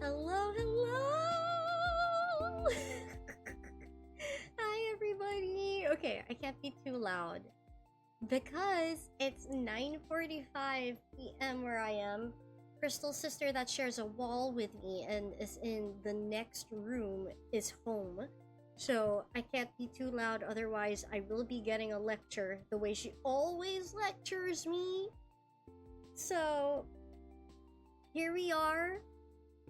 Hello, hello! Hi, everybody! Okay, I can't be too loud because it's 9:45 p.m. where I am. Crystal's sister that shares a wall with me and is in the next room is home. So I can't be too loud, otherwise I will be getting a lecture the way she always lectures me. So here we are.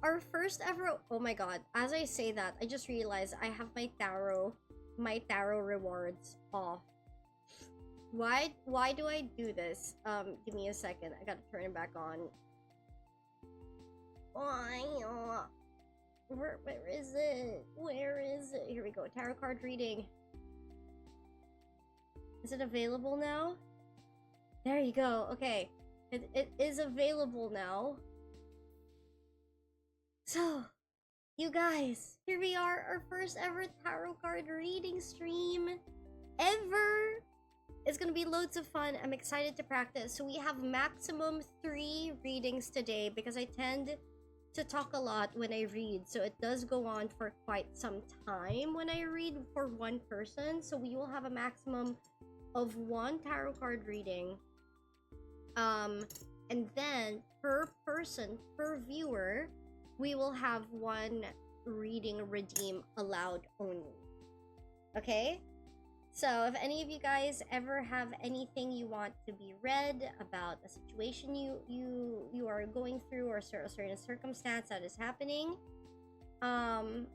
Our first ever— oh my god, as I say that, I just realized I have my tarot rewards off. Why do I do this? Give me a second. I gotta turn it back on. Why? Where is it? Where is it? Here we go. Tarot card reading. Is it available now? There you go. Okay. It is available now. So, you guys, here we are, our first ever tarot card reading stream ever. It's gonna be loads of fun. I'm excited to practice. So we have maximum 3 readings today because I tend to talk a lot when I read. So it does go on for quite some time when I read for one person. So we will have a maximum of 1 tarot card reading. And then per person, per viewer, we will have 1 reading redeem allowed only. Okay? So if any of you guys ever have anything you want to be read about a situation you are going through or a certain circumstance that is happening, on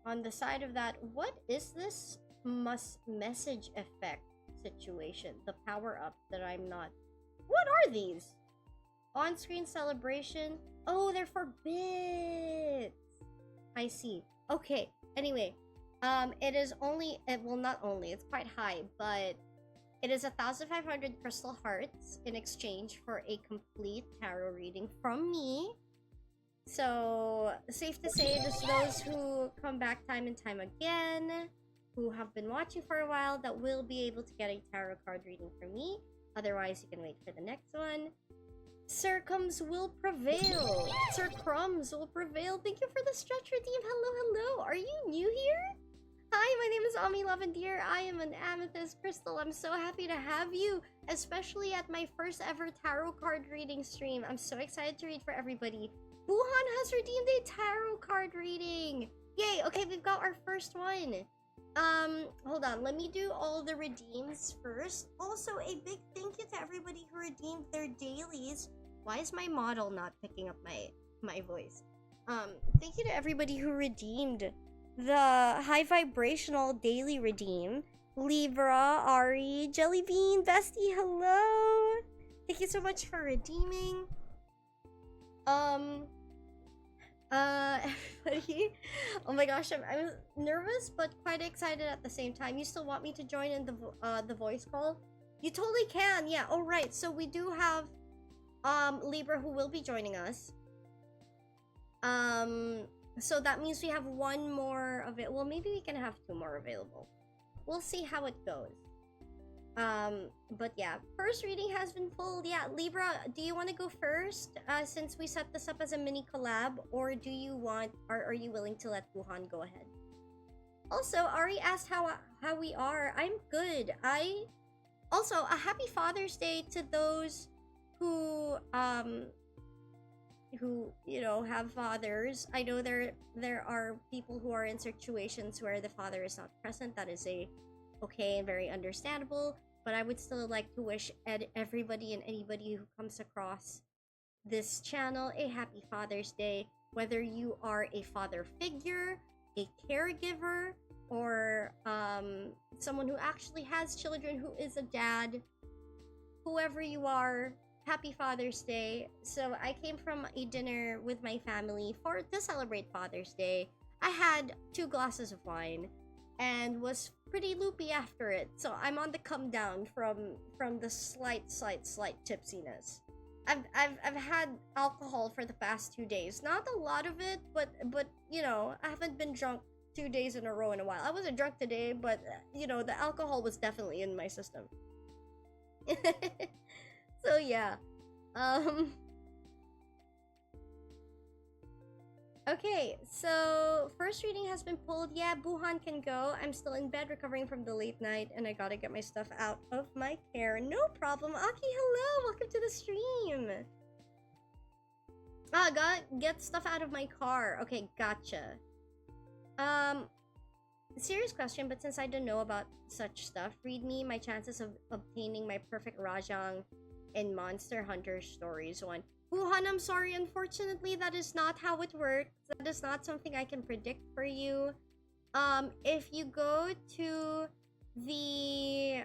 the side of that, what is this message effect situation? The power up that I'm not— what are these? On-screen celebration. Oh, they're for bits. I see. Okay. Anyway, it is only— well, not only, it's quite high, but it is 1,500 crystal hearts in exchange for a complete tarot reading from me. So, safe to say, just those who come back time and time again, who have been watching for a while, that will be able to get a tarot card reading from me. Otherwise, you can wait for the next one. Sir Crumbs will prevail. Sir Crumbs will prevail. Thank you for the stretch redeem. Hello, hello. Are you new here? Hi, my name is Ami Lavandir. I am an amethyst crystal. I'm so happy to have you, especially at my first ever tarot card reading stream. I'm so excited to read for everybody. Wuhan has redeemed a tarot card reading. Yay. Okay, we've got our first one. Hold on, let me do all the redeems first. Also, a big thank you to everybody who redeemed their dailies. Why is my model not picking up my voice? Thank you to everybody who redeemed the high vibrational daily redeem. Libra, Ari, Jellybean, Bestie, hello. Thank you so much for redeeming. Everybody, oh my gosh, I'm nervous but quite excited at the same time. You still want me to join in the voice call? You totally can. Yeah. All right. So we do have Libra who will be joining us. So that means we have 1 more of it. Well, maybe we can have 2 more available. We'll see how it goes. But yeah, first reading has been pulled. Yeah, Libra, do you want to go first? Since we set this up as a mini collab, or do you want— are you willing to let Wuhan go ahead? Also, Ari asked how we are. I'm good. Also, a happy Father's Day to those who who, have fathers. I know there are people who are in situations where the father is not present. That is a okay and very understandable. But I would still like to wish everybody and anybody who comes across this channel a happy Father's Day. Whether you are a father figure, a caregiver, or someone who actually has children who is a dad, whoever you are, happy Father's Day. So I came from a dinner with my family to celebrate Father's Day. I had 2 glasses of wine and was pretty loopy after it. So I'm on the come down from the slight tipsiness. I've had alcohol for the past 2 days. Not a lot of it, but I haven't been drunk 2 days in a row in a while. I wasn't drunk today, but the alcohol was definitely in my system. So yeah. Okay, so first reading has been pulled. Yeah, Buhan can go. I'm still in bed recovering from the late night and I gotta get my stuff out of my care. No problem. Aki, hello! Welcome to the stream! Ah, gotta get stuff out of my car. Okay, gotcha. Serious question, but since I don't know about such stuff, read me my chances of obtaining my perfect Rajang in Monster Hunter Stories 1. Wuhan, I'm sorry, unfortunately that is not how it works. That is not something I can predict for you. If you go to the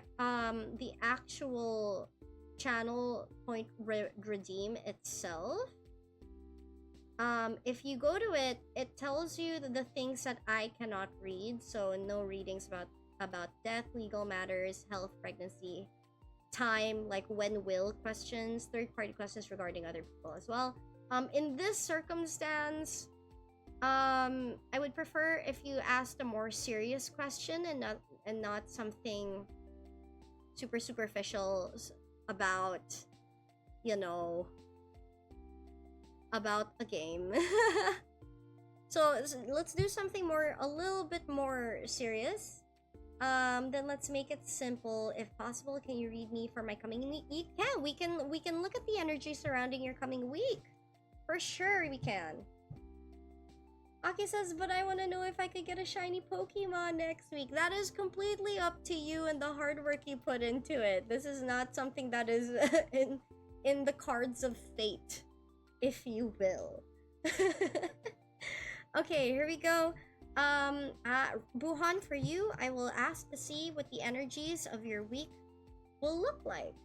actual channel point redeem itself, if you go to it, it tells you the things that I cannot read. So no readings about death, legal matters, health, pregnancy, time, like when will questions, third-party questions regarding other people as well. In this circumstance, I would prefer if you asked a more serious question and not something super superficial about, about a game. So let's do something a little bit more serious. Then let's make it simple. If possible, can you read me for my coming week? Yeah, we can look at the energy surrounding your coming week. For sure we can. Aki says, but I want to know if I could get a shiny Pokemon next week. That is completely up to you and the hard work you put into it. This is not something that is in the cards of fate, if you will. Okay, here we go. Buhan, for you, I will ask to see what the energies of your week will look like.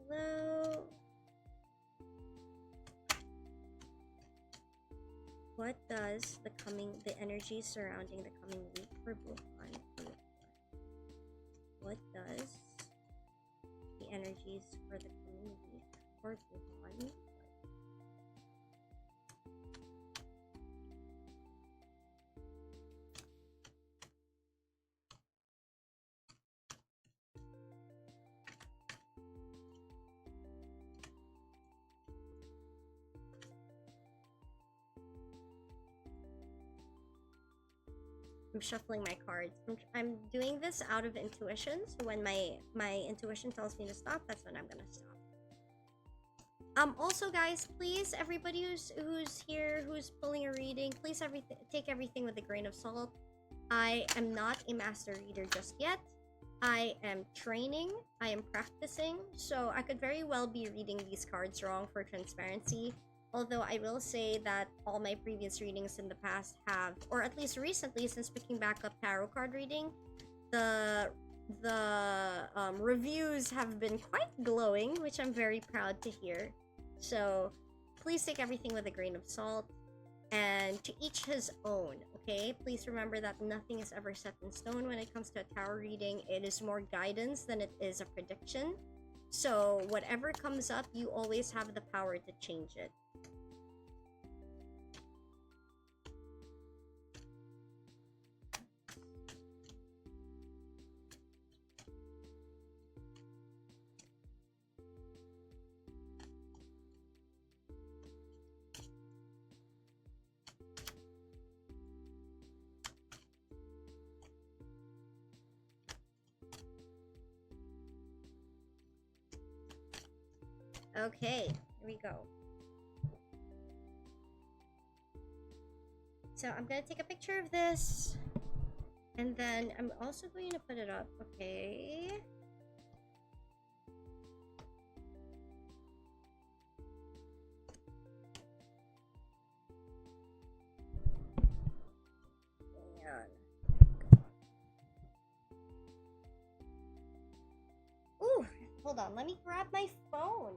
Hello. What does the energy surrounding the coming week for Buhan look like? What does the energies for the coming week for Buhan look like? I'm shuffling my cards. I'm doing this out of intuition, so when my intuition tells me to stop, that's when I'm gonna stop. Also guys, please, everybody who's here, who's pulling a reading, please take everything with a grain of salt. I am not a master reader just yet. I am training, I am practicing, so I could very well be reading these cards wrong for transparency. Although I will say that all my previous readings in the past have, or at least recently since picking back up tarot card reading, the reviews have been quite glowing, which I'm very proud to hear. So please take everything with a grain of salt, and to each his own, okay? Please remember that nothing is ever set in stone when it comes to a tarot reading. It is more guidance than it is a prediction. So whatever comes up, you always have the power to change it. Okay, here we go. So I'm gonna take a picture of this, and then I'm also going to put it up. Okay. Ooh, hold on. Let me grab my phone.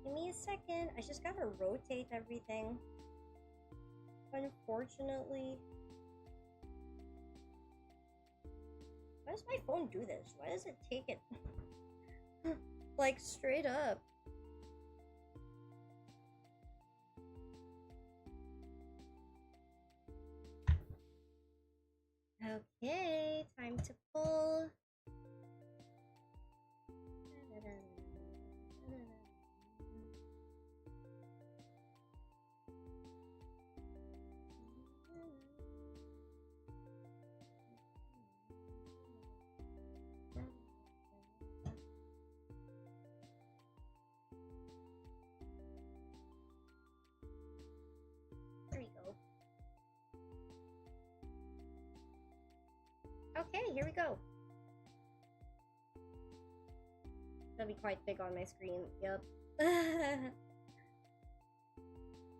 Give me a second. I just gotta rotate everything. Unfortunately. Why does my phone do this? Why does it take it like straight up? Okay, time to pull. There we go. Okay, here we go. That'll be quite big on my screen. Yep.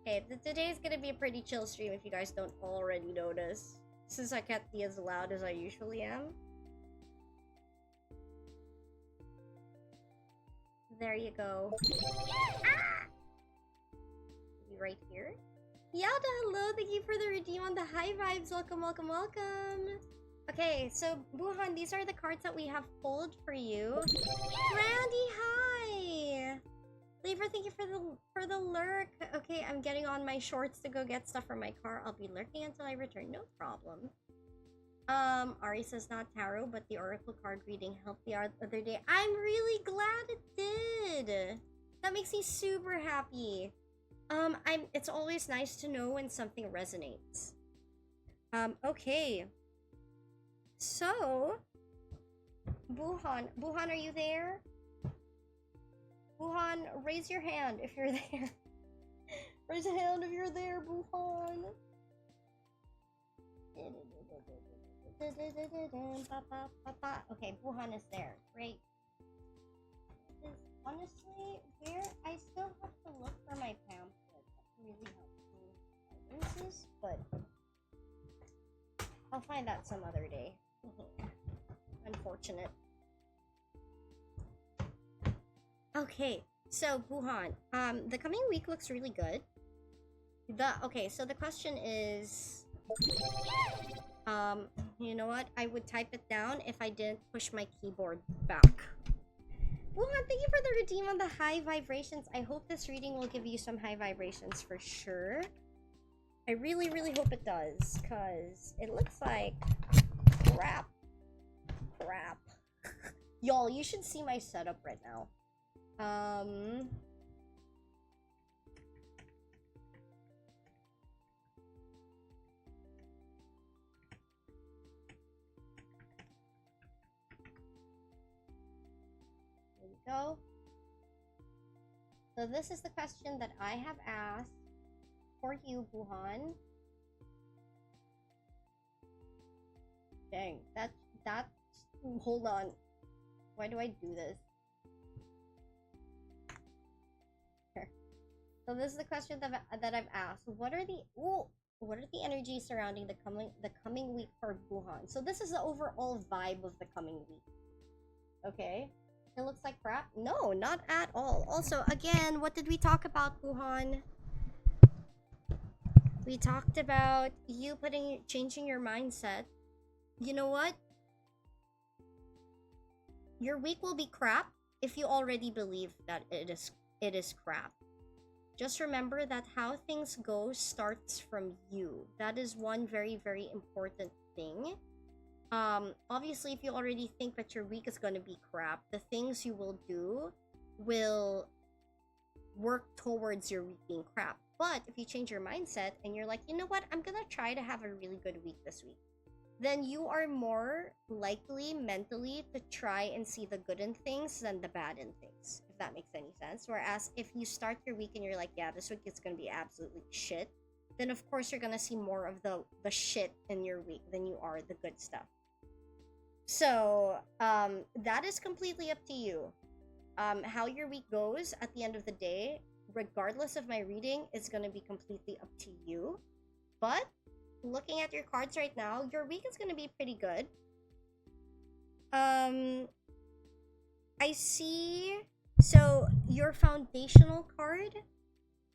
Okay, today's gonna be a pretty chill stream if you guys don't already notice. Since I can't be as loud as I usually am. There you go. Ah! Be right here. Yada, hello! Thank you for the redeem on the high vibes. Welcome, welcome, welcome. Okay, so Buhan, these are the cards that we have pulled for you. Randy, hi! Lever, thank you for the lurk. Okay, I'm getting on my shorts to go get stuff from my car. I'll be lurking until I return. No problem. Ari says not tarot, but the oracle card reading helped the other day. I'm really glad it did. That makes me super happy. It's always nice to know when something resonates. Okay. So, Buhan, are you there? Buhan, raise your hand if you're there. Raise a hand if you're there, Buhan. Okay, Buhan is there. Great. Honestly, where I still have to look for my pamphlet. That really helps me. But I'll find that some other day. Unfortunate. Okay, so Buhan, the coming week looks really good. Okay, so the question is, you know what? I would type it down if I didn't push my keyboard back. Buhan, thank you for the redeem on the high vibrations. I hope this reading will give you some high vibrations for sure. I really, really hope it does, because it looks like crap. Crap. Y'all, you should see my setup right now. There we go. So this is the question that I have asked for you, Buhan. Dang, that's hold on. Why do I do this? Here. So this is the question that I've asked. What are the energies surrounding the coming week for Buhan? So this is the overall vibe of the coming week. Okay? It looks like crap? No, not at all. Also, again, what did we talk about, Buhan? We talked about you changing your mindset. You know what? your week will be crap if you already believe that it is crap. Just remember that how things go starts from you. That is one very, very important thing. Obviously, if you already think that your week is going to be crap, the things you will do will work towards your week being crap. But if you change your mindset and you're like, you know what, I'm gonna try to have a really good week this week, then you are more likely mentally to try and see the good in things than the bad in things, if that makes any sense. Whereas if you start your week and you're like, yeah, this week is gonna be absolutely shit, then of course you're gonna see more of the shit in your week than you are the good stuff. So that is completely up to you. How your week goes at the end of the day, regardless of my reading, is going to be completely up to you. But looking at your cards right now, your week is going to be pretty good. I see. So your foundational card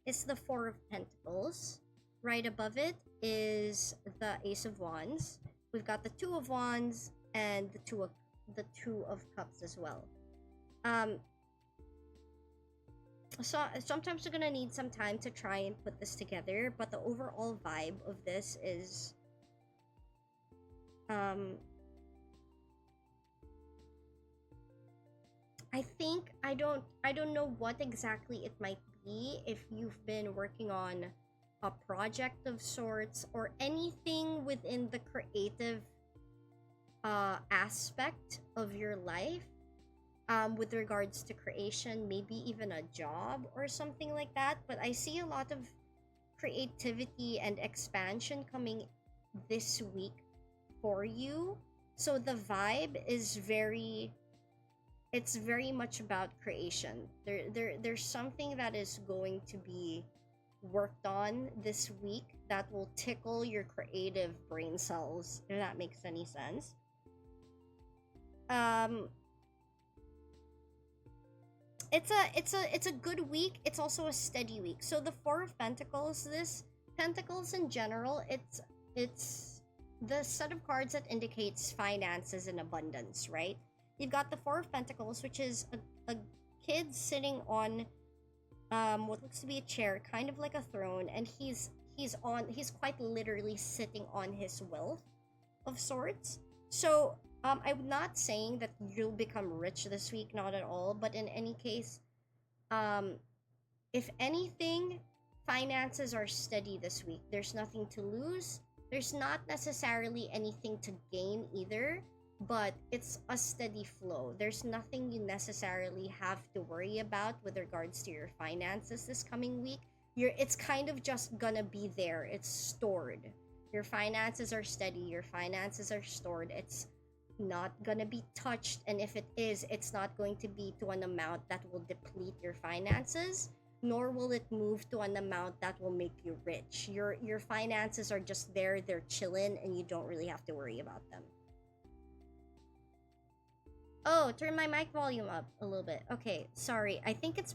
is the Four of Pentacles. Right above it is the Ace of Wands. We've got the Two of Wands and the Two of Cups as well. So sometimes you're gonna need some time to try and put this together, but the overall vibe of this is I think I don't know what exactly it might be. If you've been working on a project of sorts or anything within the creative aspect of your life, with regards to creation, maybe even a job or something like that. But I see a lot of creativity and expansion coming this week for you. So the vibe is it's very much about creation. There's something that is going to be worked on this week that will tickle your creative brain cells, if that makes any sense. It's a good week. It's also a steady week. So the Four of Pentacles, this Pentacles in general, it's the set of cards that indicates finances and abundance, right? You've got the Four of Pentacles, which is a kid sitting on what looks to be a chair, kind of like a throne, and he's quite literally sitting on his wealth of sorts. So I'm not saying that you'll become rich this week, not at all, but in any case, if anything, finances are steady this week. There's nothing to lose. There's not necessarily anything to gain either, but it's a steady flow. There's nothing you necessarily have to worry about with regards to your finances this coming week. It's kind of just gonna be there. It's stored. Your finances are steady. Your finances are stored. It's not gonna be touched, and if it is, it's not going to be to an amount that will deplete your finances, nor will it move to an amount that will make you rich. Your finances are just there, they're chilling, and you don't really have to worry about them. Oh, turn my mic volume up a little bit. Okay, sorry. I think it's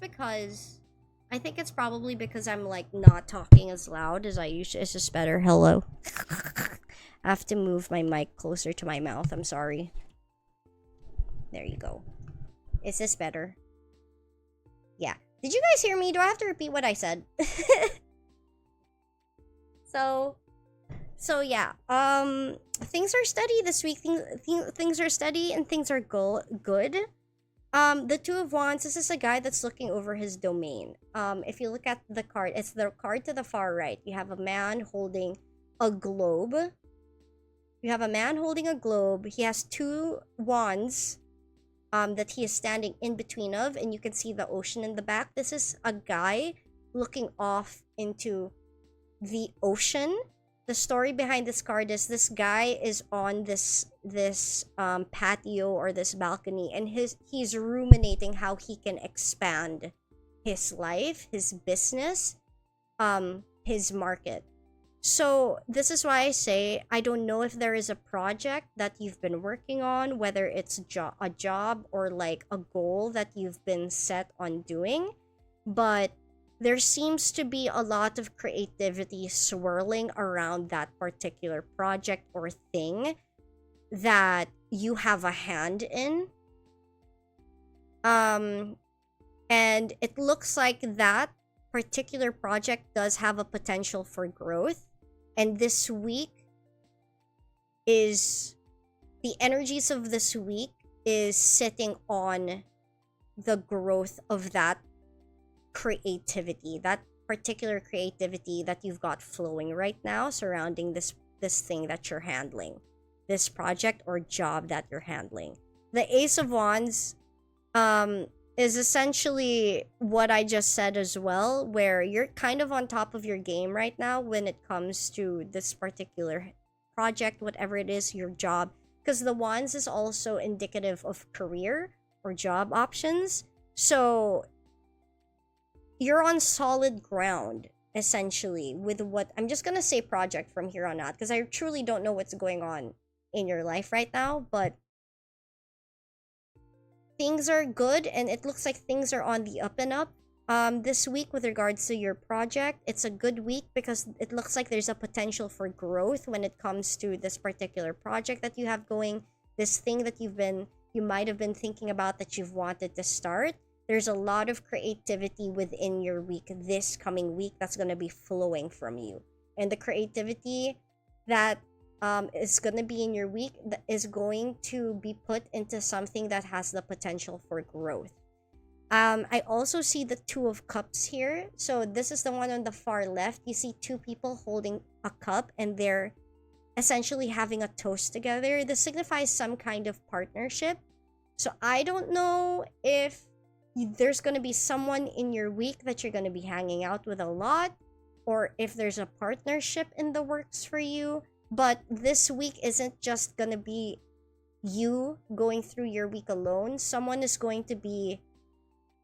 probably because I'm like not talking as loud as I usually. It's just better. Hello. I have to move my mic closer to my mouth. I'm sorry. There you go. Is this better? Yeah. Did you guys hear me? Do I have to repeat what I said? So yeah. Things are steady this week. Things are steady and things are good. The Two of Wands, this is a guy that's looking over his domain. If you look at the card, it's the card to the far right. You have a man holding a globe. He has two wands that he is standing in between of, and you can see the ocean in the back. This is a guy looking off into the ocean. The story behind this card is this guy is on this patio or this balcony, and he's ruminating how he can expand his life, his business, his market. So this is why I say I don't know if there is a project that you've been working on, whether it's a job or like a goal that you've been set on doing, but there seems to be a lot of creativity swirling around that particular project or thing that you have a hand in. And it looks like that particular project does have a potential for growth. And this week is the energies of this week is sitting on the growth of that creativity, that particular creativity that you've got flowing right now surrounding this thing that you're handling, this project or job that you're handling. The Ace of Wands is essentially what I just said as well, where you're kind of on top of your game right now when it comes to this particular project, whatever it is, your job. Because the Wands is also indicative of career or job options. So you're on solid ground, essentially, with what I'm just gonna say project from here on out, because I truly don't know what's going on in your life right now, but things are good and it looks like things are on the up and up this week with regards to your project. It's a good week because it looks like there's a potential for growth when it comes to this particular project that you have going, this thing that you might have been thinking about that you've wanted to start. There's a lot of creativity within your week this coming week that's going to be flowing from you, and the creativity that is going to be in your week that is going to be put into something that has the potential for growth. I also see the Two of Cups here. So this is the one on the far left. You see two people holding a cup and they're essentially having a toast together. This signifies some kind of partnership. So I don't know if there's going to be someone in your week that you're going to be hanging out with a lot, or if there's a partnership in the works for you. But this week isn't just gonna be you going through your week alone. Someone is going to be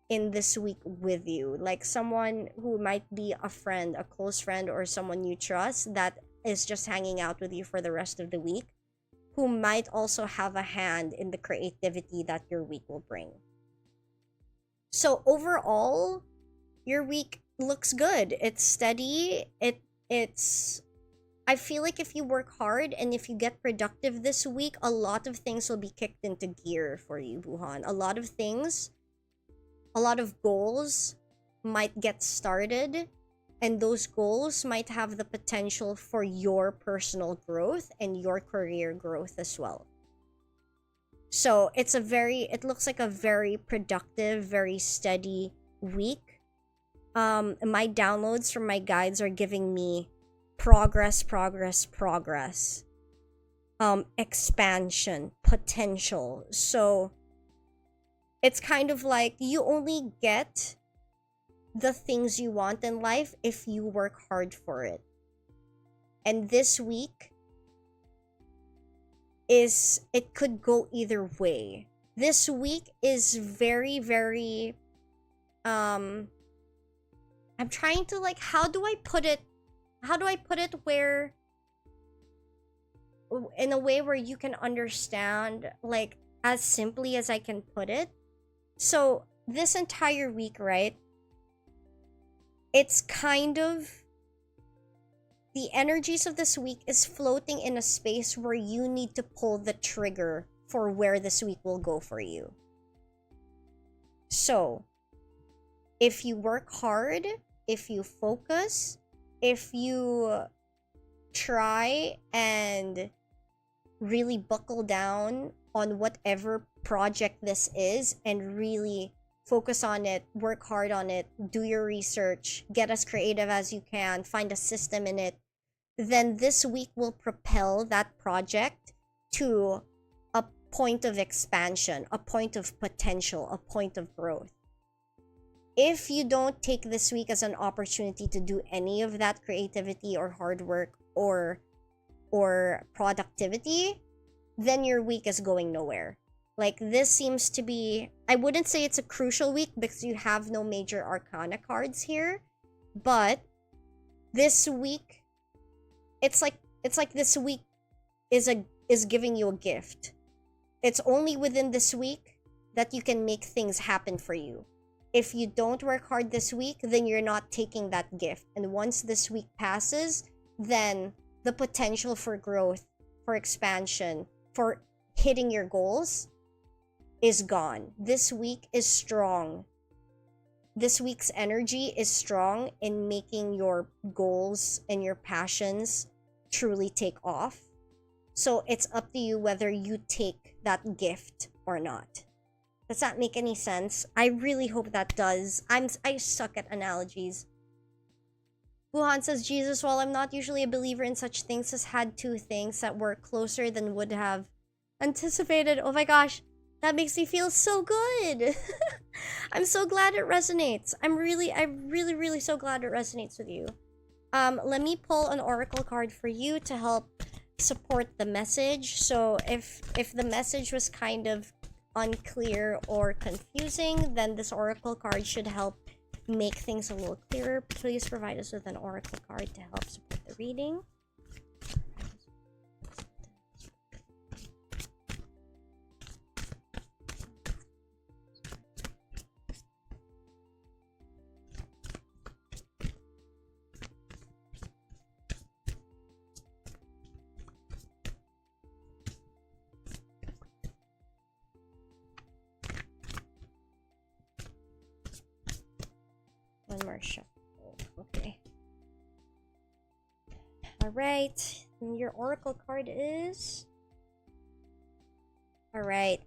in this week with you, like someone who might be a friend, a close friend, or someone you trust that is just hanging out with you for the rest of the week, who might also have a hand in the creativity that your week will bring. So overall, your week looks good. It's steady. It's I feel like if you work hard and if you get productive this week, a lot of things will be kicked into gear for you, Buhan. A lot of things, a lot of goals might get started, and those goals might have the potential for your personal growth and your career growth as well. So it looks like a very productive, very steady week. My downloads from my guides are giving me progress, expansion, potential. So it's kind of like you only get the things you want in life if you work hard for it. And this week it could go either way. This week is very, very I'm trying to, like, how do I put it where in a way where you can understand, like, as simply as I can put it. So this entire week, right, it's kind of the energies of this week is floating in a space where you need to pull the trigger for where this week will go for you. So if you work hard, if you focus, if you try and really buckle down on whatever project this is and really focus on it, work hard on it, do your research, get as creative as you can, find a system in it, then this week will propel that project to a point of expansion, a point of potential, a point of growth. If you don't take this week as an opportunity to do any of that creativity or hard work or productivity, then your week is going nowhere. Like, this seems to be, I wouldn't say it's a crucial week because you have no major arcana cards here, but this week, it's like this week is giving you a gift. It's only within this week that you can make things happen for you. If you don't work hard this week, then you're not taking that gift. And once this week passes, then the potential for growth, for expansion, for hitting your goals is gone. This week is strong. This week's energy is strong in making your goals and your passions truly take off. So it's up to you whether you take that gift or not. Does that make any sense? I really hope that does. I suck at analogies. Wuhan says, Jesus, while I'm not usually a believer in such things, has had two things that were closer than would have anticipated. Oh my gosh, that makes me feel so good. I'm so glad it resonates. I'm really so glad it resonates with you. Let me pull an oracle card for you to help support the message. So if the message was kind of unclear or confusing, then this oracle card should help make things a little clearer. Please provide us with an oracle card to help support the reading. One more shuffle. Okay. Alright. And your oracle card is... Alright.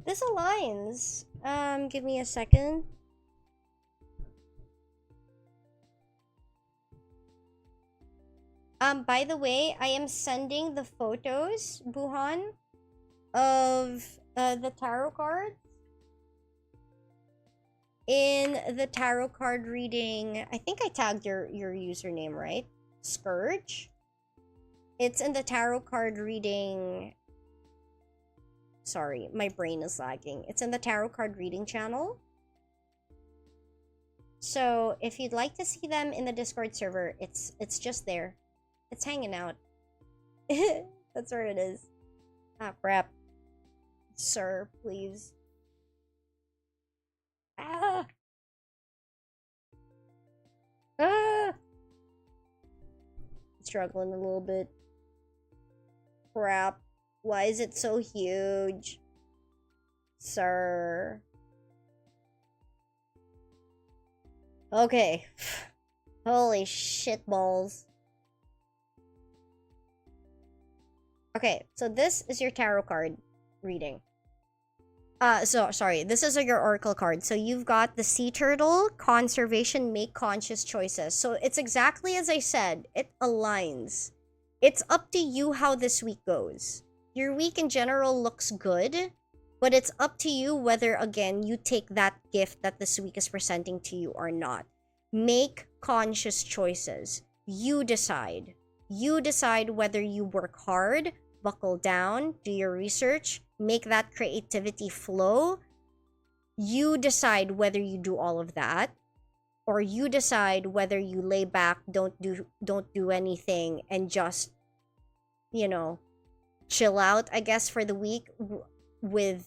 This aligns. Give me a second. By the way, I am sending the photos, Buhan, of the tarot cards. In the tarot card reading, I think I tagged your username, right? Scourge. It's in the tarot card reading. Sorry, my brain is lagging. It's in the tarot card reading channel. So if you'd like to see them in the Discord server, it's just there. It's hanging out. That's where it is. Ah, crap. Sir, please. Ah! Ah! Struggling a little bit. Crap. Why is it so huge? Sir. Okay. Holy shit balls. Okay, so this is your tarot card reading. Sorry, this is your oracle card. So you've got the sea turtle, conservation, make conscious choices. So it's exactly as I said, it aligns. It's up to you how this week goes. Your week in general looks good, but it's up to you whether, again, you take that gift that this week is presenting to you or not. Make conscious choices. You decide. You decide whether you work hard, buckle down, do your research, make that creativity flow. You decide whether you do all of that, or you decide whether you lay back, don't do anything, and just, you know, chill out, I guess, for the week with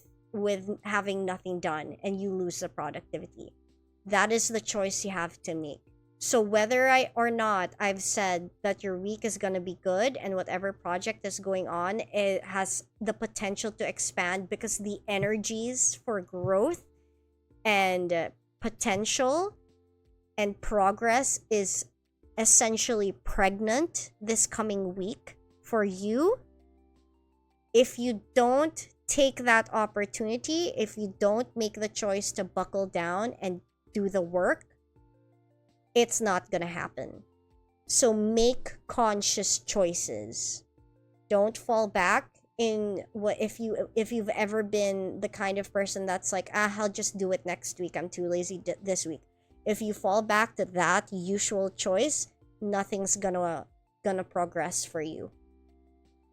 having nothing done, and you lose the productivity. That is the choice you have to make. So whether or not I've said that your week is going to be good and whatever project is going on, it has the potential to expand because the energies for growth and potential and progress is essentially pregnant this coming week for you. If you don't take that opportunity, if you don't make the choice to buckle down and do the work, it's not gonna happen. So make conscious choices. Don't fall back in what if you've ever been the kind of person that's like, I'll just do it next week, I'm too lazy this week. If you fall back to that usual choice, nothing's gonna progress for you.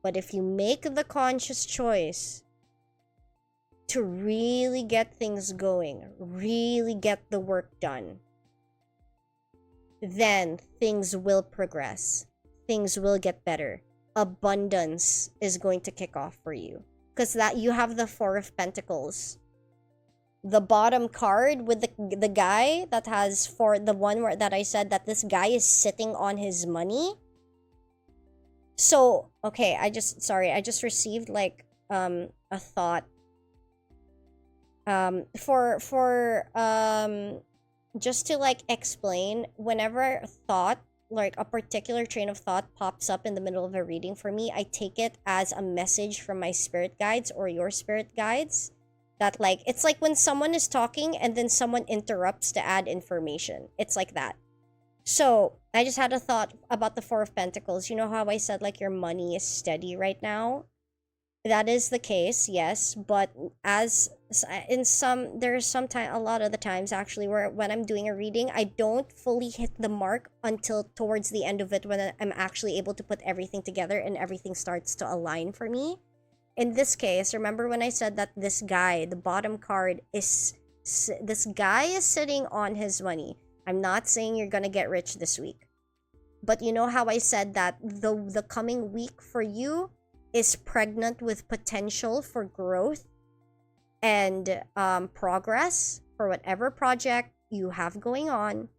But if you make the conscious choice to really get things going, really get the work done, then things will progress. Things will get better. Abundance is going to kick off for you. Because that you have the Four of Pentacles. The bottom card with the guy that has the one where that I said that this guy is sitting on his money. So, okay, I just received like a thought. Just to like explain, whenever a thought, like a particular train of thought pops up in the middle of a reading for me, I take it as a message from my spirit guides or your spirit guides. That like, it's like when someone is talking and then someone interrupts to add information. It's like that. So I just had a thought about the Four of Pentacles. You know how I said like your money is steady right now? That is the case, yes, but as in some, there's some time, a lot of the times actually, where when I'm doing a reading, I don't fully hit the mark until towards the end of it, when I'm actually able to put everything together and everything starts to align for me. In this case, remember when I said that this guy, the bottom card, is this guy is sitting on his money. I'm not saying you're gonna get rich this week, but you know how I said that the coming week for you is pregnant with potential for growth and progress for whatever project you have going on.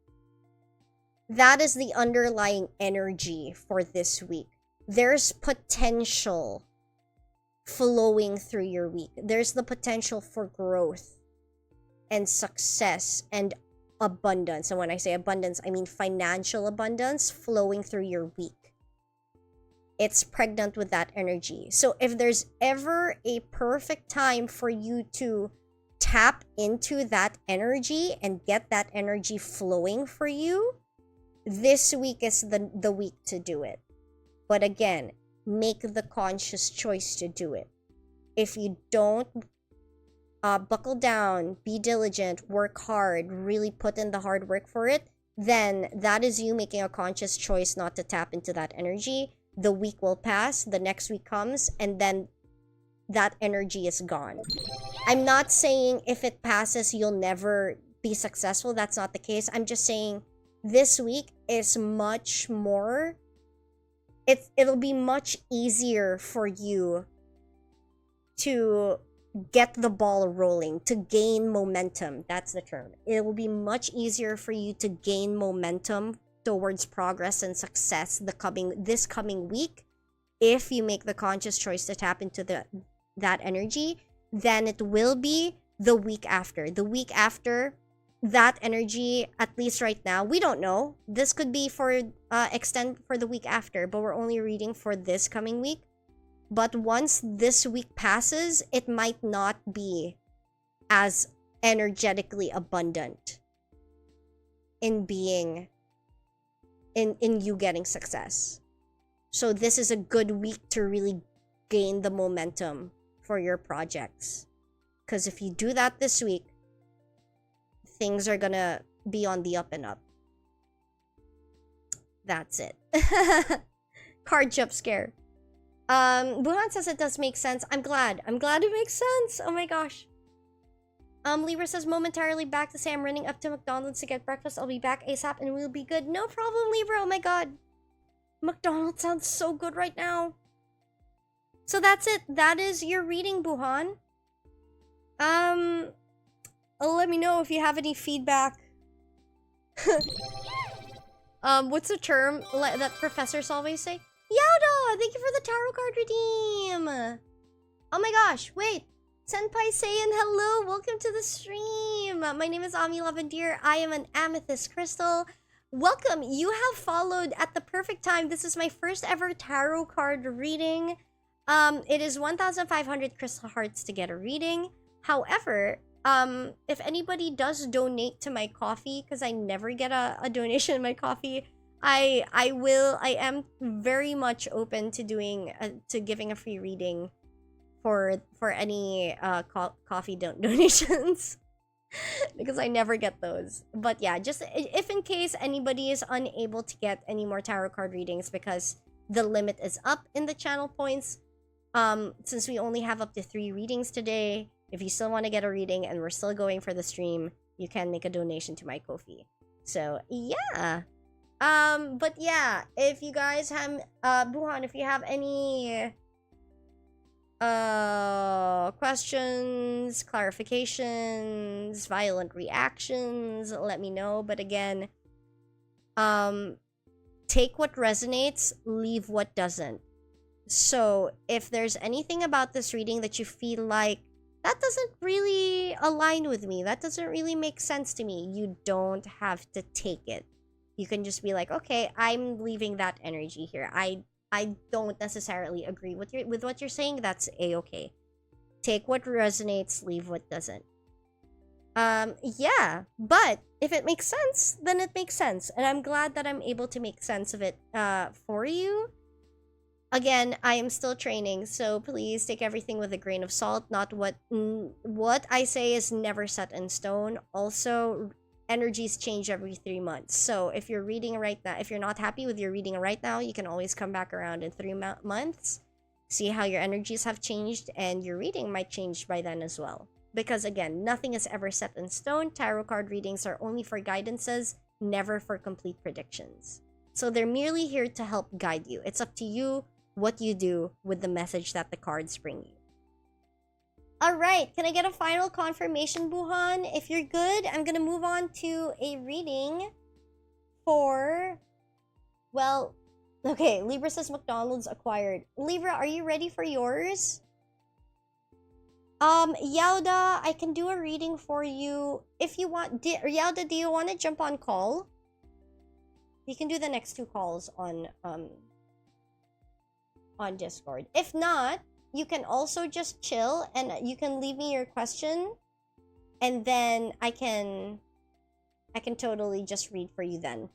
That is the underlying energy for this week. There's potential flowing through your week. There's the potential for growth and success and abundance. And when I say abundance, I mean financial abundance flowing through your week. It's pregnant with that energy. So if there's ever a perfect time for you to tap into that energy and get that energy flowing for you, this week is the week to do it. But again, make the conscious choice to do it. If you don't buckle down, be diligent, work hard, really put in the hard work for it, then that is you making a conscious choice not to tap into that energy. The week will pass, the next week comes, and then that energy is gone. I'm not saying if it passes, you'll never be successful. That's not the case. I'm just saying this week is much more, it'll be much easier for you to get the ball rolling, to gain momentum. That's the term. It will be much easier for you to gain momentum towards progress and success this coming week if you make the conscious choice to tap into that energy. Then it will be the week after. The week after, that energy, at least right now, we don't know. This could be for extend for the week after, but we're only reading for this coming week. But once this week passes, it might not be as energetically abundant in being in you getting success. So this is a good week to really gain the momentum for your projects. Because if you do that this week, things are gonna be on the up and up. That's it. Card jump scare. Buhan says it does make sense. I'm glad it makes sense. Oh my gosh. Libra says, momentarily back to say I'm running up to McDonald's to get breakfast. I'll be back ASAP and we'll be good. No problem, Libra. Oh my god. McDonald's sounds so good right now. So that's it. That is your reading, Buhan. Let me know if you have any feedback. What's the term that professors always say? Yauda! Thank you for the tarot card redeem! Oh my gosh, wait! Senpai saying hello, welcome to the stream! My name is Ami Lavandir, I am an amethyst crystal. Welcome, you have followed at the perfect time. This is my first ever tarot card reading. It is 1,500 crystal hearts to get a reading. However, if anybody does donate to my coffee, because I never get a donation in my coffee, I am very much open to giving a free reading for any coffee donations because I never get those. But yeah, just if in case anybody is unable to get any more tarot card readings because the limit is up in the channel points, since we only have up to 3 readings today, if you still want to get a reading and we're still going for the stream, you can make a donation to my Ko-fi. So yeah. But yeah, if you guys have Buhan, if you have any questions, clarifications, violent reactions, let me know. But again, take what resonates, leave what doesn't. So if there's anything about this reading that you feel like that doesn't really align with me. That doesn't really make sense to me. You don't have to take it. You can just be like, okay, I'm leaving that energy here. I don't necessarily agree with what you're saying. That's a-okay. Take what resonates, leave what doesn't. Yeah, but if it makes sense, then it makes sense. And I'm glad that I'm able to make sense of it for you. Again, I am still training, so please take everything with a grain of salt. Not what I say is never set in stone. Also, energies change every 3 months. So if you're reading right now, if you're not happy with your reading right now, you can always come back around in 3 months, see how your energies have changed, and your reading might change by then as well. Because again, nothing is ever set in stone. Tarot card readings are only for guidances, never for complete predictions. So they're merely here to help guide you. It's up to you what you do with the message that the cards bring you. Alright, can I get a final confirmation, Buhan? If you're good, I'm gonna move on to a reading for... Well, okay, Libra says McDonald's acquired. Libra, are you ready for yours? Yauda, I can do a reading for you if you want. Yauda, do you want to jump on call? You can do the next 2 calls on Discord. If not, you can also just chill and you can leave me your question, and then I can totally just read for you then.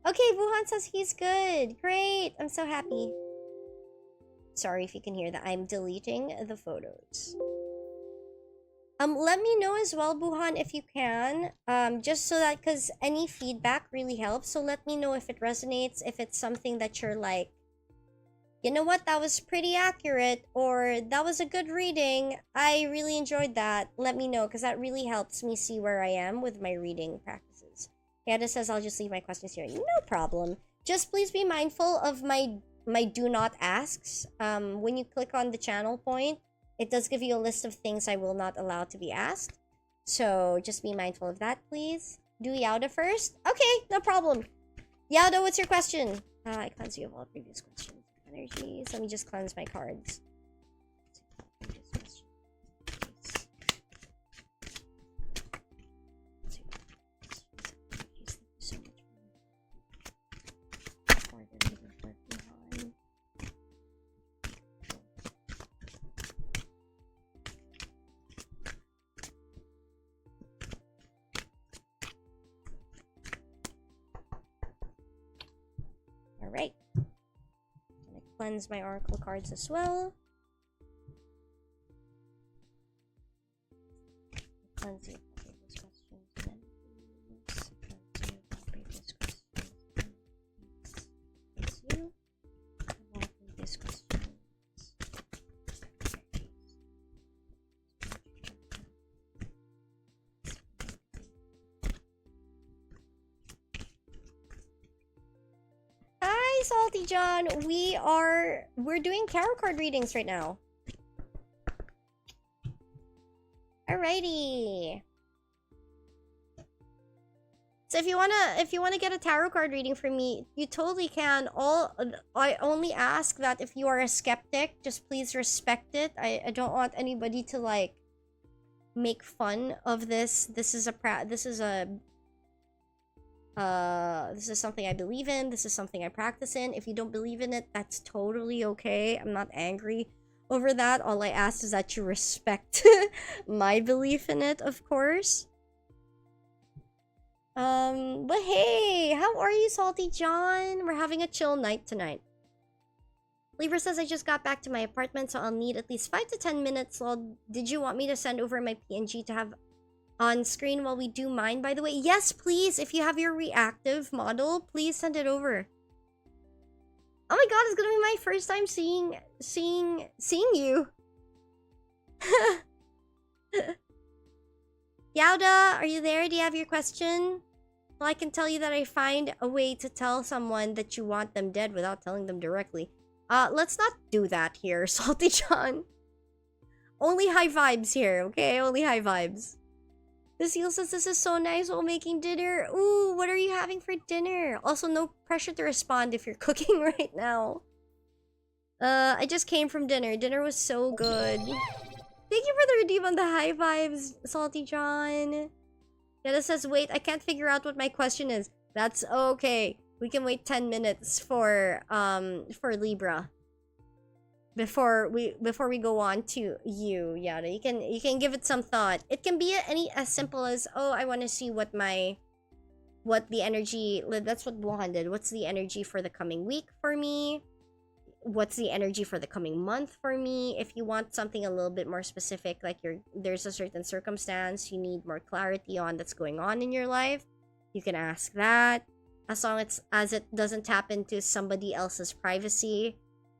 Okay, Wuhan says he's good. Great. I'm so happy. Sorry if you can hear that. I'm deleting the photos. Let me know as well, Buhan, if you can. Just so that, because any feedback really helps. So let me know if it resonates, if it's something that you're like, you know what, that was pretty accurate, or that was a good reading. I really enjoyed that. Let me know, because that really helps me see where I am with my reading practices. Yada says I'll just leave my questions here. No problem. Just please be mindful of my do not asks. When you click on the channel point, it does give you a list of things I will not allow to be asked. So just be mindful of that, please. Do Yauda first? Okay, no problem. Yauda, what's your question? I cleanse you of all previous questions. Energies. Let me just cleanse my cards. Alright. I'm gonna cleanse my oracle cards as well. Cleanse you of previous questions. Cleanse you of previous questions. Cleanse you of previous questions. Hi, Salty John. We're doing tarot card readings right now. Alrighty. So if you wanna get a tarot card reading from me, you totally can. I only ask that if you are a skeptic, just please respect it. I don't want anybody to like make fun of this. This is something I believe in. This is something I practice in. If you don't believe in it, that's totally okay. I'm not angry over that. All I ask is that you respect my belief in it, of course. But hey, how are you, Salty John? We're having a chill night tonight. Libra says I just got back to my apartment, so I'll need at least 5 to 10 minutes. Well, did you want me to send over my PNG to have on screen while we do mine, by the way? Yes, please. If you have your reactive model, please send it over. Oh my god, it's gonna be my first time seeing you. Yauda, are you there? Do you have your question? Well, I can tell you that I find a way to tell someone that you want them dead without telling them directly. Let's not do that here, Salty John. Only high vibes here, okay? Only high vibes. This heel says this is so nice while making dinner. Ooh, what are you having for dinner? Also, no pressure to respond if you're cooking right now. I just came from dinner. Dinner was so good. Thank you for the redeem on the high vibes, Salty John. Yada says, wait, I can't figure out what my question is. That's okay. We can wait 10 minutes for Libra. Before we go on to you, Yada. You can give it some thought. It can be as simple as, oh, I want to see what the energy, that's what Wuhan did. What's the energy for the coming week for me? What's the energy for the coming month for me? If you want something a little bit more specific, like there's a certain circumstance you need more clarity on that's going on in your life, you can ask that. As long as it doesn't tap into somebody else's privacy.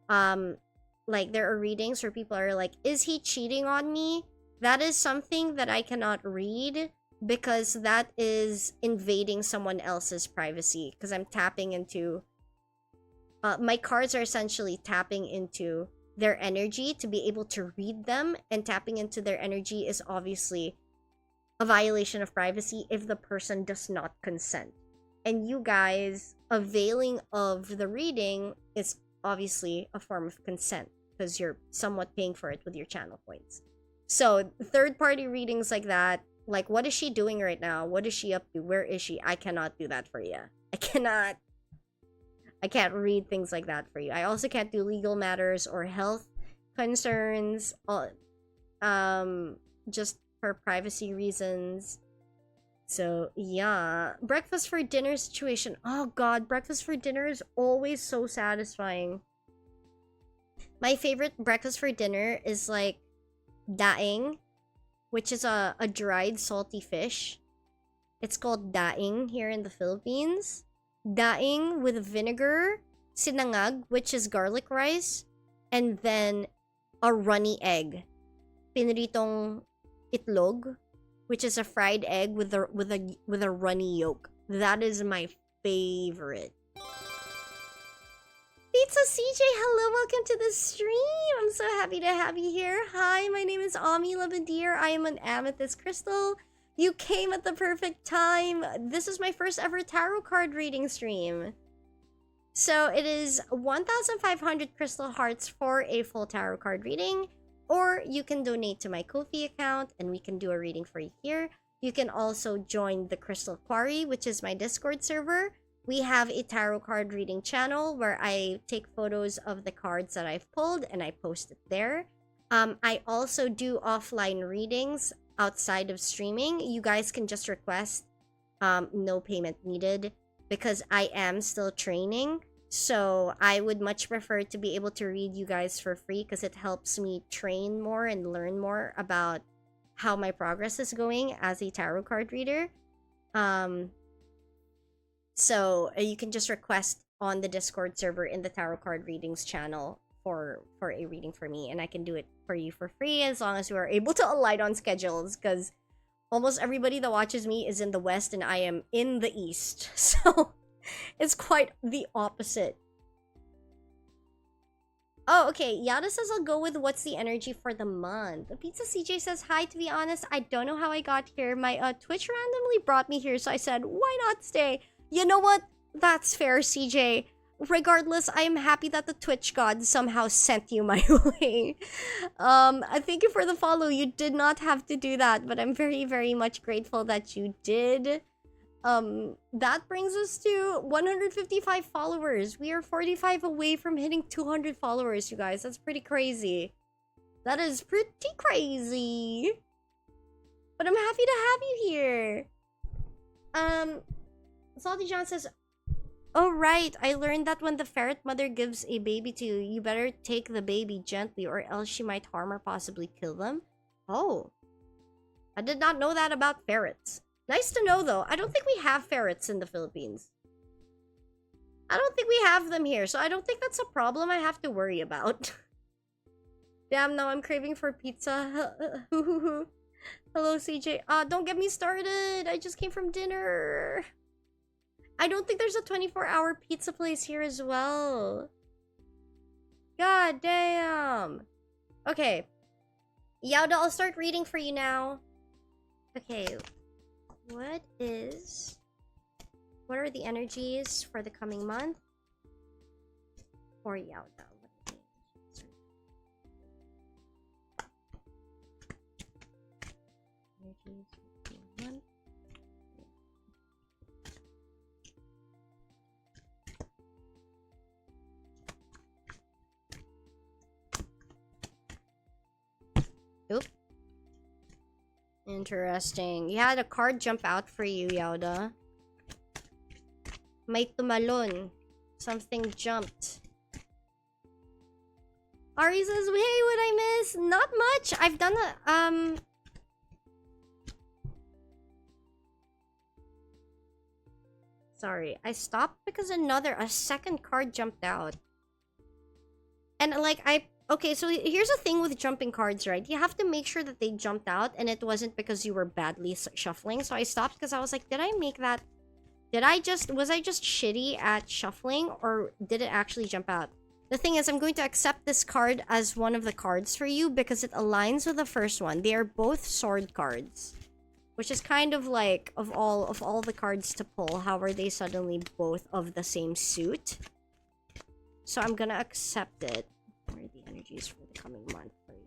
Like there are readings where people are like, is he cheating on me? That is something that I cannot read because that is invading someone else's privacy, because I'm tapping into my cards are essentially tapping into their energy to be able to read them, and tapping into their energy is obviously a violation of privacy if the person does not consent. And you guys availing of the reading is obviously a form of consent because you're somewhat paying for it with your channel points. So third-party readings like that, like what is she doing right now? What is she up to? Where is she? I cannot do that for you. I can't read things like that for you. I also can't do legal matters or health concerns, just for privacy reasons. So, yeah. Breakfast for dinner situation. Oh god, breakfast for dinner is always so satisfying. My favorite breakfast for dinner is like daing, which is a dried salty fish. It's called daing here in the Philippines. Daing with vinegar, sinangag, which is garlic rice, and then a runny egg. Pinritong itlog, which is a fried egg with a runny yolk. That is my favorite. Pizza CJ, hello, welcome to the stream. I'm so happy to have you here. Hi, my name is Ami Lavandir. I am an amethyst crystal. You came at the perfect time. This is my first ever tarot card reading stream. So it is 1,500 crystal hearts for a full tarot card reading, or you can donate to my Ko-fi account and we can do a reading for you here. You can also join the Crystal Quarry, which is my Discord server. We have a tarot card reading channel where I take photos of the cards that I've pulled and I post it there. I also do offline readings outside of streaming. You guys can just request, no payment needed, because I am still training. So I would much prefer to be able to read you guys for free because it helps me train more and learn more about how my progress is going as a tarot card reader. So you can just request on the Discord server in the tarot card readings channel for a reading for me, and I can do it for you for free as long as we are able to align on schedules, because almost everybody that watches me is in the West and I am in the East. So it's quite the opposite. Oh, okay. Yada says I'll go with what's the energy for the month. Pizza CJ says, hi, to be honest, I don't know how I got here. My Twitch randomly brought me here, so I said, why not stay? You know what? That's fair, CJ. Regardless, I am happy that the Twitch god somehow sent you my way. I thank you for the follow. You did not have to do that, but I'm very, very much grateful that you did. That brings us to 155 followers. We are 45 away from hitting 200 followers, you guys. That's pretty crazy. That is pretty crazy. But I'm happy to have you here. Salty John says, oh right, I learned that when the ferret mother gives a baby to you, you better take the baby gently or else she might harm or possibly kill them. Oh. I did not know that about ferrets. Nice to know though. I don't think we have ferrets in the Philippines. I don't think we have them here, so I don't think that's a problem I have to worry about. Damn, now I'm craving for pizza. Hello, CJ. Don't get me started. I just came from dinner. I don't think there's a 24-hour pizza place here as well. God damn. Okay. Yauda, I'll start reading for you now. Okay. What are the energies for the coming month? For Yauda. Oop. Interesting. You had a card jump out for you, Yauda. May tumalon. Something jumped. Ari says, hey, what I miss? Not much. I've done a, Sorry, I stopped because a second card jumped out. And like, okay, so here's the thing with jumping cards, right? You have to make sure that they jumped out and it wasn't because you were badly shuffling. So I stopped because I was like, did I make that? Was I just shitty at shuffling or did it actually jump out? The thing is, I'm going to accept this card as one of the cards for you because it aligns with the first one. They are both sword cards. Which is kind of like, of all the cards to pull, how are they suddenly both of the same suit? So I'm gonna accept it. What are the energies for the coming month for you?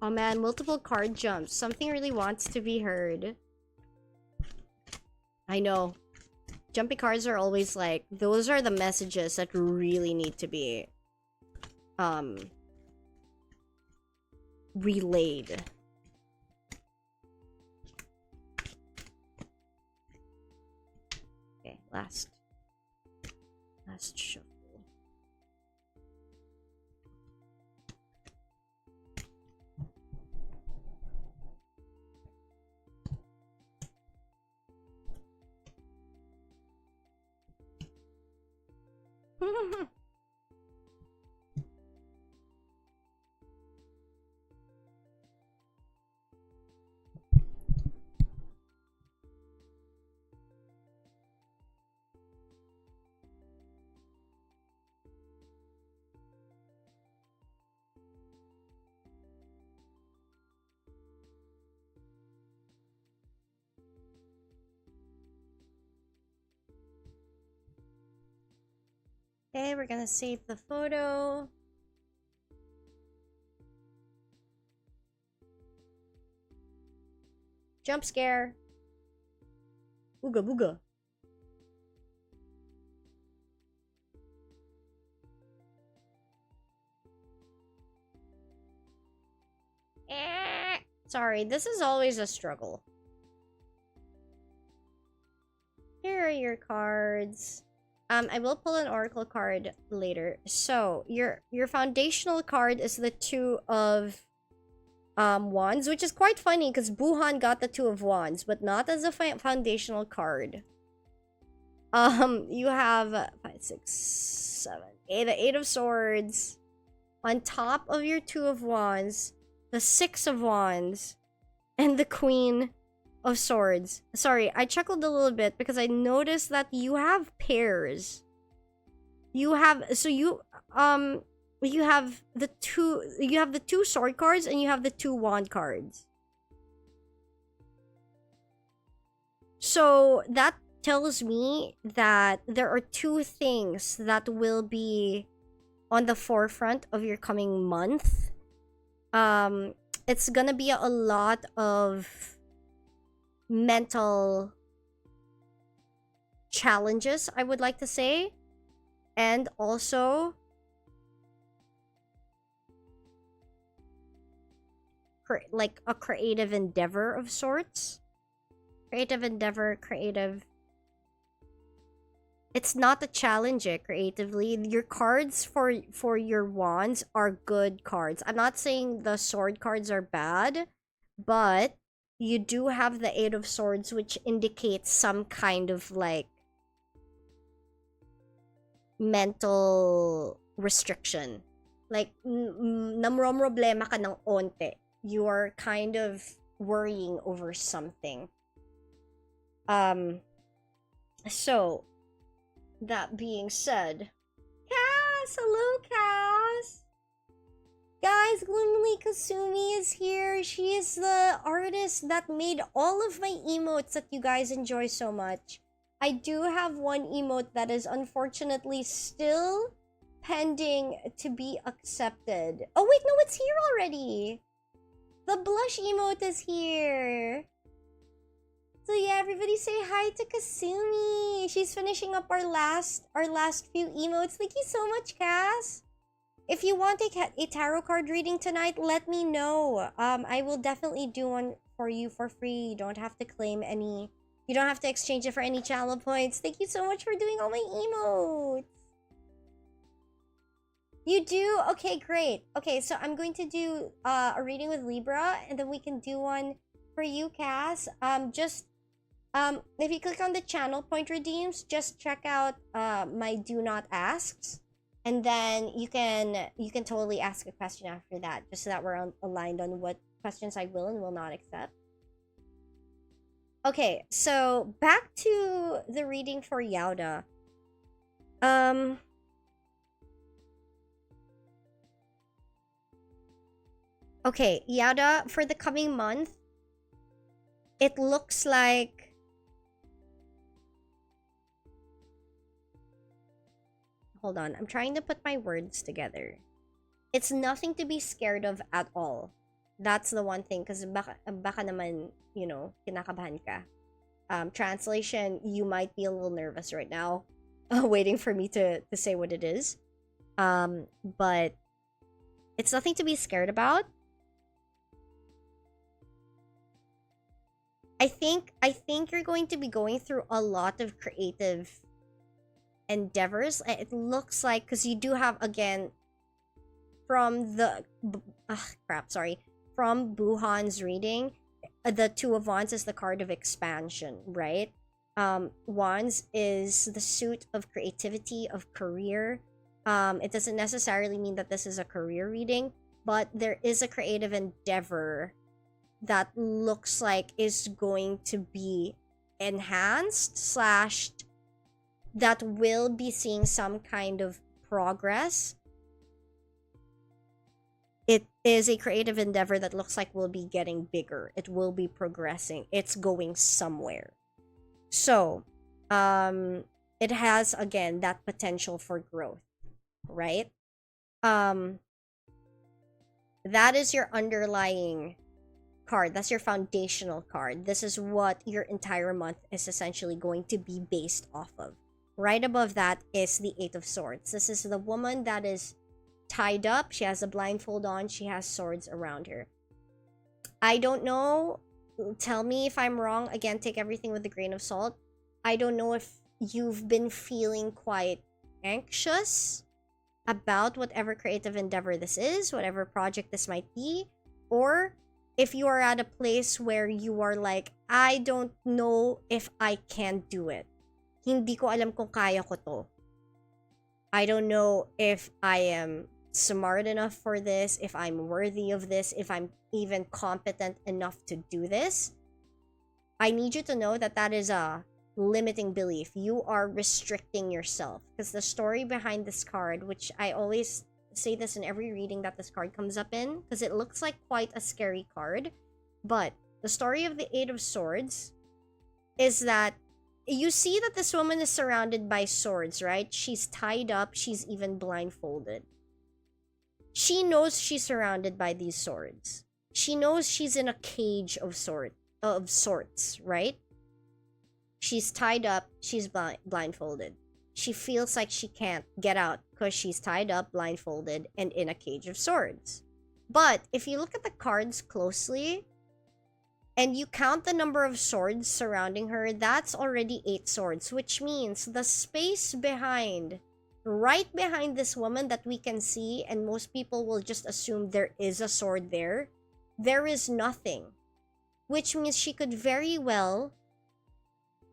Oh man, multiple card jumps. Something really wants to be heard. I know. Jumpy cards are always like, those are the messages that really need to be relayed. Okay, last shuffle. Okay, we're gonna save the photo. Jump scare. Booga booga. Sorry, this is always a struggle. Here are your cards. I will pull an oracle card later. So your foundational card is the Two of Wands, which is quite funny because Buhan got the Two of Wands, but not as a foundational card. You have 5, 6, 7, 8, the Eight of Swords. On top of your Two of Wands, the Six of Wands, and the Queen of Swords. Sorry, I chuckled a little bit because I noticed that you have pairs. You have you have the two sword cards and you have the two wand cards. So that tells me that there are two things that will be on the forefront of your coming month. It's gonna be a lot of mental challenges, I would like to say, and also like a creative endeavor of sorts. It's not a challenge creatively. Your cards for your wands are good cards. I'm not saying the sword cards are bad, but you do have the Eight of Swords, which indicates some kind of like mental restriction. Like, namromroblema ka ng onte. You are kind of worrying over something. So, that being said, Cass! Hello, Cass! Guys, Gloomily Kasumi is here. She is the artist that made all of my emotes that you guys enjoy so much. I do have one emote that is unfortunately still pending to be accepted. Oh wait, no, it's here already. The blush emote is here. So yeah, everybody say hi to Kasumi. She's finishing up our last few emotes. Thank you so much, Cass. If you want a tarot card reading tonight, let me know. I will definitely do one for you for free. You don't have to claim any. You don't have to exchange it for any channel points. Thank you so much for doing all my emotes. You do? Okay, great. Okay, so I'm going to do a reading with Libra, and then we can do one for you, Cass. If you click on the channel point redeems, just check out my do not asks. And then you can totally ask a question after that, just so that we're aligned on what questions I will and will not accept. Okay, so back to the reading for Yauda. Okay, Yauda, for the coming month, it looks like hold on, I'm trying to put my words together. It's nothing to be scared of at all. That's the one thing, because baka naman, you know, kinakabahan ka. Translation, you might be a little nervous right now, waiting for me to say what it is. But it's nothing to be scared about. I think you're going to be going through a lot of creative endeavors. It looks like, because you do have, again, from the from Buhan's reading, the Two of Wands is the card of expansion, right? Wands is the suit of creativity, of career. It doesn't necessarily mean that this is a career reading, but there is a creative endeavor that looks like is going to be enhanced / that will be seeing some kind of progress. It is a creative endeavor that looks like will be getting bigger. It will be progressing. It's going somewhere. So, it has, again, that potential for growth, right? That is your underlying card. That's your foundational card. This is what your entire month is essentially going to be based off of. Right above that is the Eight of Swords. This is the woman that is tied up. She has a blindfold on. She has swords around her. I don't know. Tell me if I'm wrong. Again, take everything with a grain of salt. I don't know if you've been feeling quite anxious about whatever creative endeavor this is, whatever project this might be, or if you are at a place where you are like, I don't know if I can do it. Hindi ko alam kung kaya ko to. I don't know if I am smart enough for this, if I'm worthy of this, if I'm even competent enough to do this. I need you to know that that is a limiting belief. You are restricting yourself, because the story behind this card, which I always say this in every reading that this card comes up in, because it looks like quite a scary card, but the story of the Eight of Swords is that you see that this woman is surrounded by swords, right? She's tied up. She's even blindfolded. She knows she's surrounded by these swords. She knows she's in a cage of sorts, right? She's tied up. She's blindfolded. She feels like she can't get out because she's tied up, blindfolded, and in a cage of swords. But if you look at the cards closely, and you count the number of swords surrounding her, that's already 8 swords, which means the space right behind this woman that we can see, and most people will just assume there is a sword there is nothing. Which means she could very well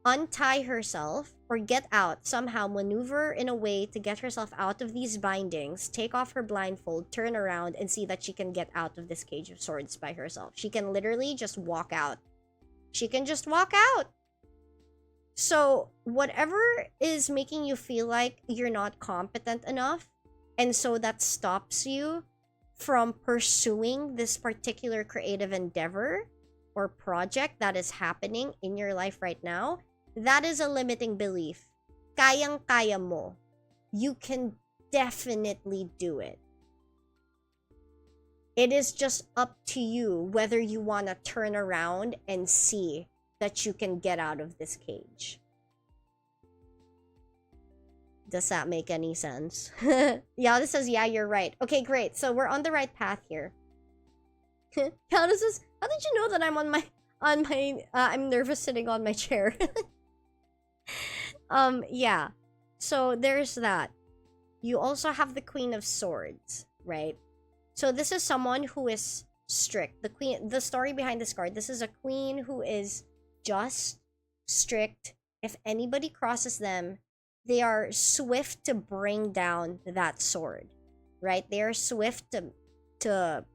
untie herself or get out, somehow maneuver in a way to get herself out of these bindings, take off her blindfold, turn around, and see that she can get out of this cage of swords by herself. She can literally just walk out. She can just walk out. So whatever is making you feel like you're not competent enough, and so that stops you from pursuing this particular creative endeavor or project that is happening in your life right now, that is a limiting belief. Kayang-kaya mo. You can definitely do it. It is just up to you whether you want to turn around and see that you can get out of this cage. Does that make any sense? Yeah, this says, yeah, you're right. Okay, great. So we're on the right path here. How did you know that I'm nervous sitting on my chair? Yeah. So there's that. You also have the Queen of Swords, right? So this is someone who is strict. The story behind this card, this is a queen who is just, strict. If anybody crosses them, they are swift to bring down that sword, right? They are swift to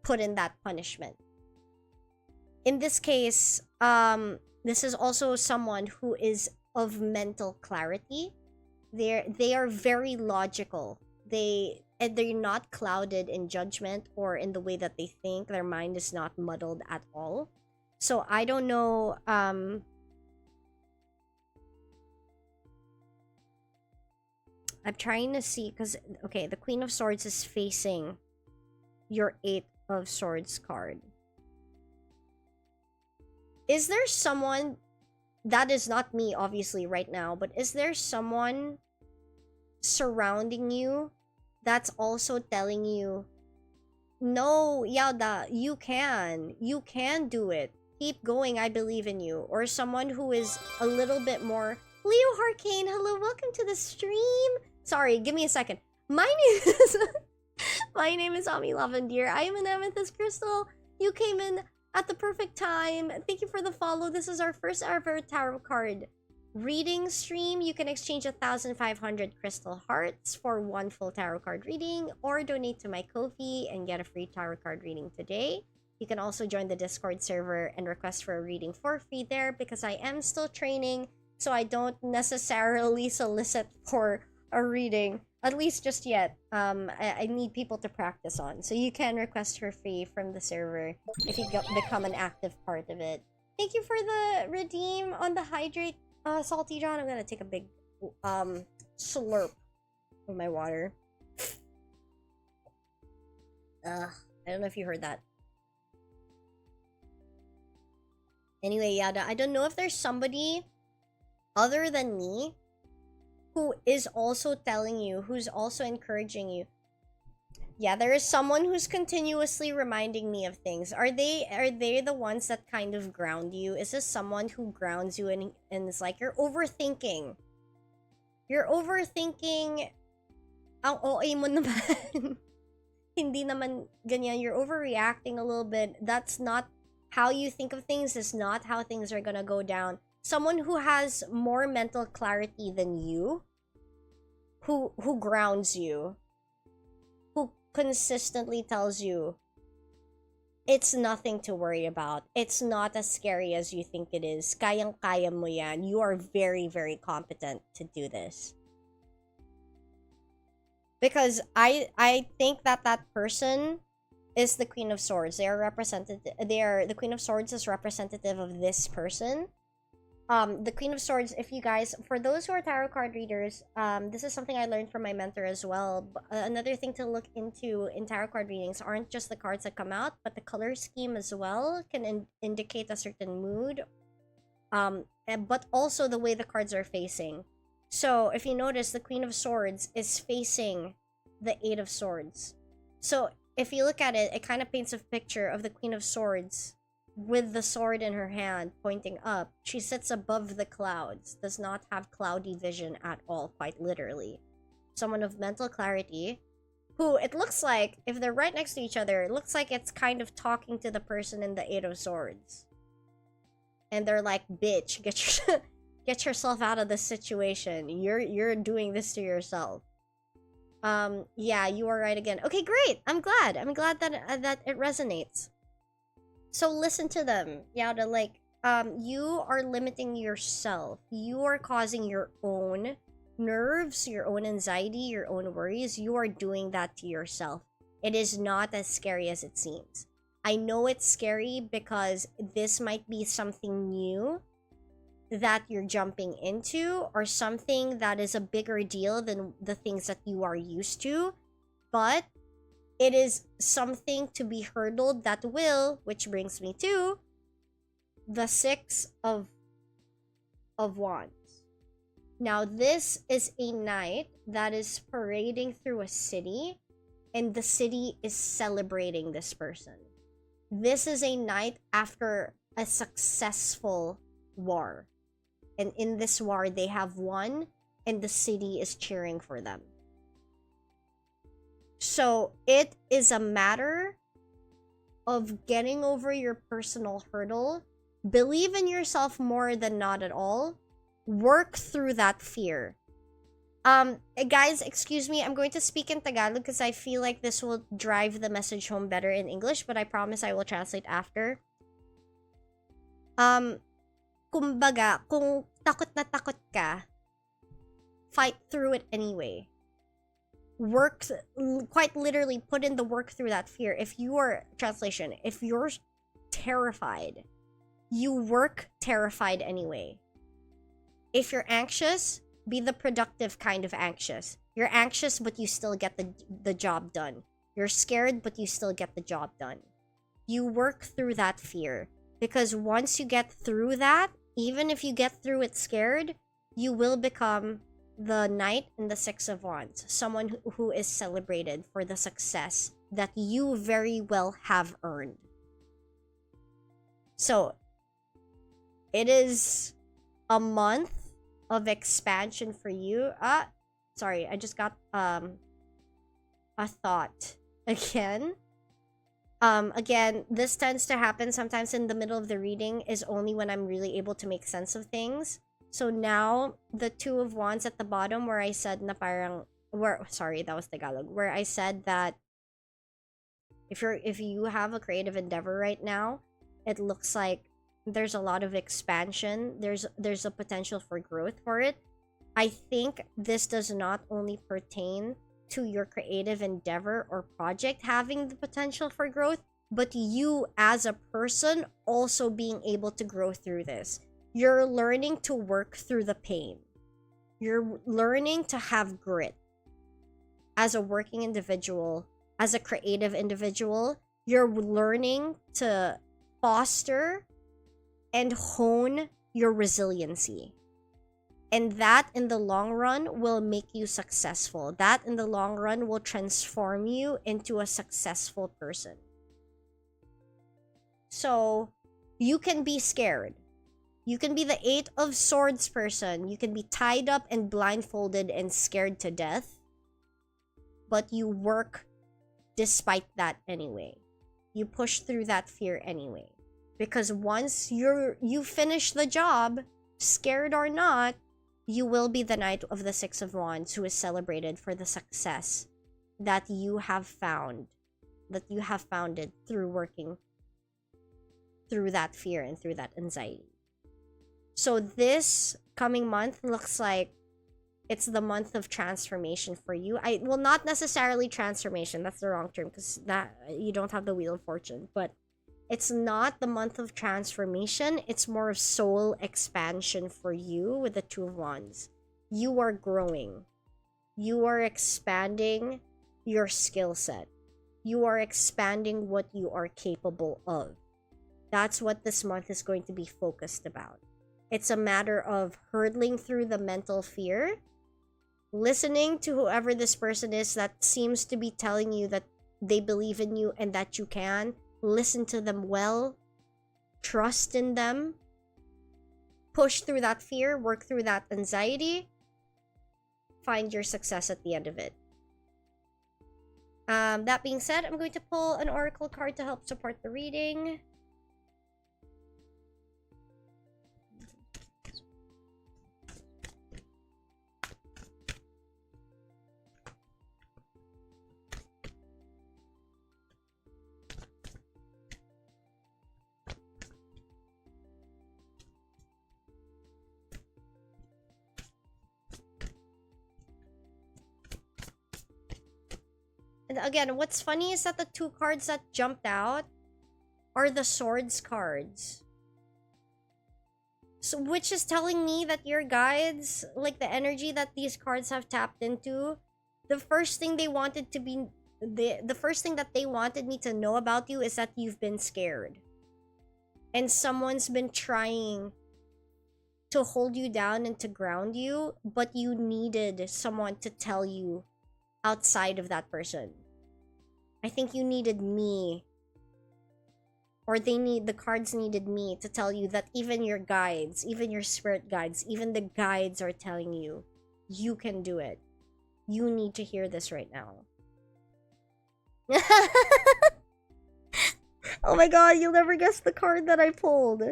put in that punishment. In this case, this is also someone who is of mental clarity. They are very logical. They're not clouded in judgment or in the way that they think. Their mind is not muddled at all. So I don't know. I'm trying to see, because okay, the Queen of Swords is facing your Eight of Swords card. Is there someone that is not me, obviously, right now, but is there someone surrounding you that's also telling you, no, Yauda, you can do it, keep going, I believe in you? Or someone who is a little bit more, Leo Harkane, hello, welcome to the stream. Sorry, give me a second. My name is Ami Lavandir. I am an amethyst crystal. You came in at the perfect time. Thank you for the follow. This is our first ever tarot card reading stream. You can exchange 1,500 crystal hearts for one full tarot card reading, or donate to my Ko-fi and get a free tarot card reading today. You can also join the Discord server and request for a reading for free there, because I am still training, so I don't necessarily solicit for a reading, at least just yet. I need people to practice on, so you can request for free from the server if you become an active part of it. Thank you for the redeem on the hydrate, Salty John. I'm gonna take a big slurp of my water. I don't know if you heard that. Anyway, Yada, I don't know if there's somebody other than me who is also telling you, who's also encouraging you. Yeah, there is someone who's continuously reminding me of things. Are they the ones that kind of ground you? Is this someone who grounds you and it's like you're overthinking? You're overthinking. Ang OA mo naman. Hindi naman ganyan. You're overreacting a little bit. That's not how you think of things. It's not how things are gonna go down. Someone who has more mental clarity than you, who grounds you, who consistently tells you it's nothing to worry about. It's not as scary as you think it is. Kayang-kaya mo yan. You are very, very competent to do this. Because I think that person is the Queen of Swords. The Queen of Swords is representative of this person. The Queen of Swords, if you guys, for those who are tarot card readers, this is something I learned from my mentor as well. Another thing to look into in tarot card readings aren't just the cards that come out, but the color scheme as well can indicate a certain mood, but also the way the cards are facing. So if you notice, the Queen of Swords is facing the Eight of Swords. So if you look at it, it kind of paints a picture of the Queen of Swords with the sword in her hand pointing up. She sits above the clouds, does not have cloudy vision at all, quite literally. Someone of mental clarity, who it looks like, if they're right next to each other, it looks like it's kind of talking to the person in the Eight of Swords. And they're like, bitch, get yourself out of this situation. You're doing this to yourself. Yeah, you are right again. Okay, great. I'm glad that it resonates. So listen to them. Yeah, you are limiting yourself. You are causing your own nerves, your own anxiety, your own worries. You are doing that to yourself. it is not as scary as it seems. I know it's scary because this might be something new that you're jumping into, or something that is a bigger deal than the things that you are used to, but it is something to be hurdled that will, which brings me to the Six of Wands. Now, this is a knight that is parading through a city, and the city is celebrating this person. This is a knight after a successful war. And in this war, they have won, and the city is cheering for them. So it is a matter of getting over your personal hurdle. Believe in yourself more than not at all. Work through that fear. Guys, excuse me, I'm going to speak in Tagalog because I feel like this will drive the message home better in English, but I promise I will translate after. Kumbaga, kung takot na takot ka, fight through it anyway. Work, quite literally put in the work through that fear. If you are, translation, if you're terrified, you work terrified anyway. If you're anxious, be the productive kind of anxious. You're anxious, but you still get the job done. You're scared, but you still get the job done. You work through that fear. Because once you get through that, even if you get through it scared, you will become the Knight and the Six of Wands. Someone who is celebrated for the success that you very well have earned. So, it is a month of expansion for you. Sorry, I just got a thought again. Again, this tends to happen sometimes in the middle of the reading, is only when I'm really able to make sense of things. So now, the Two of Wands at the bottom, where I said na parang, sorry, that was Tagalog, where I said that if you have a creative endeavor right now, it looks like there's a lot of expansion. There's a potential for growth for it. I think this does not only pertain to your creative endeavor or project having the potential for growth, but you as a person also being able to grow through this. You're learning to work through the pain. You're learning to have grit. As a working individual, as a creative individual, you're learning to foster and hone your resiliency. And that in the long run will make you successful. That in the long run will transform you into a successful person. So you can be scared. You can be the Eight of Swords person. You can be tied up and blindfolded and scared to death. But you work despite that anyway. You push through that fear anyway. Because once you finish the job, scared or not, you will be the Knight of the Six of Wands who is celebrated for the success that you have found, that you have founded through working through that fear and through that anxiety. So this coming month looks like it's the month of transformation for you. Well, not necessarily transformation, that's the wrong term, because that you don't have the Wheel of Fortune, but it's not the month of transformation. It's more of soul expansion for you with the Two of Wands. You are growing. You are expanding your skill set. You are expanding what you are capable of. That's what this month is going to be focused about. It's a matter of hurdling through the mental fear, listening to whoever this person is that seems to be telling you that they believe in you and that you can. Listen to them well, trust in them, push through that fear, work through that anxiety, find your success at the end of it. That being said, I'm going to pull an oracle card to help support the reading. again, what's funny is that the two cards that jumped out are the swords cards. So, which is telling me that your guides, like the energy that these cards have tapped into, the first thing they wanted to be, the first thing that they wanted me to know about you is that you've been scared. And someone's been trying to hold you down and to ground you, but you needed someone to tell you outside of that person. I think you needed me, or the cards needed me to tell you that even your guides, even your spirit guides, even the guides are telling you, you can do it. You need to hear this right now. Oh my god, you'll never guess the card that I pulled.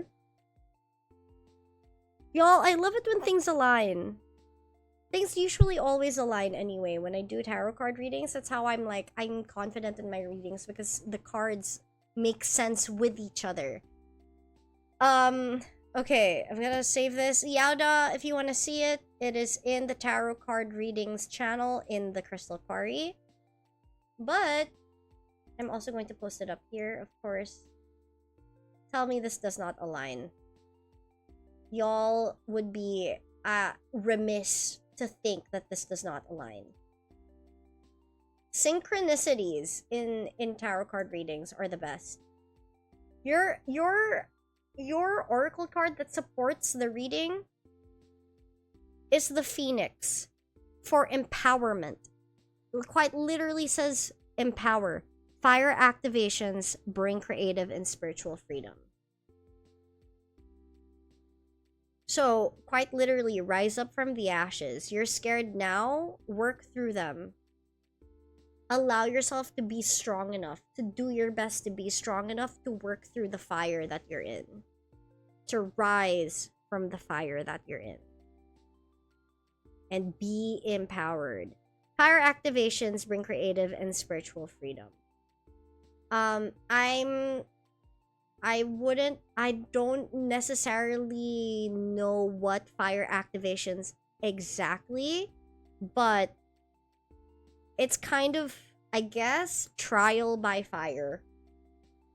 Y'all, I love it when things align. Things usually always align anyway when I do tarot card readings. That's how I'm confident in my readings, because the cards make sense with each other. Okay, I'm gonna save this. Yauda, if you want to see it, it is in the tarot card readings channel in the Crystal Quarry. But I'm also going to post it up here, of course. Tell me this does not align. Y'all would be remiss to think that this does not align. Synchronicities in tarot card readings are the best. Your oracle card that supports the reading is the Phoenix for empowerment. It quite literally says empower. Fire activations bring creative and spiritual freedom. So, quite literally, rise up from the ashes. You're scared now, work through them. Allow yourself to be strong enough, to do your best to be strong enough to work through the fire that you're in. To rise from the fire that you're in. And be empowered. Fire activations bring creative and spiritual freedom. I don't necessarily know what fire activations exactly, but it's kind of, I guess, trial by fire,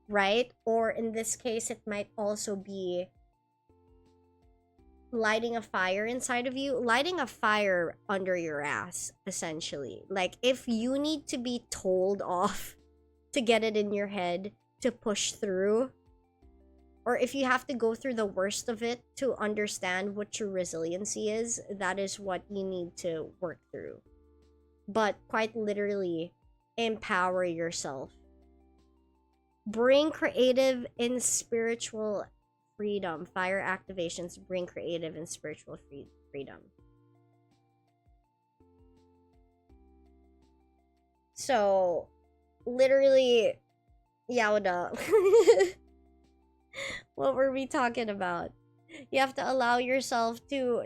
right? Or in this case, it might also be lighting a fire inside of you, lighting a fire under your ass, essentially. Like, if you need to be told off to get it in your head to push through, or if you have to go through the worst of it to understand what true resiliency is, that is what you need to work through. But quite literally, empower yourself. Bring creative and spiritual freedom. Fire activations bring creative and spiritual freedom. So, literally, Yauda. What were we talking about? You have to allow yourself to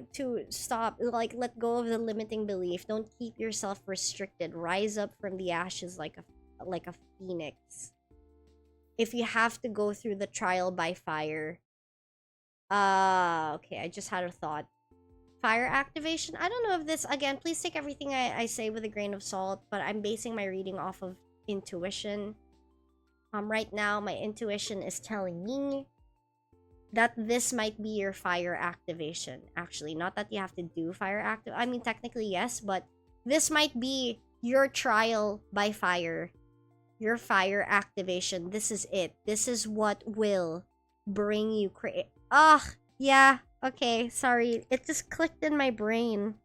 stop, like, let go of the limiting belief. Don't keep yourself restricted. Rise up from the ashes like a phoenix. If you have to go through the trial by fire. Okay, I just had a thought. Fire activation. I don't know if this, again, please take everything I say with a grain of salt, but I'm basing my reading off of intuition. Right now, my intuition is telling me that this might be your fire activation. Actually, not that you have to do fire active. I mean, technically, yes, but this might be your trial by fire. Your fire activation. This is it. This is what will bring you yeah. Okay, sorry. It just clicked in my brain.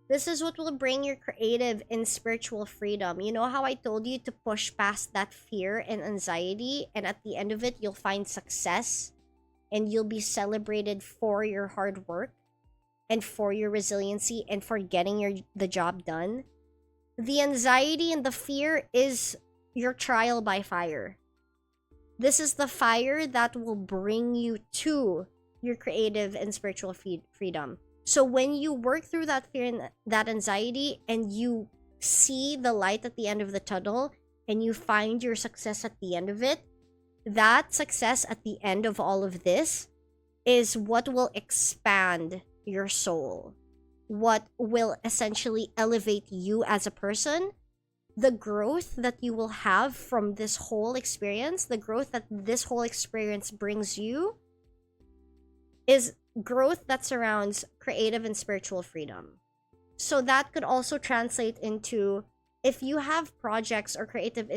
This is what will bring your creative and spiritual freedom. You know how I told you to push past that fear and anxiety, and at the end of it, you'll find success, and you'll be celebrated for your hard work, and for your resiliency, and for getting the job done? The anxiety and the fear is your trial by fire. This is the fire that will bring you to your creative and spiritual freedom. So when you work through that fear and that anxiety, and you see the light at the end of the tunnel, and you find your success at the end of it, that success at the end of all of this is what will expand your soul. What will essentially elevate you as a person, the growth that you will have from this whole experience, the growth that this whole experience brings you, is growth that surrounds creative and spiritual freedom. So that could also translate into, if you have projects or creative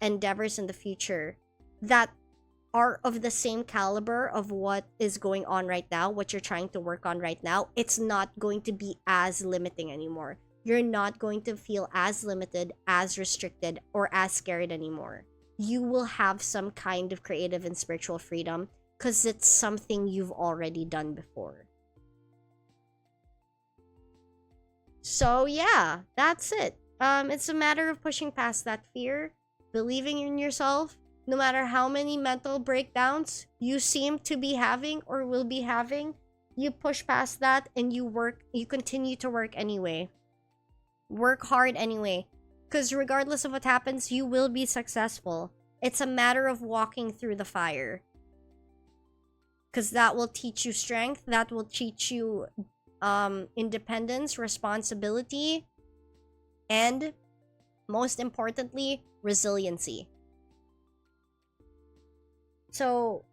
endeavors in the future that are of the same caliber of what is going on right now, what you're trying to work on right now, it's not going to be as limiting anymore. You're not going to feel as limited, as restricted, or as scared anymore. You will have some kind of creative and spiritual freedom because it's something you've already done before. So yeah, that's it. It's a matter of pushing past that fear, believing in yourself, no matter how many mental breakdowns you seem to be having or will be having. You push past that and you continue to work anyway. Work hard anyway, because regardless of what happens, you will be successful. It's a matter of walking through the fire, because that will teach you strength, that will teach you independence, responsibility, and most importantly, resiliency. So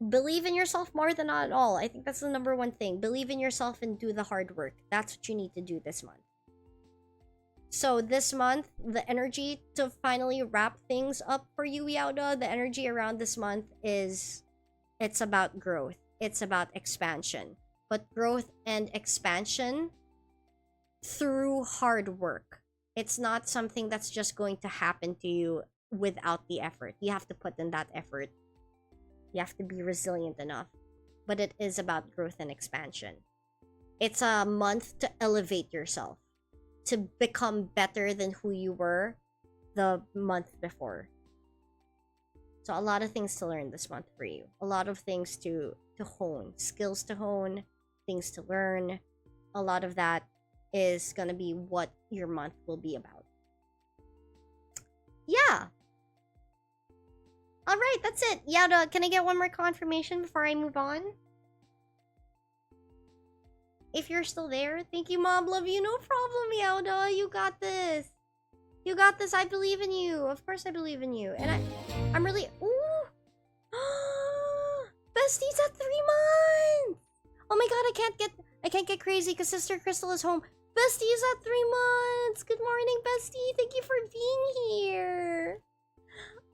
believe in yourself more than not at all. I think that's the number one thing. Believe in yourself and do the hard work. That's what you need to do this month. So this month, the energy to finally wrap things up for you, Yauda, the energy around this month is, it's about growth. It's about expansion. But growth and expansion through hard work. It's not something that's just going to happen to you without the effort. You have to put in that effort. You have to be resilient enough. But it is about growth and expansion. It's a month to elevate yourself, to become better than who you were the month before. So a lot of things to learn this month for you. A lot of things to hone. Skills to hone. Things to learn. A lot of that is gonna be what your month will be about. Yeah. Alright, that's it. Yauda, can I get one more confirmation before I move on? If you're still there, thank you, Mom. Love you. No problem, Yauda. You got this. You got this. I believe in you. Of course I believe in you. And I'm really... Ooh! Bestie's at 3 months! Oh my god, I can't get crazy because Sister Crystal is home. Bestie is at 3 months! Good morning, Bestie. Thank you for being here.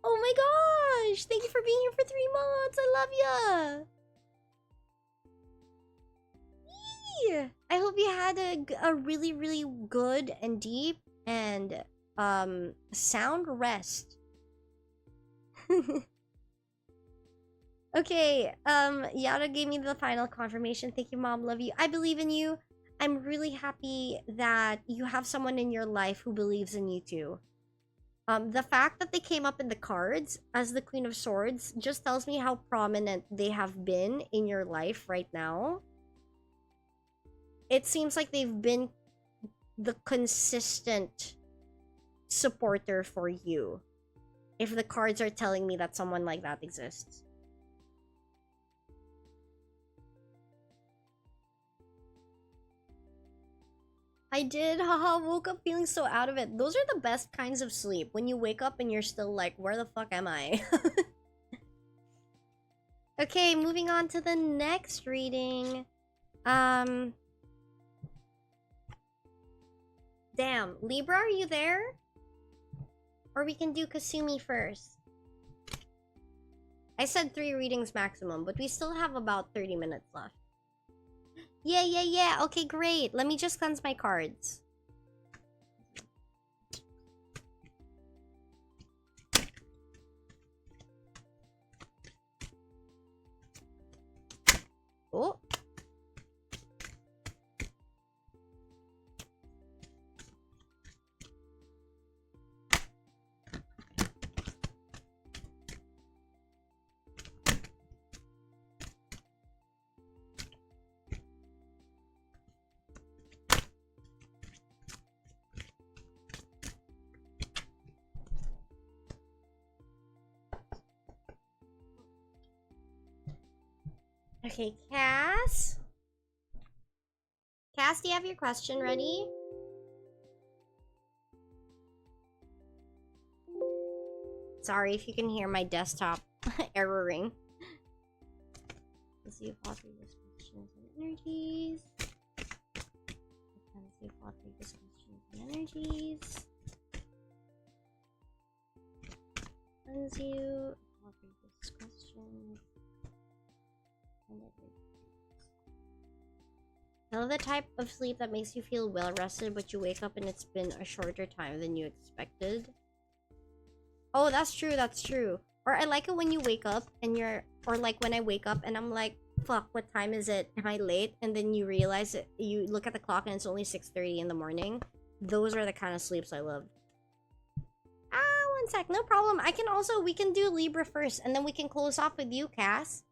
Oh my gosh! Thank you for being here for 3 months. I love ya. I hope you had a really, really good and deep and sound rest. Okay, Yara gave me the final confirmation. Thank you, Mom. Love you. I believe in you. I'm really happy that you have someone in your life who believes in you too. The fact that they came up in the cards as the Queen of Swords just tells me how prominent they have been in your life right now. It seems like they've been the consistent supporter for you, if the cards are telling me that someone like that exists. I did, haha, woke up feeling so out of it. Those are the best kinds of sleep, when you wake up and you're still like, where the fuck am I? Okay, moving on to the next reading. Damn, Libra, are you there? Or we can do Kasumi first. I said 3 readings maximum, but we still have about 30 minutes left. Yeah. Okay, great. Let me just cleanse my cards. Oh. Okay, Cass? Cass, do you have your question ready? Sorry if you can hear my desktop erroring. Let's see if all three questions and energies. Let's see if all three questions and energies. Cleanse you. All three questions. And tell the type of sleep that makes you feel well rested, but you wake up and it's been a shorter time than you expected. Oh, that's true, that's true. Or I like it when you wake up and you're, or like when I wake up and I'm like, fuck, what time is it? Am I late? And then you realize that you look at the clock and it's only 6:30 in the morning. Those are the kind of sleeps I love. Ah, one sec, no problem. I can also, we can do Libra first and then we can close off with you, Cass.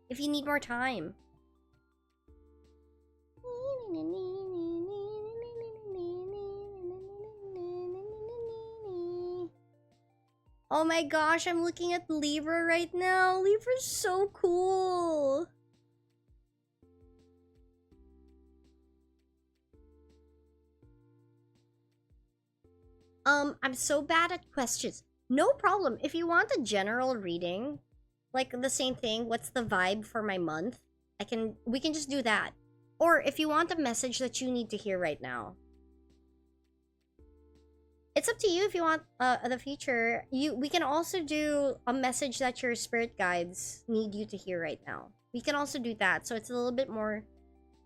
If you need more time. Oh my gosh, I'm looking at Libra right now. Libra's so cool. I'm so bad at questions. No problem. If you want a general reading, like the same thing, what's the vibe for my month? We can just do that. Or if you want a message that you need to hear right now. It's up to you if you want the future. We can also do a message that your spirit guides need you to hear right now. We can also do that. So it's a little bit more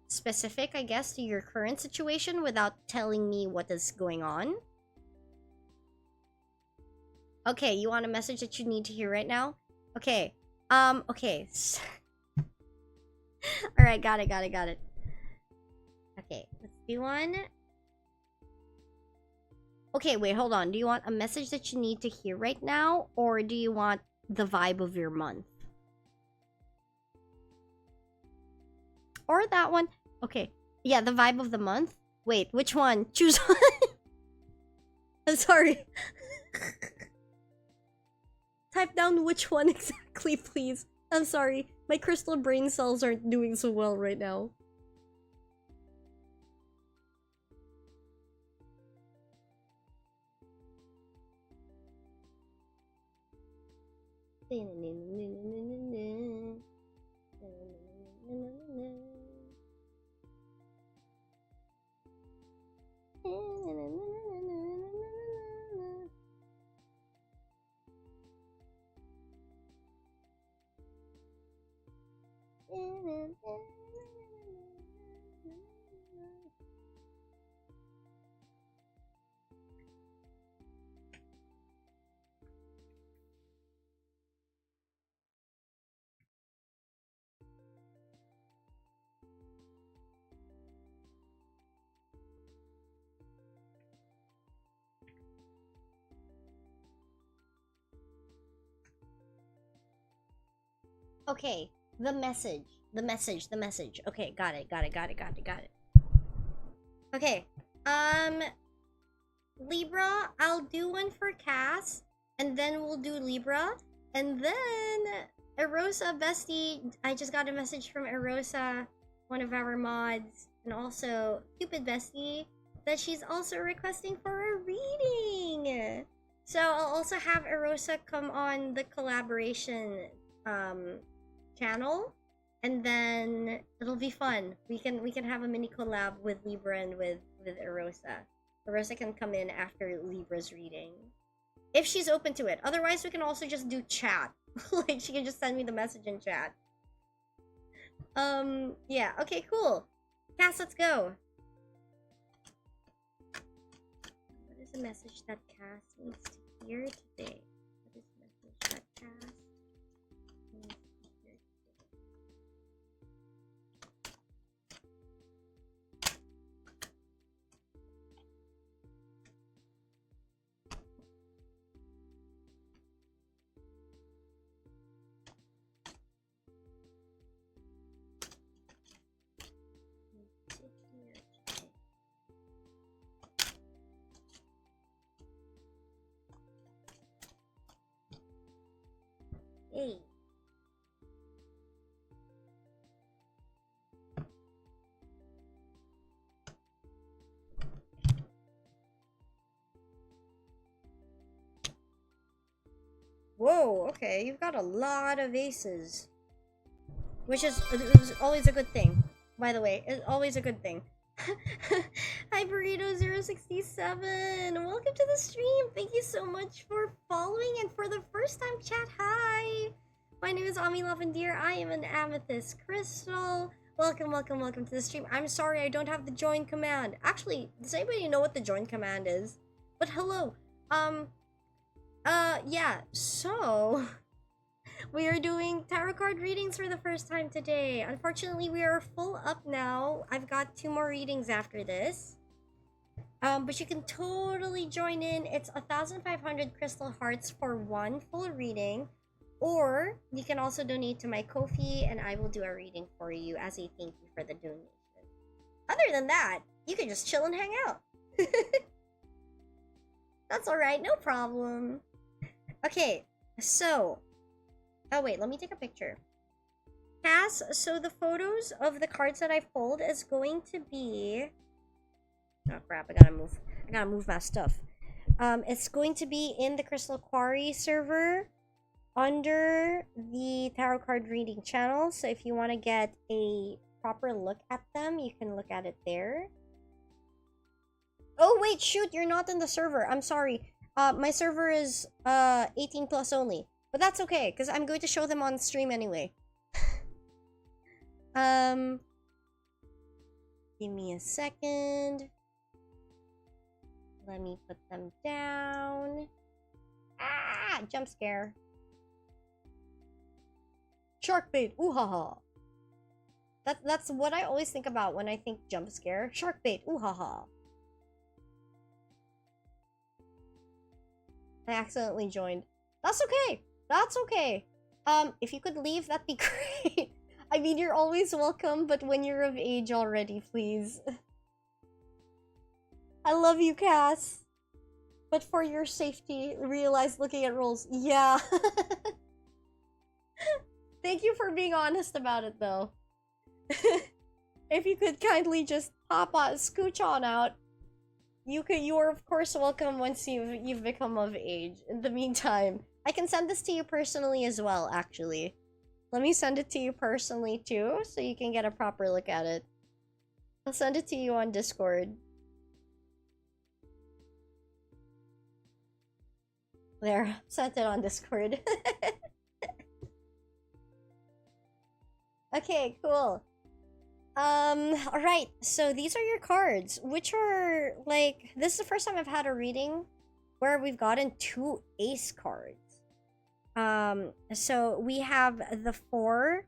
specific, I guess, to your current situation without telling me what is going on. Okay, you want a message that you need to hear right now? Okay. Okay. Alright, got it. Okay, let's do one. Okay, wait, hold on. Do you want a message that you need to hear right now? Or do you want the vibe of your month? Or that one. Okay. Yeah, the vibe of the month. Wait, which one? Choose one. I'm sorry. Type down which one exactly, please. I'm sorry. My crystal brain cells aren't doing so well right now. Okay, the message. Okay, got it. Okay, Libra, I'll do one for Cass, and then we'll do Libra, and then Erosa Bestie. I just got a message from Erosa, one of our mods, and also Cupid Bestie, that she's also requesting for a reading. So I'll also have Erosa come on the collaboration channel, and then it'll be fun. We can have a mini collab with Libra and with Erosa. Erosa can come in after Libra's reading, if she's open to it. Otherwise, we can also just do chat. Like, she can just send me the message in chat. Yeah. Okay, cool. Cass, let's go. What is the message that Cass needs to hear today? What is the message that Cass needs to hear today? Whoa, okay, you've got a lot of aces. Which is always a good thing, by the way. It's always a good thing. Hi, Burrito067. Welcome to the stream. Thank you so much for following. And for the first time, chat, hi. My name is Lavandir. I am an amethyst crystal. Welcome, welcome, welcome to the stream. I'm sorry I don't have the join command. Actually, does anybody know what the join command is? But hello. Yeah, so we are doing tarot card readings for the first time today. Unfortunately, we are full up now. I've got 2 more readings after this. But you can totally join in. It's 1,500 crystal hearts for 1 full reading. Or you can also donate to my Ko-fi and I will do a reading for you as a thank you for the donation. Other than that, you can just chill and hang out. That's alright, no problem. Okay, so... Oh wait, let me take a picture. Cass, so the photos of the cards that I've pulled is going to be... Oh crap, I gotta move my stuff. It's going to be in the Crystal Quarry server under the tarot card reading channel. So if you want to get a proper look at them, you can look at it there. Oh wait, shoot, you're not in the server. I'm sorry. My server is 18 plus only. But that's okay, because I'm going to show them on stream anyway. Give me a second. Let me put them down. Ah! Jump scare. Shark bait. Ooh ha ha. That's what I always think about when I think jump scare. Shark bait. Ooh ha ha. I accidentally joined. That's okay. That's okay. If you could leave, that'd be great. I mean, you're always welcome, but when you're of age already, please. I love you, Cass. But for your safety, realize looking at rolls. Yeah. Thank you for being honest about it, though. If you could kindly just hop on, scooch on out. You are of course welcome once you've become of age. In the meantime, I can send this to you personally as well, actually. Let me send it to you personally too, so you can get a proper look at it. I'll send it to you on Discord. There, sent it on Discord. Okay, cool. Alright, so these are your cards, which are, like, this is the first time I've had a reading where we've gotten 2 ace cards. So we have the four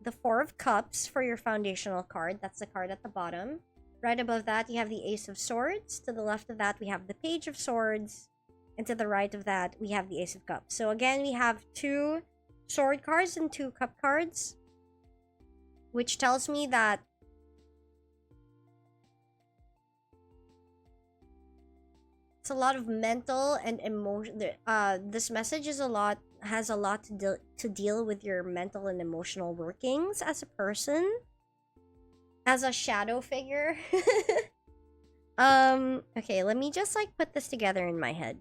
of cups for your foundational card. That's the card at the bottom. Right above that, you have the ace of swords. To the left of that, we have the page of swords. And to the right of that, we have the ace of cups. So again, we have 2 sword cards and 2 cup cards, which tells me that it's a lot of mental and emotion. This message has a lot to deal with your mental and emotional workings as a person, as a shadow figure. Okay, let me just like put this together in my head.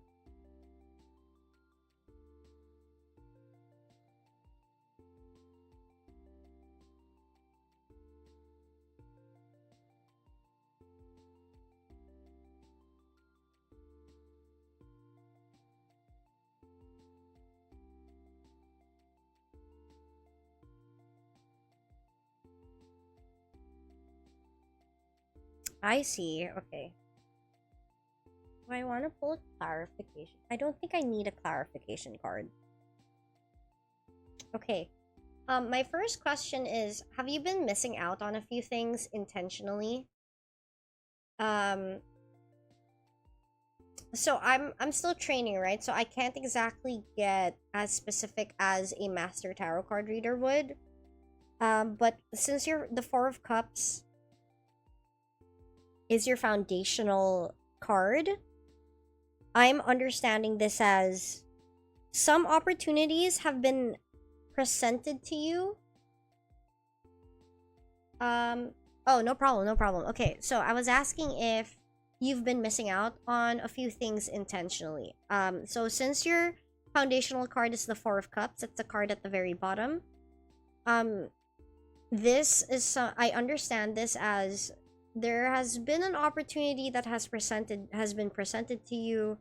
I see. Okay. Do I want to pull a clarification? I don't think I need a clarification card. Okay. My first question is, have you been missing out on a few things intentionally? So I'm still training, right? So I can't exactly get as specific as a master tarot card reader would. But since you're the 4 of Cups is your foundational card, I'm understanding this as some opportunities have been presented to you. Oh, no problem. Okay, so I was asking if you've been missing out on a few things intentionally. So since you're foundational card is the Four of Cups. It's the card at the very bottom. This is I understand this as there has been an opportunity that has been presented to you,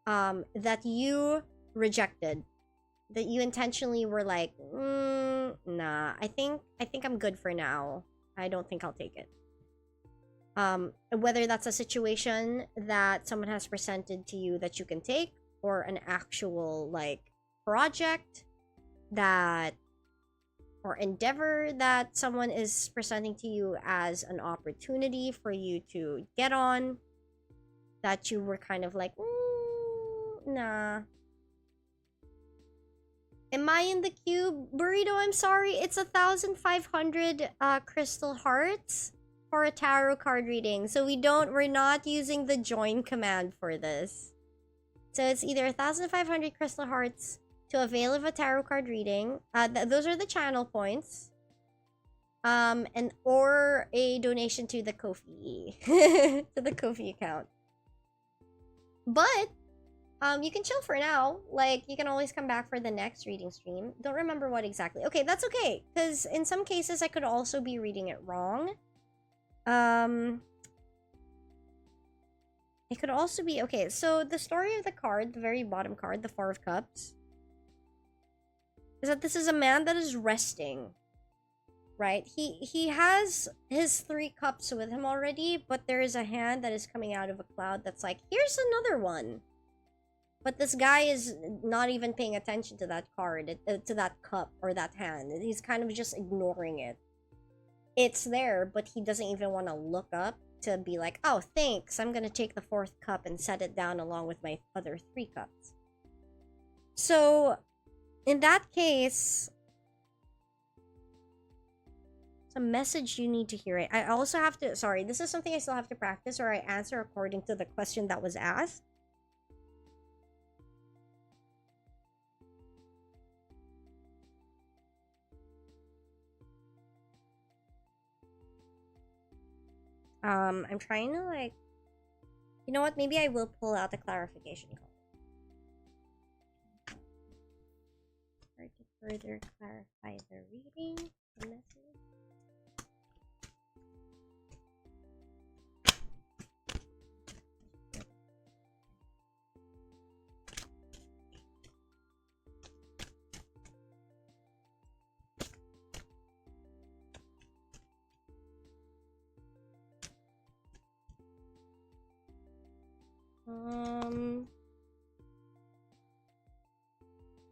that you rejected, that you intentionally were like, nah, I think I'm good for now. I don't think I'll take it. Whether that's a situation that someone has presented to you that you can take, or an actual like project that, or endeavor that someone is presenting to you as an opportunity for you to get on, that you were kind of like, nah. Am I in the cube? Burrito, I'm sorry. It's 1,500 crystal hearts for a tarot card reading. So we're not using the join command for this. So it's either 1,500 crystal hearts to avail of a tarot card reading. Those are the channel points. Or a donation to the Ko-fi. To the Ko-fi account. But you can chill for now. Like, you can always come back for the next reading stream. Don't remember what exactly. Okay, that's okay. Because in some cases, I could also be reading it wrong. It could also be... Okay, so the story of the card, the very bottom card, the Four of Cups, is that this is a man that is resting. Right? He has his 3 cups with him already, but there is a hand that is coming out of a cloud that's like, here's another one. But this guy is not even paying attention to that card, to that cup or that hand. He's kind of just ignoring it. It's there, but he doesn't even want to look up to be like, oh, thanks, I'm gonna take the 4th cup and set it down along with my other 3 cups. So, in that case, it's a message you need to hear. I also have to, sorry, this is something I still have to practice, or I answer according to the question that was asked. I'm trying to, like... You know what? Maybe I will pull out the clarification card. Try to further clarify the reading, the message.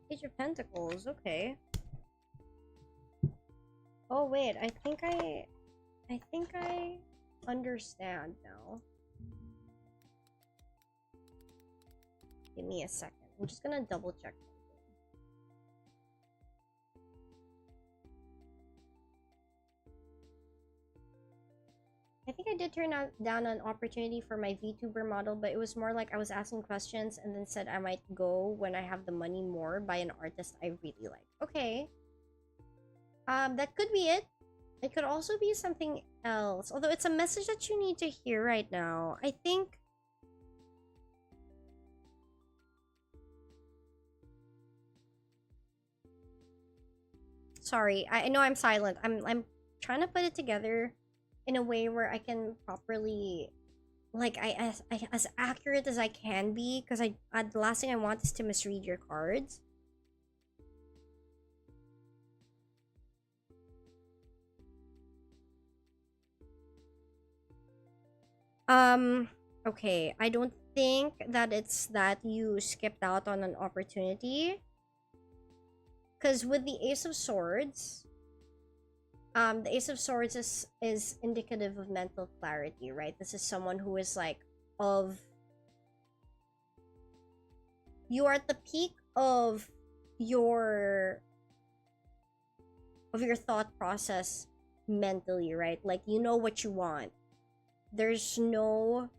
Page of Pentacles, okay. Oh wait, I think I understand now. Give me a second. I'm just gonna double check something. I think I did turn down an opportunity for my VTuber model, but it was more like I was asking questions and then said I might go when I have the money more by an artist I really like. Okay. That could be it. It could also be something else. Although it's a message that you need to hear right now. I think... Sorry, I know I'm silent. I'm trying to put it together in a way where I can properly, like, as accurate as I can be, because the last thing I want is to misread your cards. Okay, I don't think that it's that you skipped out on an opportunity, because with the Ace of Swords, the Ace of Swords is indicative of mental clarity, right? This is someone who is like, you are at the peak of your thought process mentally, right? Like, you know what you want. There's no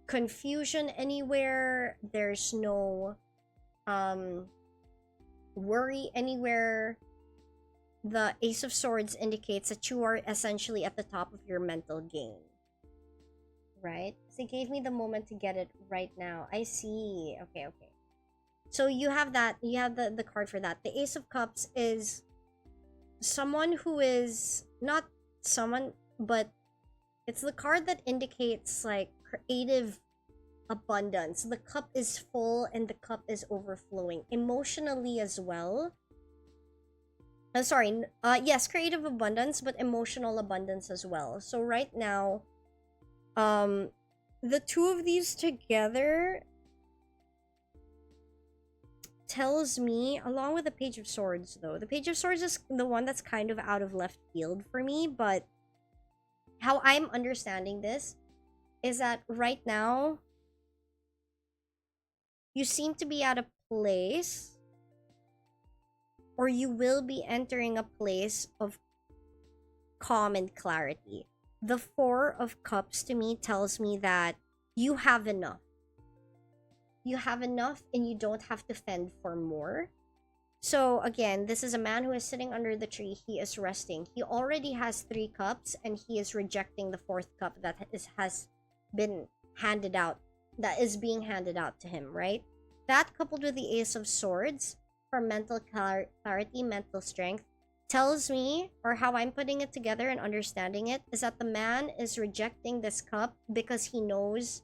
confusion anywhere. There's no worry anywhere. The Ace of Swords indicates that you are essentially at the top of your mental game. Right? So it gave me the moment to get it right now. I see. Okay. So you have that, you have the card for that. The Ace of Cups is someone who is not someone, but it's the card that indicates like creative abundance. The cup is full and the cup is overflowing emotionally as well. Sorry, yes, creative abundance, but emotional abundance as well. So right now, the two of these together tells me, along with the Page of Swords, though, the Page of Swords is the one that's kind of out of left field for me, but how I'm understanding this is that right now, you seem to be at a place, or you will be entering a place of calm and clarity. The Four of Cups to me tells me that you have enough. You have enough and you don't have to fend for more. So again, this is a man who is sitting under the tree. He is resting. He already has 3 cups and he is rejecting the 4th cup that has been handed out, that is being handed out to him, right? That coupled with the Ace of Swords for mental clarity, mental strength, tells me, or how I'm putting it together and understanding it, is that the man is rejecting this cup because he knows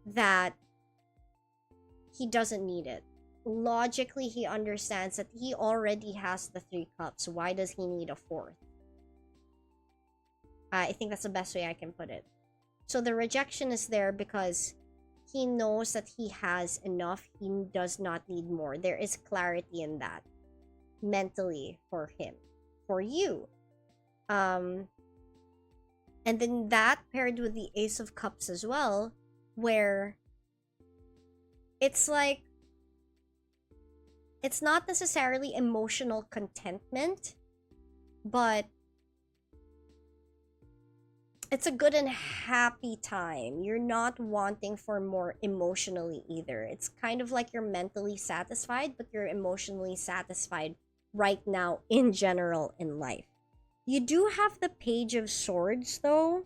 that he doesn't need it. Logically, he understands that he already has the 3 cups. Why does he need a 4th? I think that's the best way I can put it. So the rejection is there because he knows that he has enough. He does not need more. There is clarity in that mentally for him, for you. And then that paired with the Ace of Cups as well, where it's like, it's not necessarily emotional contentment, but it's a good and happy time. You're not wanting for more emotionally either. It's kind of like you're mentally satisfied, but you're emotionally satisfied right now in general in life. You do have the Page of Swords though,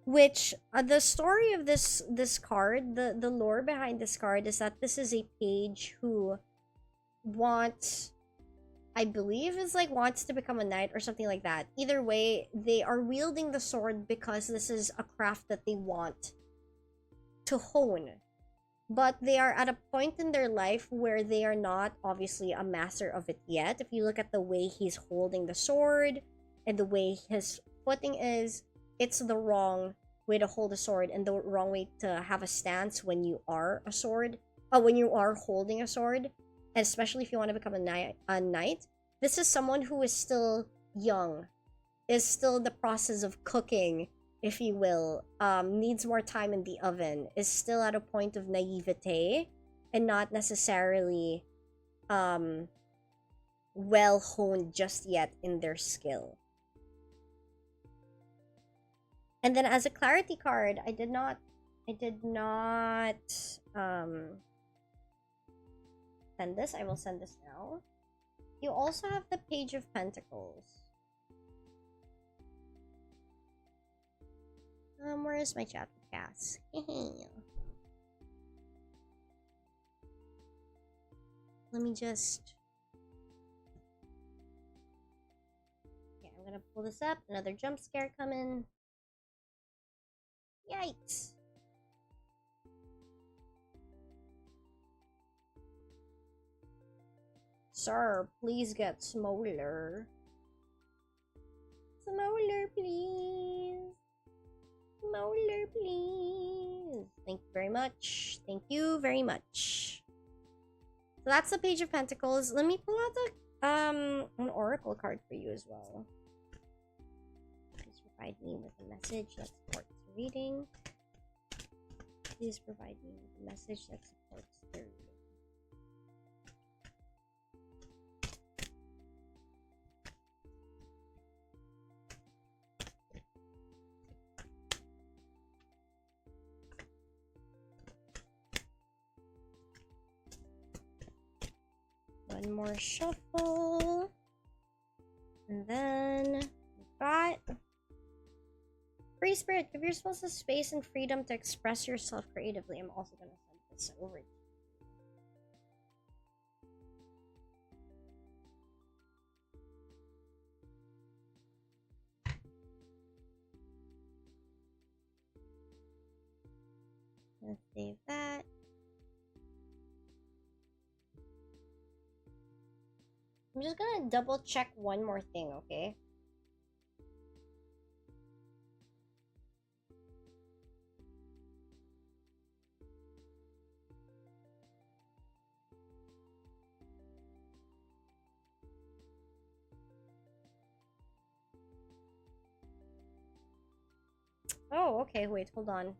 which the story of this card, the lore behind this card is that this is a page who wants, I believe is like wants to become a knight or something like that. Either way, they are wielding the sword because this is a craft that they want to hone. But they are at a point in their life where they are not obviously a master of it yet. If you look at the way he's holding the sword and the way his footing is, it's the wrong way to hold a sword and the wrong way to have a stance when you are a sword. When you are holding a sword. And especially if you want to become a knight. This is someone who is still young, is still in the process of cooking, if you will, needs more time in the oven, is still at a point of naivete, and not necessarily well honed just yet in their skill. And then as a clarity card, I did not send this. I will send this now. You also have the Page of Pentacles. Where is my chat with Cass? Let me just... Okay, I'm gonna pull this up. Another jump scare coming. Yikes. Sir, please get smaller. Smaller, please. Smaller, please. Thank you very much. Thank you very much. So that's the Page of Pentacles. Let me pull out the an oracle card for you as well. Please provide me with a message that supports the reading. Please provide me with a message that supports the reading. One more shuffle. And then we've got Free Spirit. Give yourself the space and freedom to express yourself creatively. I'm also going to send this over. Let's save that. I'm just gonna double check one more thing, okay? Oh, okay, wait, hold on.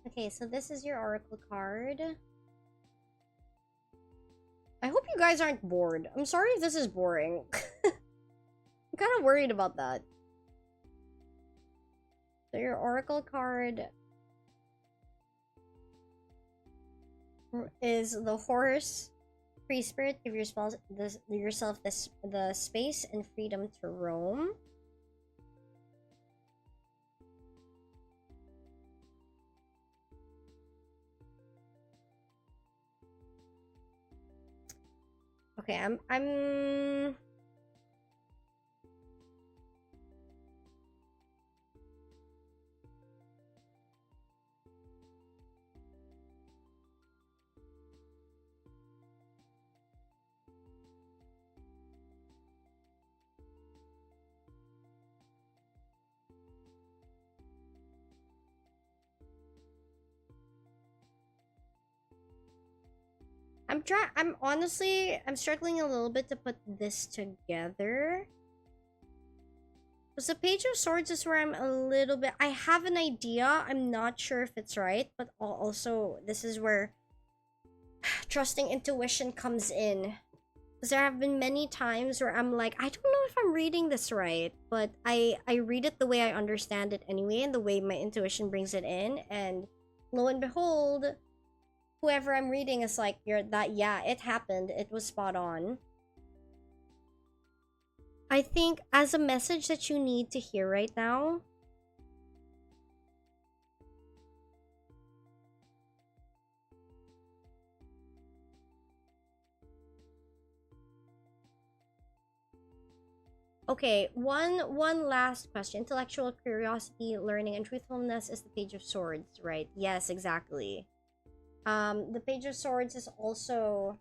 Okay, so this is your oracle card. I hope you guys aren't bored. I'm sorry if this is boring. I'm kind of worried about that. So your oracle card is the horse. Free spirit, give yourself the space and freedom to roam. Okay, I'm I'm struggling a little bit to put this together. Because the Page of Swords is where I'm a little bit... I have an idea. I'm not sure if it's right. But also, this is where trusting intuition comes in. Because there have been many times where I'm like, I don't know if I'm reading this right. But I read it the way I understand it anyway. And the way my intuition brings it in. And lo and behold, whoever I'm reading is like, yeah, it happened. It was spot on. I think as a message that you need to hear right now, okay, one last question. Intellectual curiosity, learning, and truthfulness is the Page of Swords, right? Yes, exactly. The Page of Swords is also...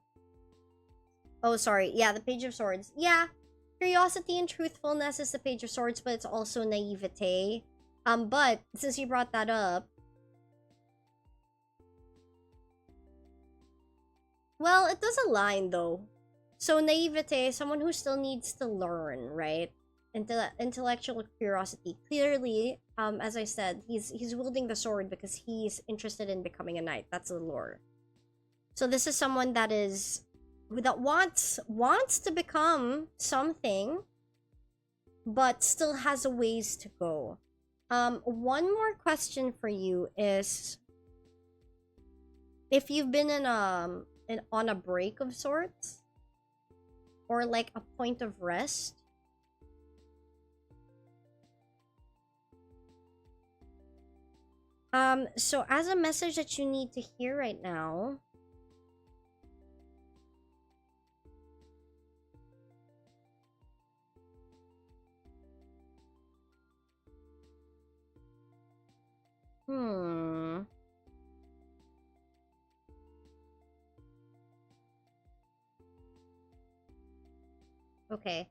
Oh, sorry. Yeah, the Page of Swords. Yeah, curiosity and truthfulness is the Page of Swords, but it's also naivete. But since you brought that up, well, it does align though. So naivete, someone who still needs to learn, right? Intellectual curiosity. Clearly, as I said, he's wielding the sword because he's interested in becoming a knight. That's the lore. So this is someone that wants to become something, but still has a ways to go. One more question for you is, if you've been on a break of sorts, or like a point of rest. So as a message that you need to hear right now, okay.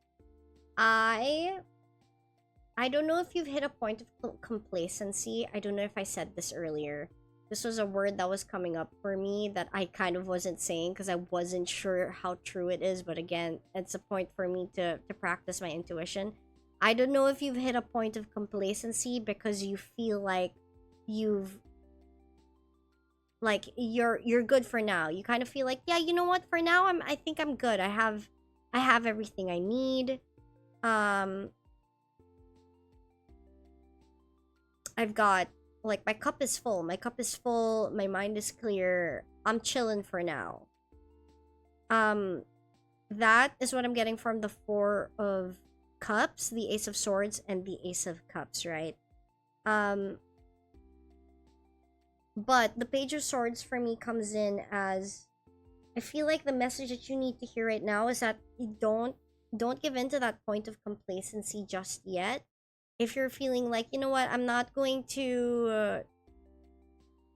I don't know if you've hit a point of complacency. I don't know if I said this earlier. This was a word that was coming up for me that I kind of wasn't saying because I wasn't sure how true it is. But again, it's a point for me to practice my intuition. I don't know if you've hit a point of complacency because you feel like you're good for now. You kind of feel like, yeah, you know what? For now, I think I'm good. I have everything I need. I've got, like, my cup is full. My cup is full. My mind is clear. I'm chilling for now. That is what I'm getting from the Four of Cups, the Ace of Swords, and the Ace of Cups, right? But the Page of Swords for me comes in as, I feel like the message that you need to hear right now is that you don't don't give in to that point of complacency just yet. If you're feeling like, you know what, I'm not going to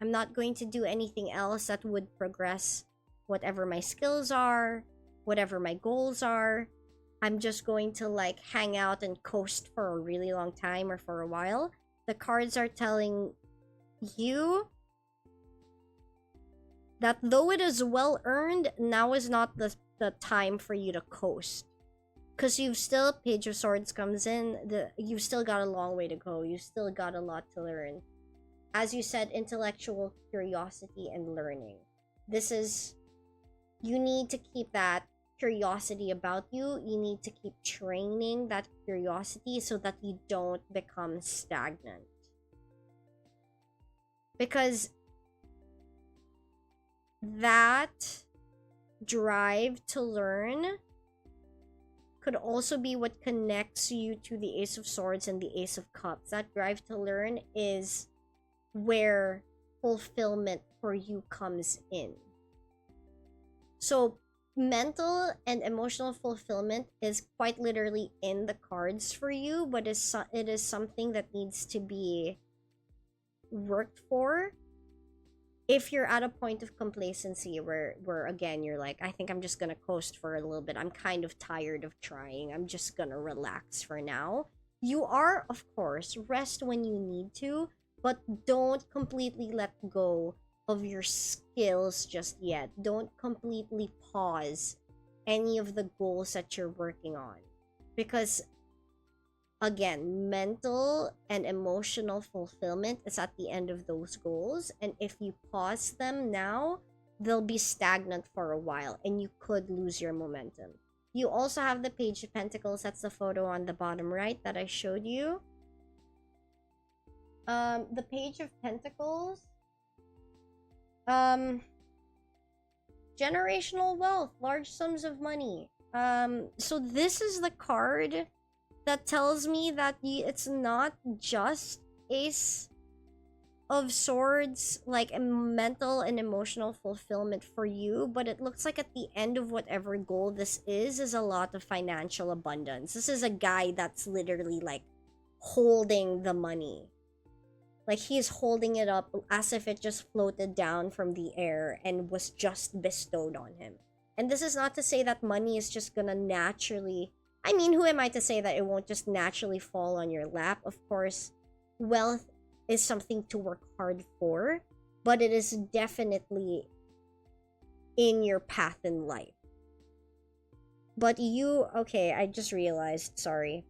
do anything else that would progress whatever my skills are, whatever my goals are. I'm just going to like hang out and coast for a really long time or for a while. The cards are telling you that though it is well earned, now is not the time for you to coast. Because you've still, Page of Swords comes in, you've still got a long way to go. You've still got a lot to learn. As you said, intellectual curiosity and learning. You need to keep that curiosity about you. You need to keep training that curiosity so that you don't become stagnant. Because that drive to learn could also be what connects you to the Ace of Swords and the Ace of Cups. That drive to learn is where fulfillment for you comes in. So mental and emotional fulfillment is quite literally in the cards for you, but it is something that needs to be worked for. If you're at a point of complacency where again you're like, I think I'm just gonna coast for a little bit, I'm kind of tired of trying, I'm just gonna relax for now, you are, of course, rest when you need to, but don't completely let go of your skills just yet. Don't completely pause any of the goals that you're working on, because again, mental and emotional fulfillment is at the end of those goals, and if you pause them now, they'll be stagnant for a while and you could lose your momentum. You also have the Page of Pentacles. That's the photo on the bottom right that I showed you. The Page of Pentacles, generational wealth, large sums of money. So this is the card that tells me that it's not just Ace of Swords, like a mental and emotional fulfillment for you, but it looks like at the end of whatever goal this is a lot of financial abundance. This is a guy that's literally like holding the money. Like he's holding it up as if it just floated down from the air and was just bestowed on him. And this is not to say that money is just gonna naturally... I mean, who am I to say that it won't just naturally fall on your lap? Of course, wealth is something to work hard for, but it is definitely in your path in life. But okay, I just realized, sorry.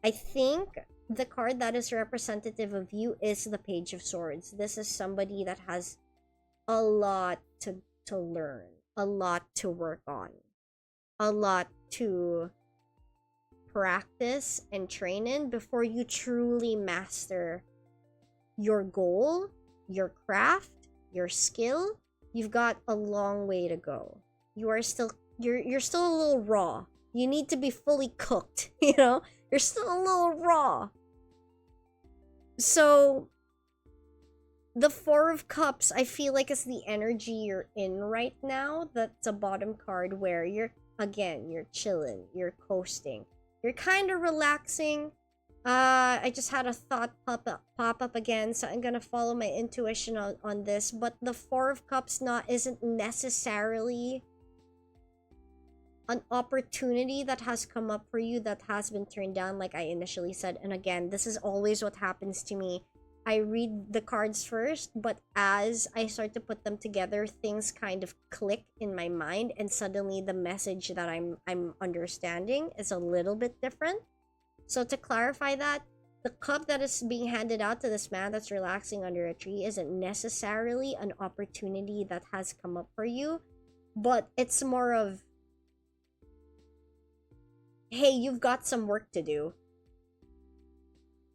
I think the card that is representative of you is the Page of Swords. This is somebody that has a lot to learn, a lot to work on, a lot to practice and train in before you truly master your goal, your craft, your skill. You've got a long way to go. You're still a little raw. You need to be fully cooked, you know? You're still a little raw. So the Four of Cups, I feel like, is the energy you're in right now. That's a bottom card where you're chilling, you're coasting, you're kind of relaxing. I just had a thought pop up again, so I'm gonna follow my intuition on this. But the Four of Cups isn't necessarily an opportunity that has come up for you that has been turned down, like I initially said. And again, this is always what happens to me. I read the cards first, but as I start to put them together, things kind of click in my mind, and suddenly the message that I'm understanding is a little bit different. So to clarify that, the cup that is being handed out to this man that's relaxing under a tree isn't necessarily an opportunity that has come up for you, but it's more of, hey, you've got some work to do.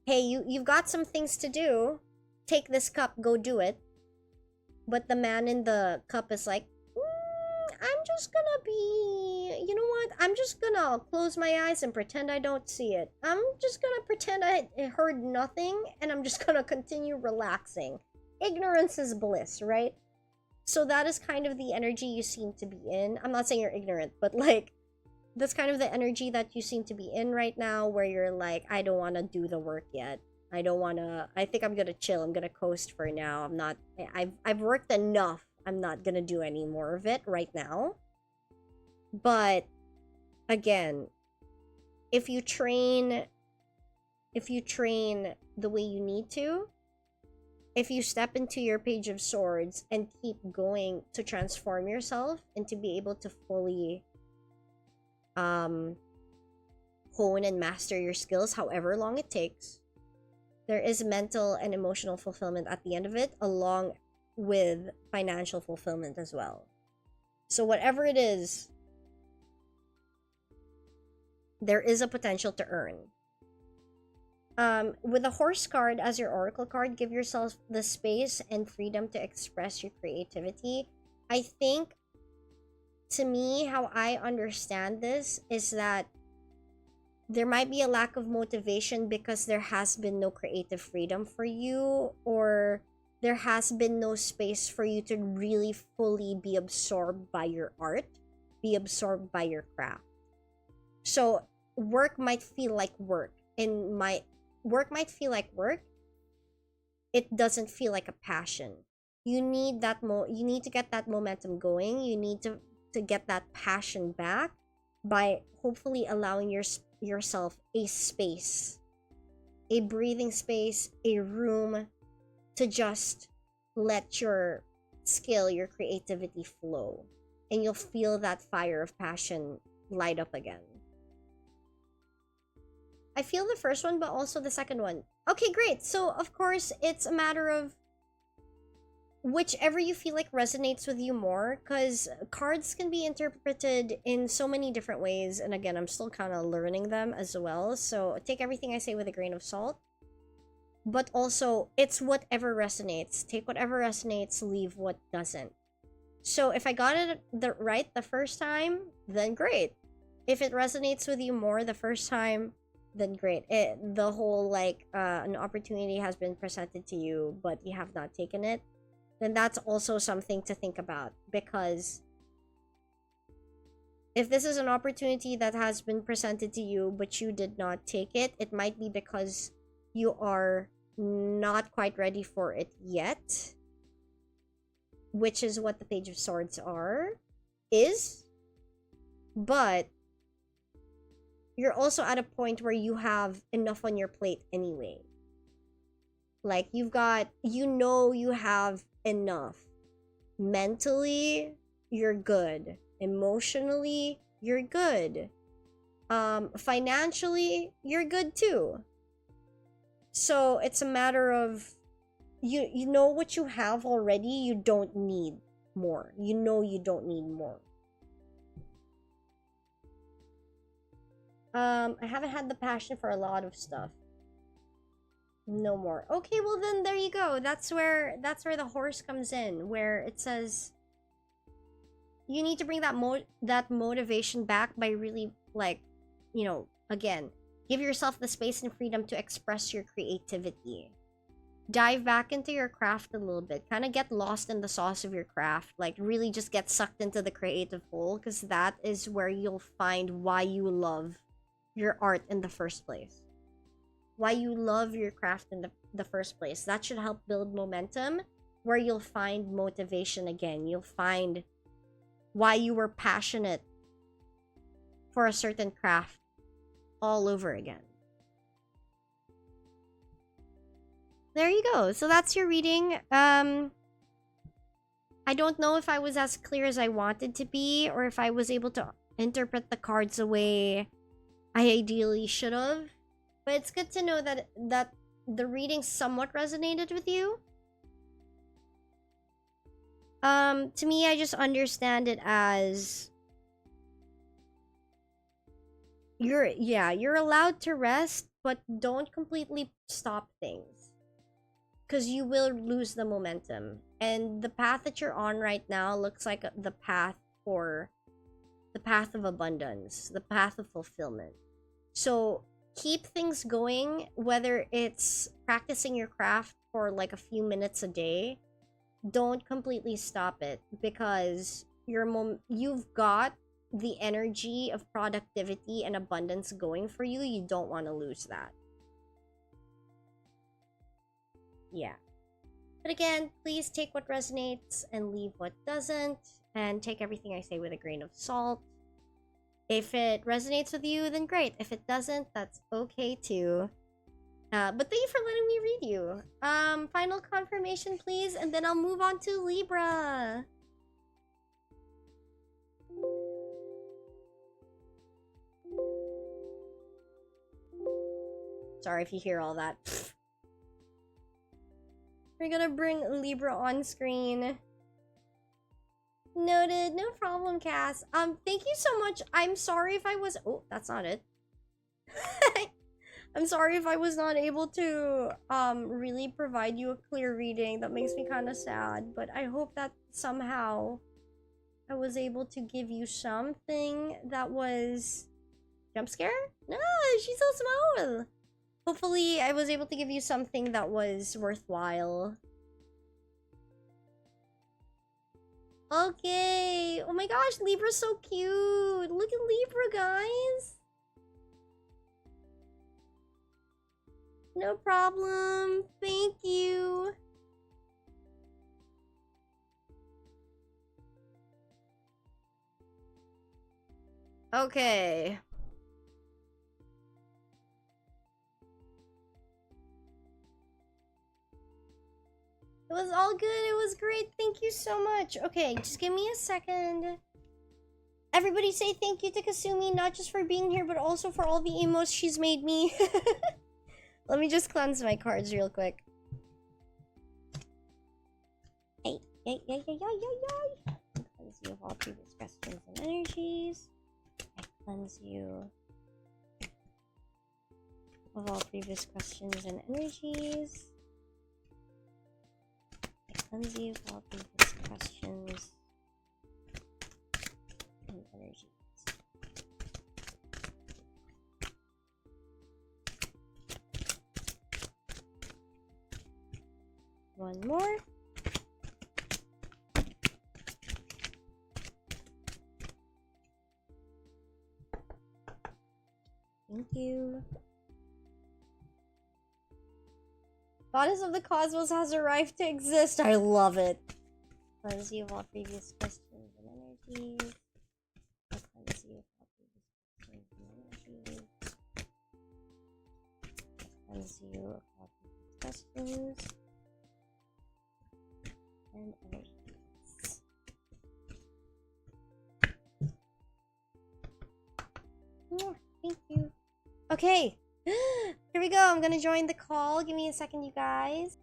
Hey, you've got some things to do. Take this cup, go do it. But the man in the cup is like, I'm just gonna be... You know what? I'm just gonna close my eyes and pretend I don't see it. I'm just gonna pretend I heard nothing, and I'm just gonna continue relaxing. Ignorance is bliss, right? So that is kind of the energy you seem to be in. I'm not saying you're ignorant, but like, That's kind of the energy that you seem to be in right now, where you're like, I don't want to do the work yet. I don't want to. I think I'm gonna chill. I'm gonna coast for now. I'm not. I've worked enough. I'm not gonna do any more of it right now. But again, if you train the way you need to, if you step into your Page of Swords and keep going to transform yourself and to be able to fully hone and master your skills, however long it takes, there is mental and emotional fulfillment at the end of it, along with financial fulfillment as well. So whatever it is, there is a potential to earn. With the Horse card as your oracle card, give yourself the space and freedom to express your creativity. I think, to me, how I understand this is that there might be a lack of motivation because there has been no creative freedom for you, or there has been no space for you to really fully be absorbed by your art, be absorbed by your craft. So work might feel like work, and work might feel like work. It doesn't feel like a passion. You need that you need to get that momentum going. You need to get that passion back by hopefully allowing yourself a space, a breathing space, a room to just let your skill, your creativity flow, and you'll feel that fire of passion light up again. I feel the first one, but also the second one. Okay, great. So, of course, it's a matter of whichever you feel like resonates with you more, because cards can be interpreted in so many different ways. And again, I'm still kind of learning them as well. So take everything I say with a grain of salt. But also, it's whatever resonates. Take whatever resonates, leave what doesn't. So if I got it right the first time, then great. If it resonates with you more the first time, then great. The whole an opportunity has been presented to you, but you have not taken it, then that's also something to think about. Because if this is an opportunity that has been presented to you, but you did not take it, it might be because you are not quite ready for it yet, which is what the Page of Swords is. But you're also at a point where you have enough on your plate anyway. Like, you have enough. Mentally, you're good. Emotionally, you're good. Financially, you're good too. So it's a matter of you know what you have already. You don't need more. You know you don't need more. I haven't had the passion for a lot of stuff. No more. Okay, well then there you go. That's where the Horse comes in, where it says you need to bring that motivation back by really, again, give yourself the space and freedom to express your creativity. Dive back into your craft a little bit. Kind of get lost in the sauce of your craft. Like, really just get sucked into the creative hole, because that is where you'll find why you love your art in the first place. Why you love your craft in the first place. That should help build momentum, where you'll find motivation again. You'll find why you were passionate for a certain craft all over again. There you go. So that's your reading. I don't know if I was as clear as I wanted to be, or if I was able to interpret the cards the way I ideally should have. But it's good to know that the reading somewhat resonated with you. To me, I just understand it as you're allowed to rest, but don't completely stop things, because you will lose the momentum. And the path that you're on right now looks like the path of abundance, the path of fulfillment. So keep things going, whether it's practicing your craft for like a few minutes a day. Don't completely stop it, because you've got the energy of productivity and abundance going for you, you don't want to lose that. Yeah. But again, please take what resonates and leave what doesn't, and take everything I say with a grain of salt. If it resonates with you, then great. If it doesn't, that's okay too. But thank you for letting me read you. Final confirmation, please, and then I'll move on to Libra. Sorry if you hear all that. We're gonna bring Libra on screen. Noted. No problem, Cass. Thank you so much. I'm sorry if I was... Oh, that's not it. I'm sorry if I was not able to, really provide you a clear reading. That makes me kind of sad. But I hope that somehow I was able to give you something that was... Jump scare? No, she's so small. Hopefully, I was able to give you something that was worthwhile. Okay. Oh my gosh, Libra's so cute. Look at Libra, guys. No problem. Thank you. Okay. It was all good. It was great. Thank you so much. Okay, just give me a second. Everybody say thank you to Kasumi, not just for being here, but also for all the emos she's made me. Let me just cleanse my cards real quick. Hey, yay. Cleanse you of all previous questions and energies. I cleanse you of all previous questions and energies. Cleanse you of all previous questions and energies. One more. Thank you. Goddess of the Cosmos has arrived to exist. I love it. Cleanse you of all previous questions and energies. Cleanse you of all previous questions and energies. Cleanse you of all previous questions and energies. Yeah, thank you. Okay. Here we go. I'm gonna join the call. Give me a second, you guys.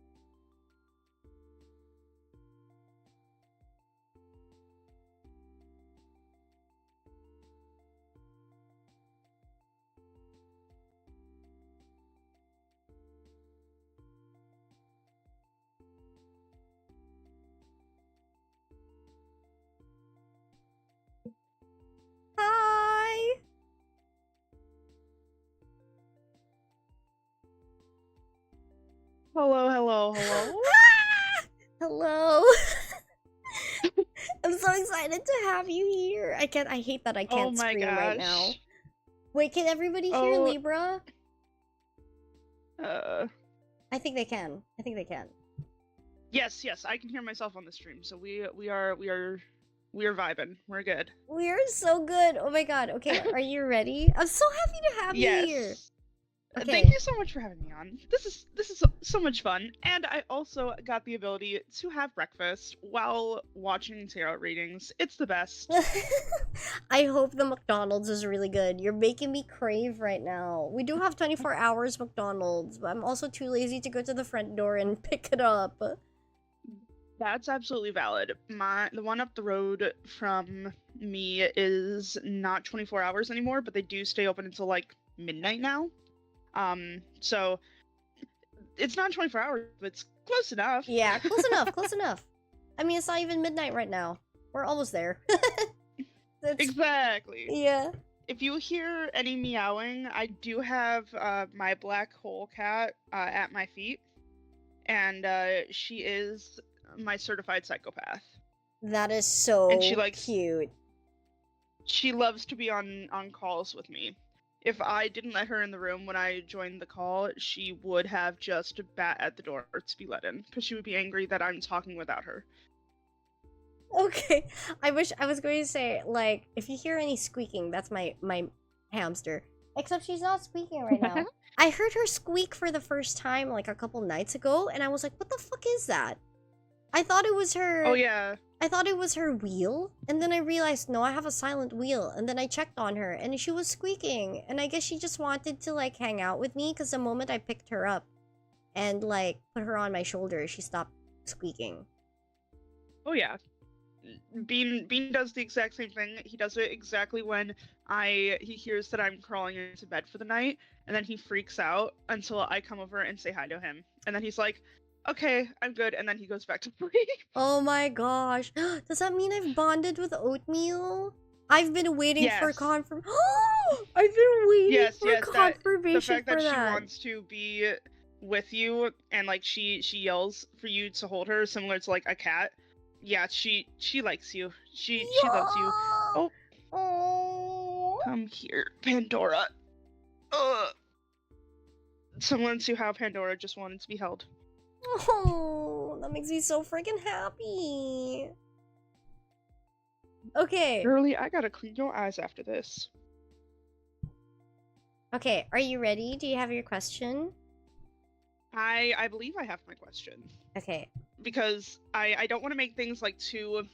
Hi. Hello. Hello. I'm so excited to have you here. I hate that I can't scream right now. Wait, can everybody hear Libra? I think they can. Yes, I can hear myself on the stream. So we are vibing. We're good. We're so good. Oh my god. Okay, are you ready? I'm so happy to have you here. Okay. Thank you so much for having me on. This is so much fun, and I also got the ability to have breakfast while watching tarot readings. It's the best. I hope the McDonald's is really good. You're making me crave right now. We do have 24 hours McDonald's, but I'm also too lazy to go to the front door and pick it up. That's absolutely valid. The one up the road from me is not 24 hours anymore, but they do stay open until like midnight now. So it's not 24 hours, but it's close enough. Yeah, close enough. I mean, it's not even midnight right now. We're almost there. Exactly. Yeah. If you hear any meowing, I do have my black hole cat at my feet, and she is my certified psychopath. That is so and she likes, cute. She loves to be on calls with me. If I didn't let her in the room when I joined the call, she would have just bat at the door to be let in, because she would be angry that I'm talking without her. Okay. I wish I was going to say, like, if you hear any squeaking, that's my hamster. Except she's not squeaking right now. I heard her squeak for the first time like a couple nights ago, and I was like, what the fuck is that? I thought it was her. Oh yeah. I thought it was her wheel, and then I realized, no, I have a silent wheel, and then I checked on her, and she was squeaking, and I guess she just wanted to, like, hang out with me, because the moment I picked her up and, like, put her on my shoulder, she stopped squeaking. Oh yeah. Bean does the exact same thing. He does it exactly when he hears that I'm crawling into bed for the night, and then he freaks out until I come over and say hi to him. And then he's like, okay, I'm good, and then he goes back to sleep. Oh my gosh. Does that mean I've bonded with Oatmeal? I've been waiting for Yes. confirmation. I've been waiting for confirmation the fact for that she that. wants to be with you, and like she yells for you to hold her, similar to like a cat. Yeah, she likes you. She loves you. Oh, Oh. come here, Pandora. Ugh. Similar to how Pandora just wanted to be held. Oh, that makes me so freaking happy. Okay. Girlie, I gotta clean your eyes after this. Okay, are you ready? Do you have your question? I believe I have my question. Okay. Because I don't want to make things like too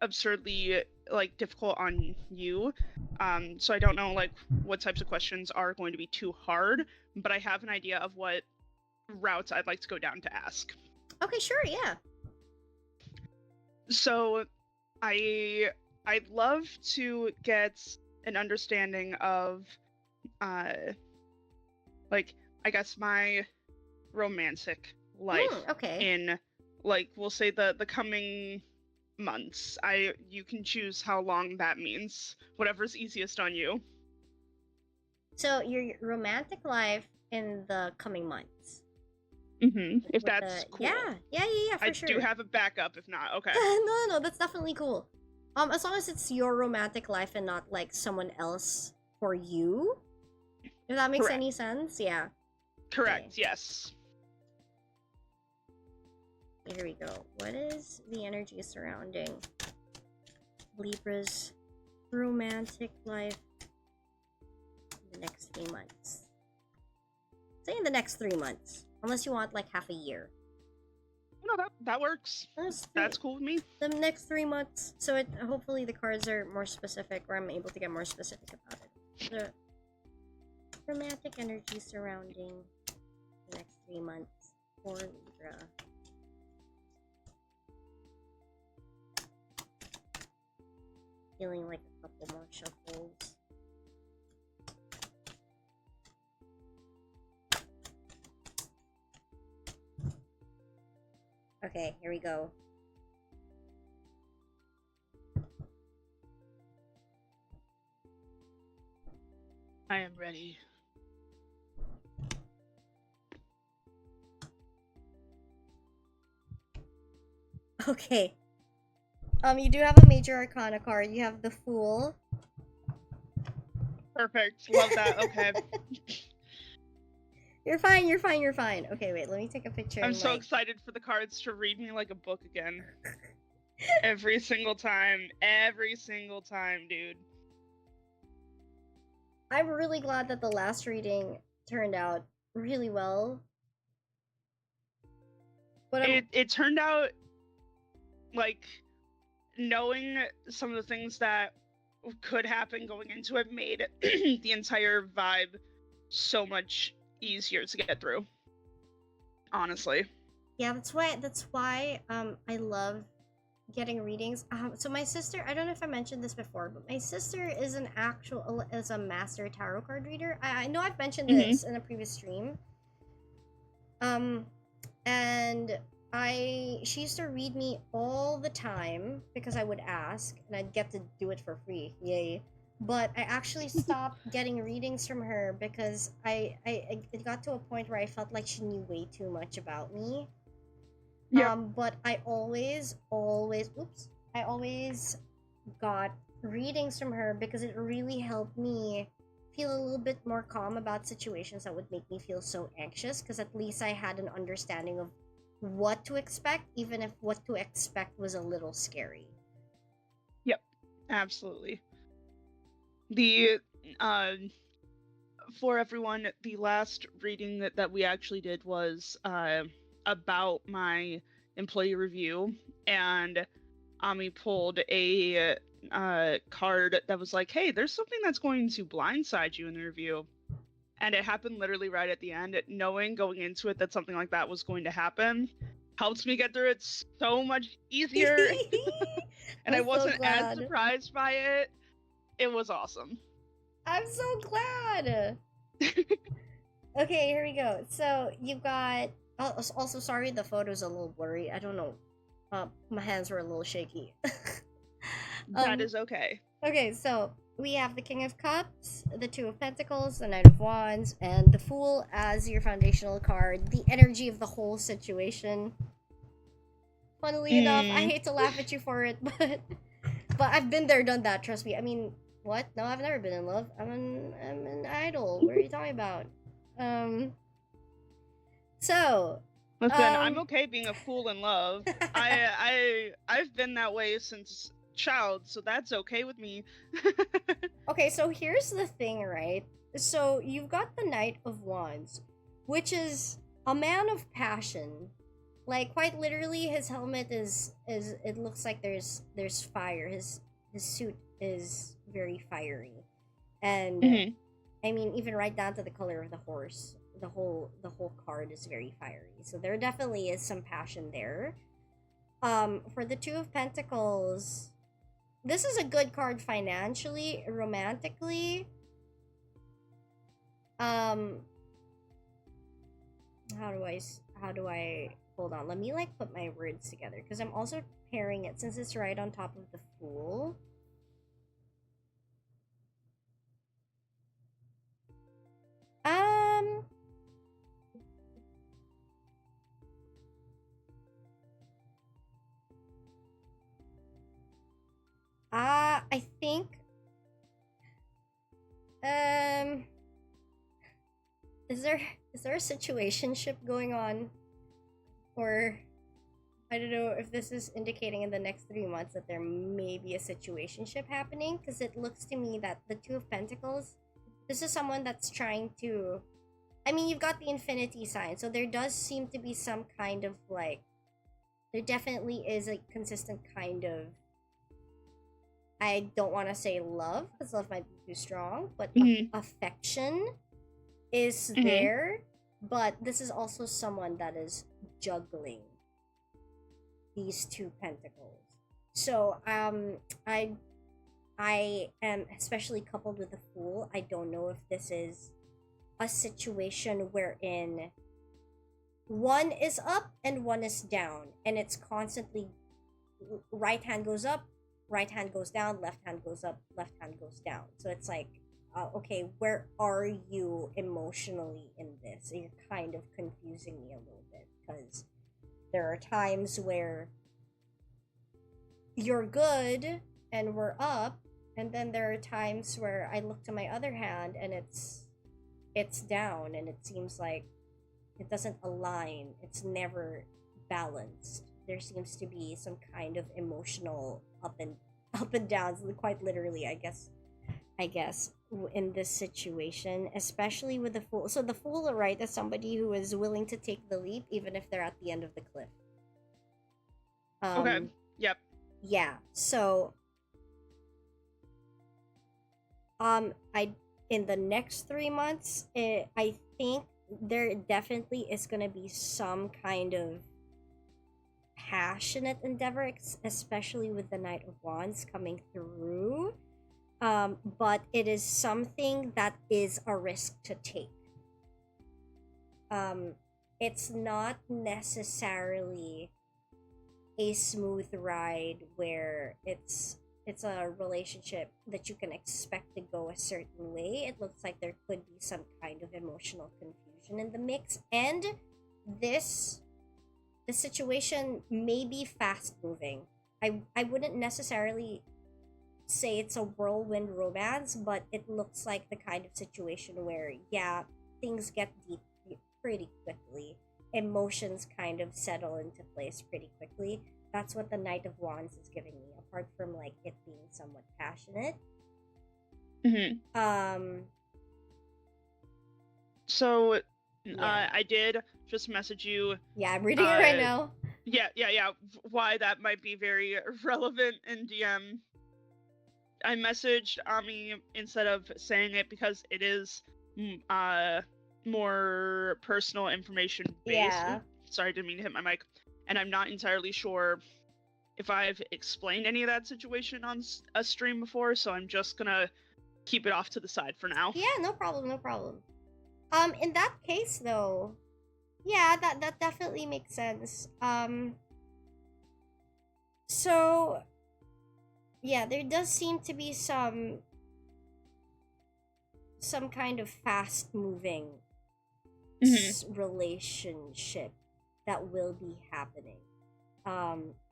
absurdly like difficult on you. So I don't know like what types of questions are going to be too hard, but I have an idea of what routes I'd like to go down to ask. Okay, sure, yeah. So I'd love to get an understanding of like I guess my romantic life okay. in like we'll say the coming months. You can choose how long that means. Whatever's easiest on you. So your romantic life in the coming months. If that's cool. Yeah, for sure. I do have a backup if not. Okay. No, that's definitely cool. As long as it's your romantic life and not like someone else for you. If that makes any sense, yeah. Correct, okay. Yes. Here we go. What is the energy surrounding Libra's romantic life in the next 3 months? Say in the next 3 months. Unless you want like half a year. No, that works. That's cool with me. The next 3 months. So hopefully the cards are more specific, or I'm able to get more specific about it. The romantic energy surrounding the next 3 months for Libra. Feeling like a couple more shuffles. Okay, here we go. I am ready. Okay. You do have a major arcana card. You have the Fool. Perfect. Love that. Okay. You're fine. Okay, wait. Let me take a picture. I'm so excited for the cards to read me like a book again. Every single time, dude. I'm really glad that the last reading turned out really well. But it turned out like knowing some of the things that could happen going into it made the entire vibe so much easier to get through. Honestly. Yeah, that's why I love getting readings. So my sister, I don't know if I mentioned this before, but my sister is a master tarot card reader. I know I've mentioned this in a previous stream. And she used to read me all the time because I would ask and I'd get to do it for free. Yay. But I actually stopped getting readings from her because it got to a point where I felt like she knew way too much about me. Yeah. But I always got readings from her because it really helped me feel a little bit more calm about situations that would make me feel so anxious, because at least I had an understanding of what to expect, even if what to expect was a little scary. Yep, absolutely. The for everyone, the last reading that we actually did was about my employee review, and Ami pulled a card that was like, hey, there's something that's going to blindside you in the review. And it happened literally right at the end. Knowing going into it that something like that was going to happen helps me get through it so much easier. And I I'm so wasn't as glad. surprised by it. It was awesome. I'm so glad. Okay, here we go. So you've got. Oh, also, sorry, the photo's a little blurry. I don't know. My hands were a little shaky. That is okay. Okay, so we have the King of Cups, the Two of Pentacles, the Knight of Wands, and the Fool as your foundational card. The energy of the whole situation. Funnily enough, I hate to laugh at you for it, but I've been there, done that. Trust me. I mean, what? No, I've never been in love. I'm an idol. What are you talking about? So. Listen, I'm okay being a fool in love. I've been that way since child, so that's okay with me. Okay, so here's the thing, right? So you've got the Knight of Wands, which is a man of passion. Like, quite literally, his helmet is it looks like there's fire. His suit is very fiery, and I mean, even right down to the color of the horse. The whole card is very fiery. So there definitely is some passion there. For the Two of Pentacles, this is a good card financially, romantically. How do I hold on? Let me like put my words together, because I'm also pairing it since it's right on top of the Fool. I think is there a situationship going on, or I don't know if this is indicating in the next 3 months that there may be a situationship happening, because it looks to me that the Two of Pentacles, this is someone that's trying to, I mean, you've got the infinity sign, so there does seem to be some kind of like, there definitely is a consistent kind of, I don't want to say love, because love might be too strong, but affection is there. But this is also someone that is juggling these two pentacles. So I am, especially coupled with the Fool, I don't know if this is a situation wherein one is up and one is down, and it's constantly right hand goes up, right hand goes down, left hand goes up, left hand goes down. So it's like, okay, where are you emotionally in this? You're kind of confusing me a little bit, because there are times where you're good and we're up, and then there are times where I look to my other hand and it's down, and it seems like it doesn't align. It's never balanced. There seems to be some kind of emotional up and downs, quite literally, I guess, in this situation, especially with the Fool. So the Fool, right, is somebody who is willing to take the leap even if they're at the end of the cliff. Okay. Yep. Yeah. So I in the next 3 months, I think there definitely is going to be some kind of passionate endeavor, especially with the Knight of Wands coming through. But it is something that is a risk to take. It's not necessarily a smooth ride where it's a relationship that you can expect to go a certain way. It looks like there could be some kind of emotional confusion in the mix, and the situation may be fast moving. I wouldn't necessarily say it's a whirlwind romance, but it looks like the kind of situation where, yeah, things get deep pretty quickly. Emotions kind of settle into place pretty quickly. That's what the Knight of Wands is giving me, apart from like it being somewhat passionate. So, Yeah. I did just message you. Yeah, I'm reading it right now. Yeah. Why that might be very relevant in DM. I messaged Ami instead of saying it because it is more personal information based. Yeah. Oops, sorry, I didn't mean to hit my mic. And I'm not entirely sure if I've explained any of that situation on a stream before, so I'm just gonna keep it off to the side for now. Yeah, no problem, no problem. In that case though, yeah, that definitely makes sense. So yeah, there does seem to be some kind of fast moving relationship that will be happening.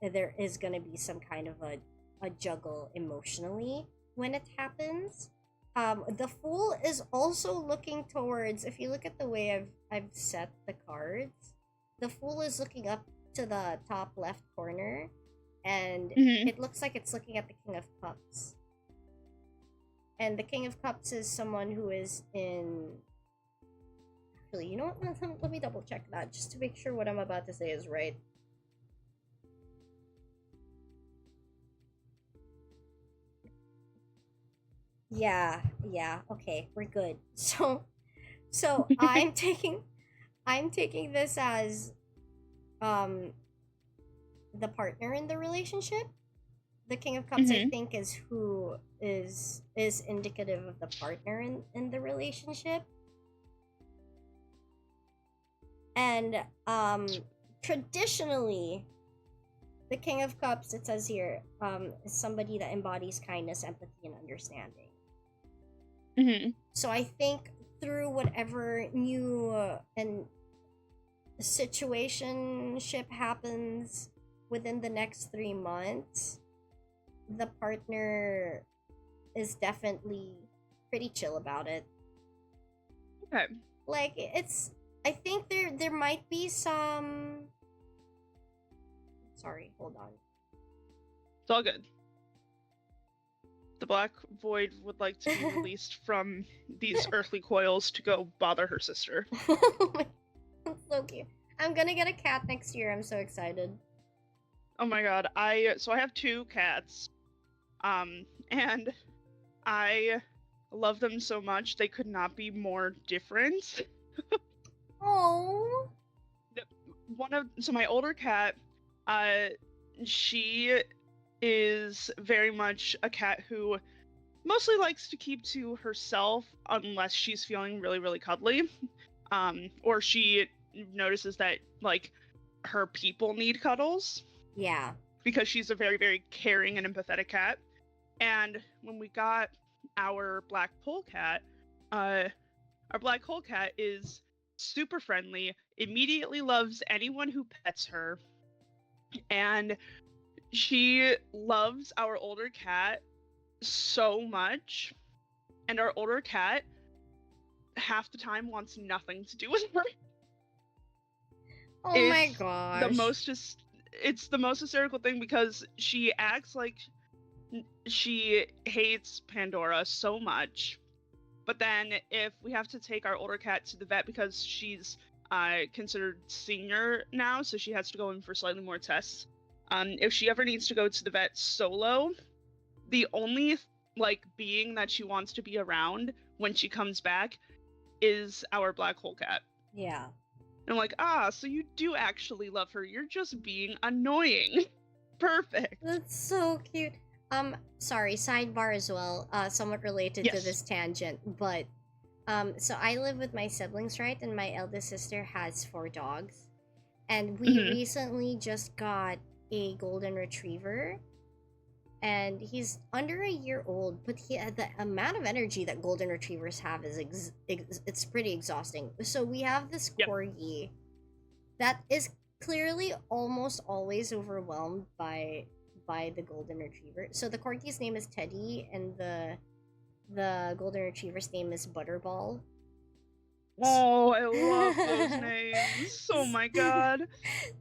There is gonna be some kind of a juggle emotionally when it happens. The Fool is also looking towards, if you look at the way I've set the cards, the Fool is looking up to the top left corner, and it looks like it's looking at the King of Cups. And the King of Cups is someone who is in... Actually, you know what? Let me double check that just to make sure what I'm about to say is right. Yeah, okay, we're good. So I'm taking this as the partner in the relationship. The King of Cups, I think, is who is indicative of the partner in the relationship. And traditionally, the King of Cups, it says here, is somebody that embodies kindness, empathy, and understanding. So I think through whatever new and situationship happens within the next 3 months, the partner is definitely pretty chill about it. Okay. Like, it's... I think there might be some... Sorry, hold on. It's all good. The Black Void would like to be released from these earthly coils to go bother her sister. That's so cute. I'm gonna get a cat next year. I'm so excited. Oh my god, I have 2 cats. And I love them so much. They could not be more different. Oh. So my older cat, she is very much a cat who mostly likes to keep to herself unless she's feeling really, really cuddly. Or she notices that, like, her people need cuddles. Yeah. Because she's a very, very caring and empathetic cat. And when we got our black polecat, our black polecat is super friendly, immediately loves anyone who pets her, and she loves our older cat so much. And our older cat, half the time, wants nothing to do with her. Oh my gosh. It's the most hysterical thing because she acts like she hates Pandora so much, but then if we have to take our older cat to the vet because she's considered senior now, so she has to go in for slightly more tests. If she ever needs to go to the vet solo, the only being that she wants to be around when she comes back is our black hole cat. Yeah. And I'm like, so you do actually love her. You're just being annoying. Perfect. That's so cute. Sorry, sidebar as well, somewhat related to this tangent, but so I live with my siblings, right? And my eldest sister has 4 dogs. And we recently just got a golden retriever. And he's under a year old, but the amount of energy that golden retrievers have is it's pretty exhausting. So we have this corgi that is clearly almost always overwhelmed by by the golden retriever. So the corgi's name is Teddy, and the golden retriever's name is Butterball. Oh, I love those names. Oh my god.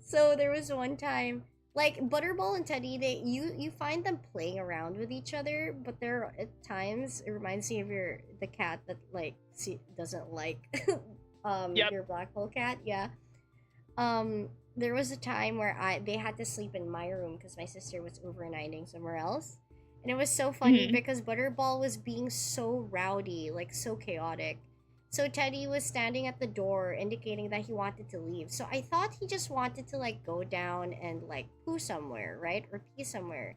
So there was one time, like Butterball and Teddy, you find them playing around with each other, but there are, at times it reminds me of the cat that like doesn't like your black hole cat. Yeah. There was a time where they had to sleep in my room because my sister was overnighting somewhere else. And it was so funny because Butterball was being so rowdy, like so chaotic. So Teddy was standing at the door indicating that he wanted to leave. So I thought he just wanted to like go down and like poo somewhere, right? Or pee somewhere.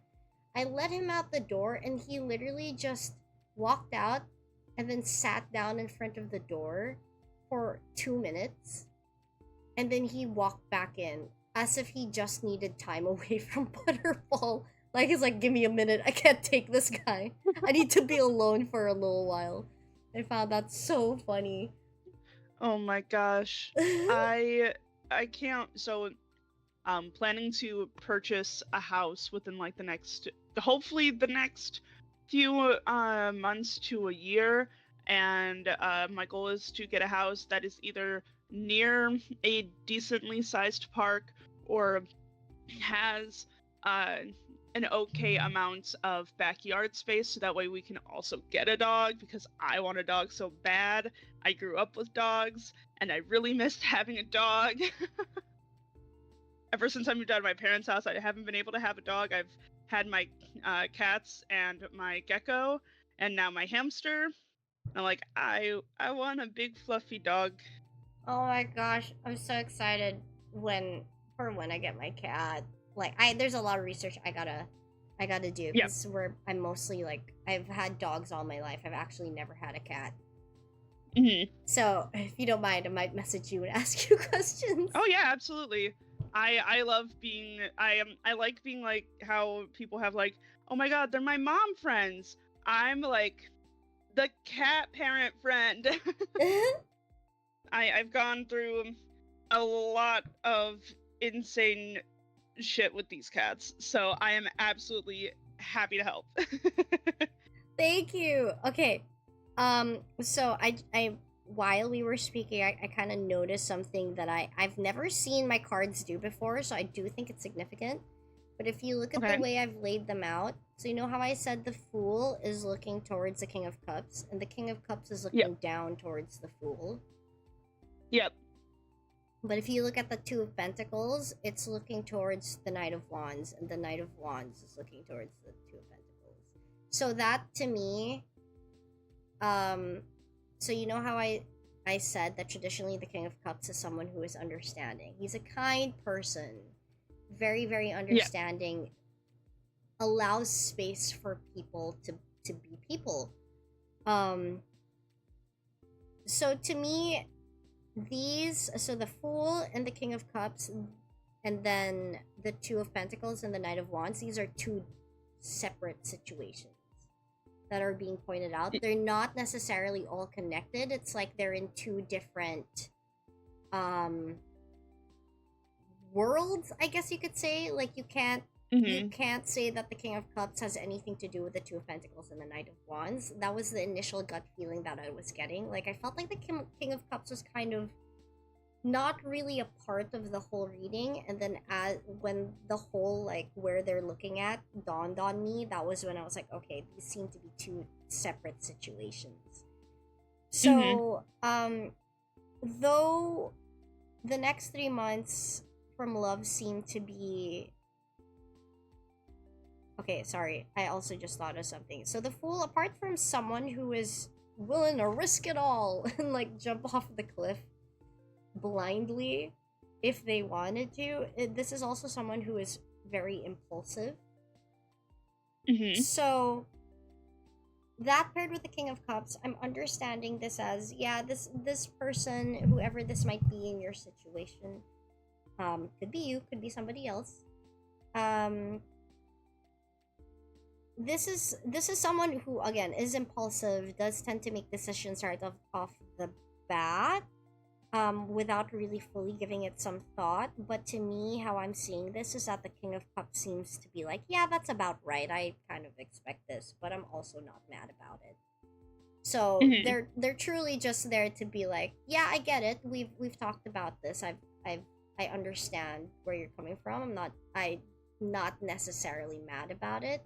I let him out the door and he literally just walked out and then sat down in front of the door for 2 minutes. And then he walked back in as if he just needed time away from Butterball. Like, he's like, give me a minute. I can't take this guy. I need to be alone for a little while. I found that so funny. Oh my gosh. I can't. So, planning to purchase a house within like hopefully the next few months to a year. And my goal is to get a house that is either near a decently sized park or has an okay amount of backyard space, so that way we can also get a dog, because I want a dog so bad. I grew up with dogs and I really missed having a dog. Ever since I moved out of my parents' house, I haven't been able to have a dog. I've had my cats and my gecko and now my hamster. I'm like, I want a big fluffy dog. Oh my gosh, I'm so excited when I get my cat. Like, there's a lot of research I gotta do because I'm mostly like, I've had dogs all my life. I've actually never had a cat. So if you don't mind, I might message you and ask you questions. Oh yeah, absolutely. I love being I like being like how people have like, oh my god, they're my mom friends. I'm like the cat parent friend. I've gone through a lot of insane shit with these cats, so I am absolutely happy to help. Thank you. Okay. So I while we were speaking, I kind of noticed something that I've never seen my cards do before, so I do think it's significant. But if you look at the way I've laid them out, so you know how I said the Fool is looking towards the King of Cups, and the King of Cups is looking down towards the Fool? Yep. But if you look at the Two of Pentacles, it's looking towards the Knight of Wands, and the Knight of Wands is looking towards the Two of Pentacles. So that, to me, so you know how I said that traditionally the King of Cups is someone who is understanding. He's a kind person, very, very understanding, allows space for people to be people. So to me, so the Fool and the King of Cups, and then the Two of Pentacles and the Knight of Wands, these are two separate situations that are being pointed out. They're not necessarily all connected. It's like they're in two different worlds, I guess you could say. Like, you can't say that the King of Cups has anything to do with the Two of Pentacles and the Knight of Wands. That was the initial gut feeling that I was getting. Like, I felt like the King of Cups was kind of not really a part of the whole reading, and then when the whole, like, where they're looking at dawned on me, that was when I was like, okay, these seem to be two separate situations. So though the next 3 months from love seem to be okay, sorry, I also just thought of something. So the Fool, apart from someone who is willing to risk it all and like jump off the cliff blindly if they wanted to, this is also someone who is very impulsive. So that paired with the King of Cups, I'm understanding this as, yeah, this person, whoever this might be in your situation, could be you, could be somebody else. This is someone who, again, is impulsive, does tend to make decisions right off the bat. without really fully giving it some thought. But to me, how I'm seeing this is that the King of Cups seems to be like, yeah, that's about right. I kind of expect this, but I'm also not mad about it. So Hmm. they're truly just there to be like, yeah, I get it. We've talked about this. I've I understand where you're coming from. I not necessarily mad about it,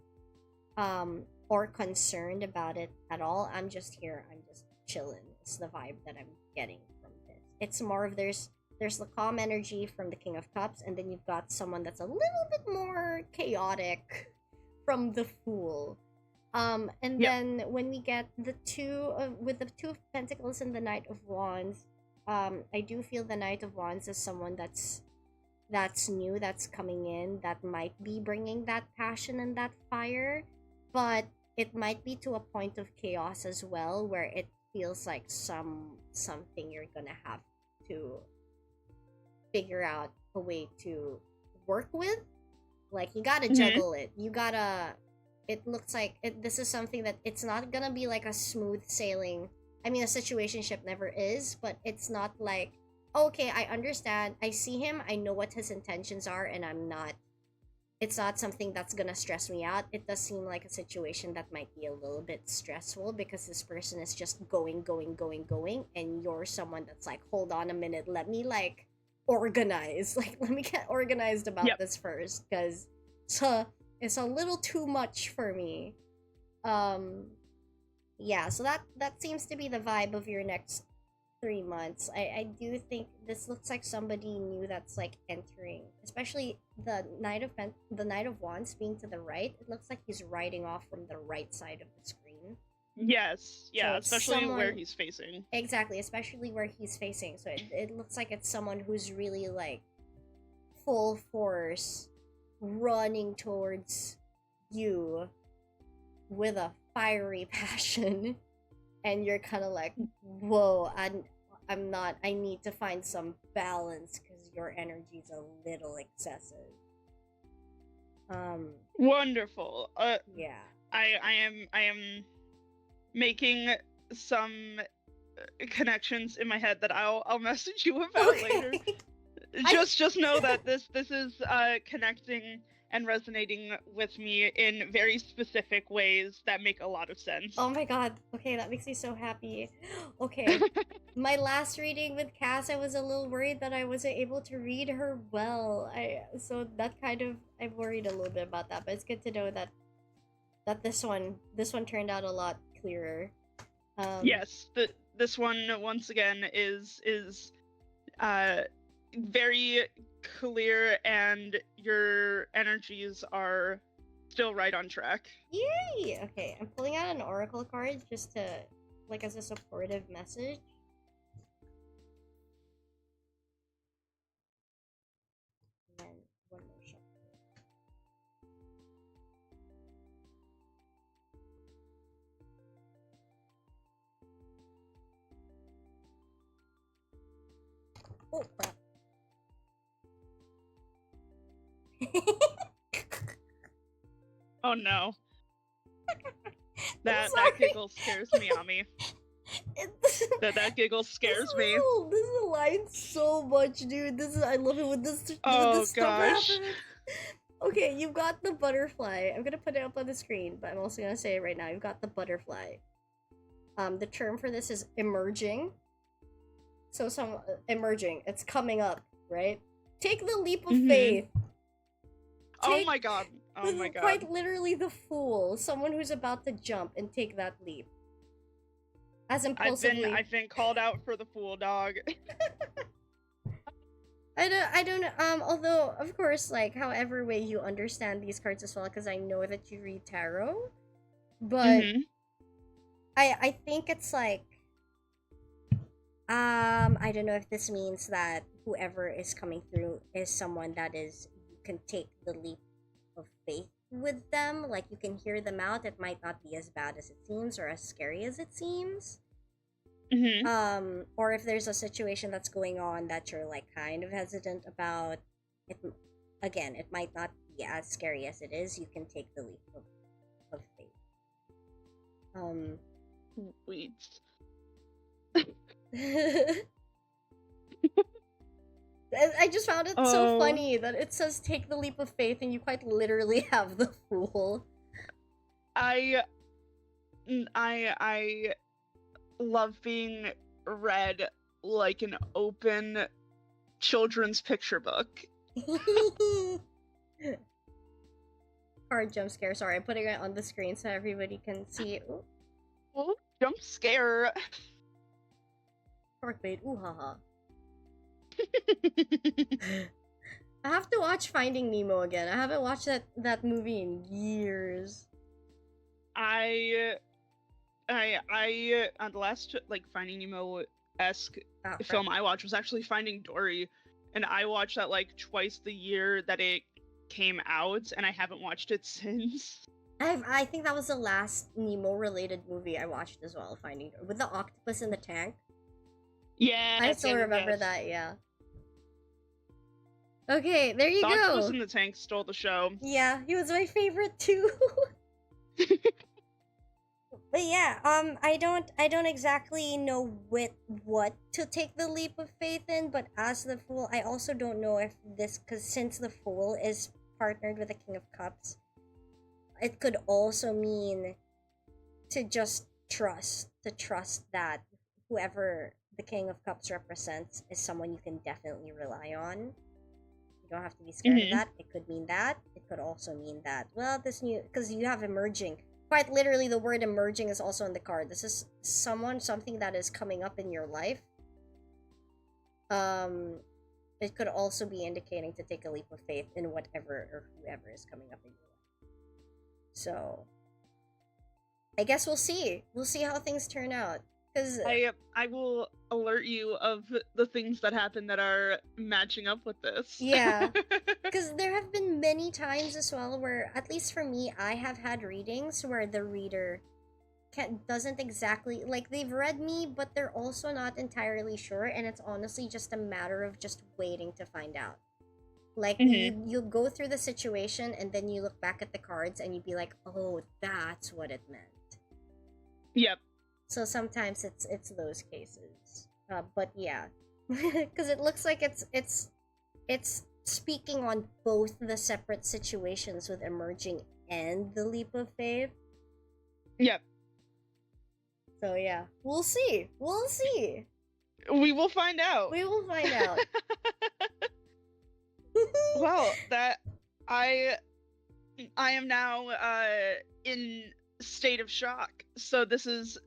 or concerned about it at all. I'm just here. I'm just chilling. It's the vibe that I'm getting from this. It's more of there's the calm energy from the King of Cups, and then you've got someone that's a little bit more chaotic from the Fool. And Yep. then when we get the with the Two of Pentacles and the Knight of Wands, I do feel the Knight of Wands is someone that's new, that's coming in, that might be bringing that passion and that fire, but it might be to a point of chaos as well, where it feels like something you're gonna have to figure out a way to work with. Like you gotta Hmm. juggle it. You gotta. It looks like this is something that it's not gonna be like a smooth sailing. I mean, a situationship never is, but it's not like, okay, I understand. I see him. I know what his intentions are, and I'm not. It's not something that's gonna stress me out. It does seem like a situation that might be a little bit stressful because this person is just going, going, going, going, and you're someone that's like, hold on a minute, let me like organize. Like, let me get organized about Yep. this first, because so it's a little too much for me. Um, yeah, so that seems to be the vibe of your next 3 months. I do think this looks like somebody new that's like entering, especially the Knight of Wands being to the right. It looks like he's riding off from the right side of the screen. Yes. So Yeah. it's Especially where someone he's facing. exactly, especially where he's facing. So it looks like it's someone who's really like full force running towards you with a fiery passion, and you're kind of like, whoa, I'm not, I need to find some balance because your energy's a little excessive. um Wonderful. yeah. I am making some connections in my head that I'll message you about later. Okay. I Just know that this is connecting and resonating with me in very specific ways that make a lot of sense. Oh my god, okay, that makes me so happy. Okay, my last reading with Cass, I was a little worried that I wasn't able to read her well. I so that kind of, I'm worried a little bit about that, but it's good to know that this one turned out a lot clearer. um Yes, this one once again is uh very clear, and your energies are still right on track. Yay! Okay, I'm pulling out an oracle card just to, like, as a supportive message. And then one more shuffle. Oh crap! Oh no, I'm that sorry. giggle scares me, Ami. This, That giggle scares me. this is line so much, dude. This is, I love it when this Oh stuff gosh. happens. Okay, you've got the butterfly. I'm gonna put it up on the screen, but I'm also gonna say it right now. You've got the butterfly. The term for this is emerging. So some emerging. It's coming up, right? Take the leap of Hmm. faith. Oh Take my god. Oh This my is god. quite literally the fool, someone who's about to jump and take that leap as impulsively. I've been called out for the fool dog. I don't although of course, like, however way you understand these cards as well, because I know that you read tarot, but Hmm. I think it's like, I don't know if this means that whoever is coming through is someone that is, you can take the leap of faith with them, like you can hear them out. It might not be as bad as it seems or as scary as it seems. Hmm. Or if there's a situation that's going on that you're like kind of hesitant about, it, again, it might not be as scary as it is. You can take the leap of faith. um Sweet. I just found it so Oh, funny that it says take the leap of faith and you quite literally have the fool. I I love being read like an open children's picture book. Hard jump scare. Sorry, I'm putting it on the screen so everybody can see. Ooh, Oh, jump scare. shark bait. Ooh, haha. I have to watch Finding Nemo again. I haven't watched that movie in years. The last like Finding Nemo-esque film I watched was actually Finding Dory, and I watched that like twice the year that it came out, and I haven't watched it since. I think that was the last Nemo related movie I watched as well, Finding Dory, with the octopus in the tank. Yeah, I still remember that, yeah. Okay, there you go. The octopus in the tank stole the show. Yeah, he was my favorite too. But yeah, I don't exactly know what to take the leap of faith in, but as the Fool, I also don't know if this, because since the Fool is partnered with the King of Cups, it could also mean to just trust that whoever the King of Cups represents is someone you can definitely rely on. You don't have to be scared of that. It could mean that. It could also mean that, well, this new, because you have emerging. Quite literally, the word emerging is also in the card. This is something that is coming up in your life. It could also be indicating to take a leap of faith in whatever or whoever is coming up in your life. So, I guess we'll see. We'll see how things turn out. Because I will alert you of the things that happen that are matching up with this. Yeah. Because there have been many times as well where, at least for me, I have had readings where the reader doesn't exactly, like, they've read me, but they're also not entirely sure, and it's honestly just a matter of just waiting to find out. Like, you go through the situation, and then you look back at the cards, and you'd be like, oh, that's what it meant. Yep. So sometimes it's those cases. But yeah. Because it looks like it's speaking on both the separate situations with emerging and the leap of faith. Yep. So yeah, we'll see. We'll see. We will find out. We will find out. Well, that I am now in state of shock. So this is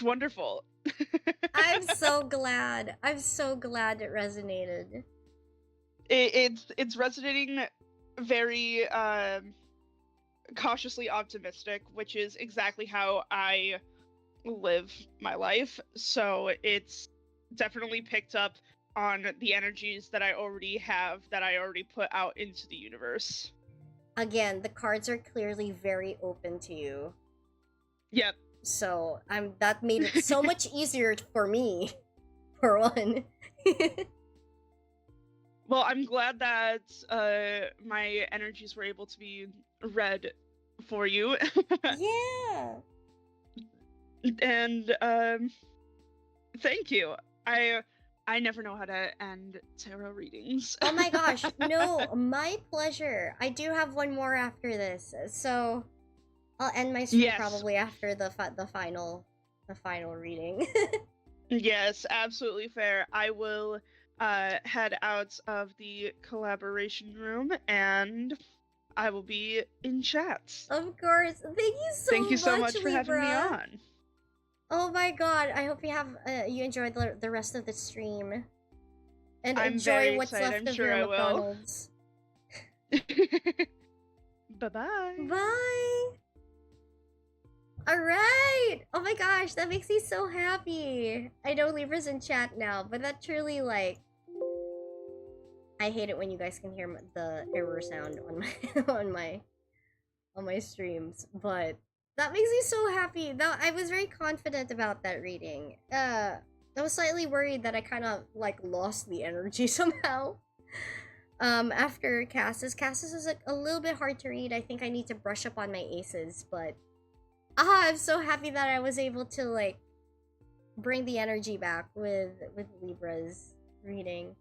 wonderful. I'm so glad. I'm so glad it resonated. It's resonating very cautiously optimistic, which is exactly how I live my life. So it's definitely picked up on the energies that I already have, that I already put out into the universe. Again, the cards are clearly very open to you. Yep. So that made it so much easier for me, for one. Well, I'm glad that my energies were able to be read for you. Yeah. And thank you. I never know how to end tarot readings. Oh my gosh, no, my pleasure. I do have one more after this, so I'll end my stream probably after the final reading. Yes, absolutely fair. I will head out of the collaboration room, and I will be in chat. Of course. Thank you so much, for having me on. Oh my god, I hope you have you enjoyed the rest of the stream. And I'm enjoy what's left of your McDonald's. Bye-bye. Bye! Alright! Oh my gosh, that makes me so happy. I know Libra's in chat now, but that truly, like... I hate it when you guys can hear the error sound on my streams, but that makes me so happy. That I was very confident about that reading. I was slightly worried that I kind of like lost the energy somehow. After Cassis is like a little bit hard to read. I think I need to brush up on my aces, but I'm so happy that I was able to like bring the energy back with Libra's reading.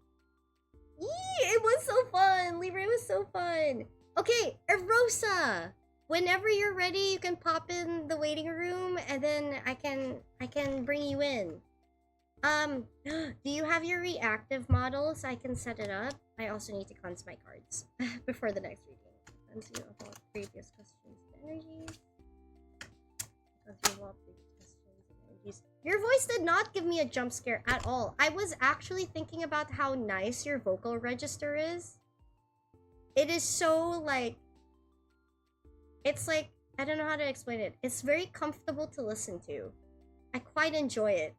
Yee, it was so fun! Libre was so fun! Okay, Erosa! Whenever you're ready, you can pop in the waiting room, and then I can bring you in. Do you have your reactive model so I can set it up? I also need to cleanse my cards before the next reading. Cleanse you of all previous questions and energies. Cleanse you of all previous questions and energies. Your voice did not give me a jump scare at all. I was actually thinking about how nice your vocal register is. It is so like... It's like... I don't know how to explain it. It's very comfortable to listen to. I quite enjoy it.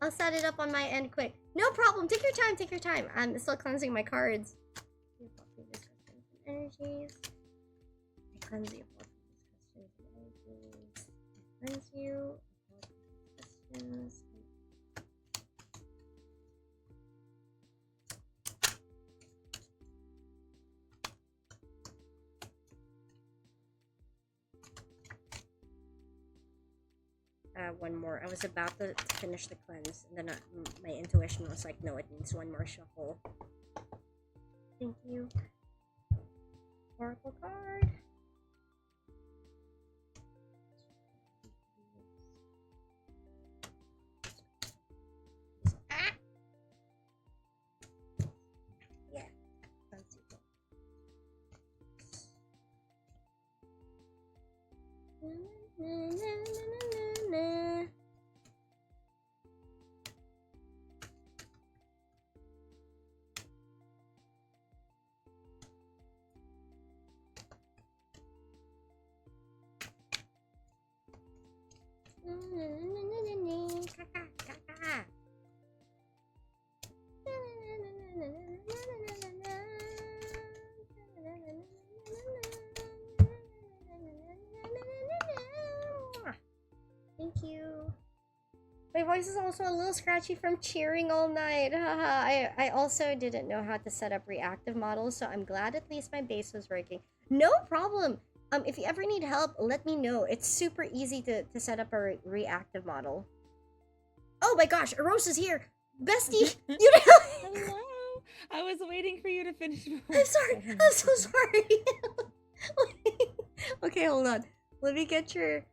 I'll set it up on my end quick. No problem. Take your time. Take your time. I'm still cleansing my cards. Energies. I cleanse you of all questions and energies. I cleanse you of all questions. One more. I was about to finish the cleanse, and then my intuition was like, no, it needs one more shuffle. Thank you. Oracle card. Ah! Yeah. Thank you. My voice is also a little scratchy from cheering all night. I also didn't know how to set up reactive models, so I'm glad at least my base was working. No problem. If you ever need help, let me know. It's super easy to set up a reactive model. Oh my gosh, Erosa's here! Bestie! You know. Hello! I was waiting for you to finish. I'm sorry. I'm so sorry. Okay, hold on. Let me get your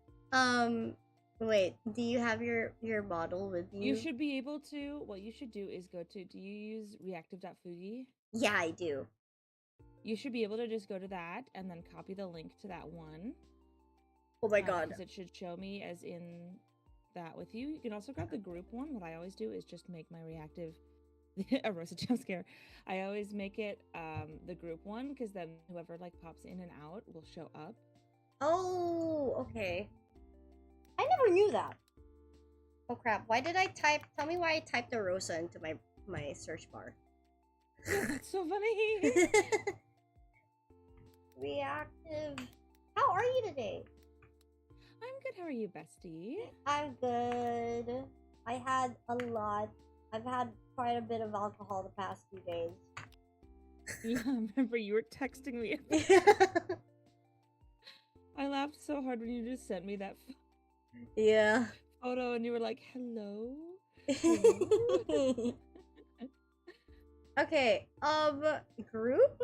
wait, do you have your model with you? You should be able to. What you should do is go to. Do you use reactive.fugi? Yeah, I do. You should be able to just go to that and then copy the link to that one. Oh my god. Because it should show me as in that with you. You can also grab the group one. What I always do is just make my reactive a roasted jump scare. I always make it the group one because then whoever like pops in and out will show up. Oh, okay. I never knew that. Oh crap, why did I type... Tell me why I typed the Rosa into my search bar. That's so funny. Reactive. How are you today? I'm good. How are you, bestie? I'm good. I had a lot. I've had quite a bit of alcohol the past few days. Yeah, I remember you were texting me. I laughed so hard when you just sent me that Yeah. photo and you were like, hello? Okay, group?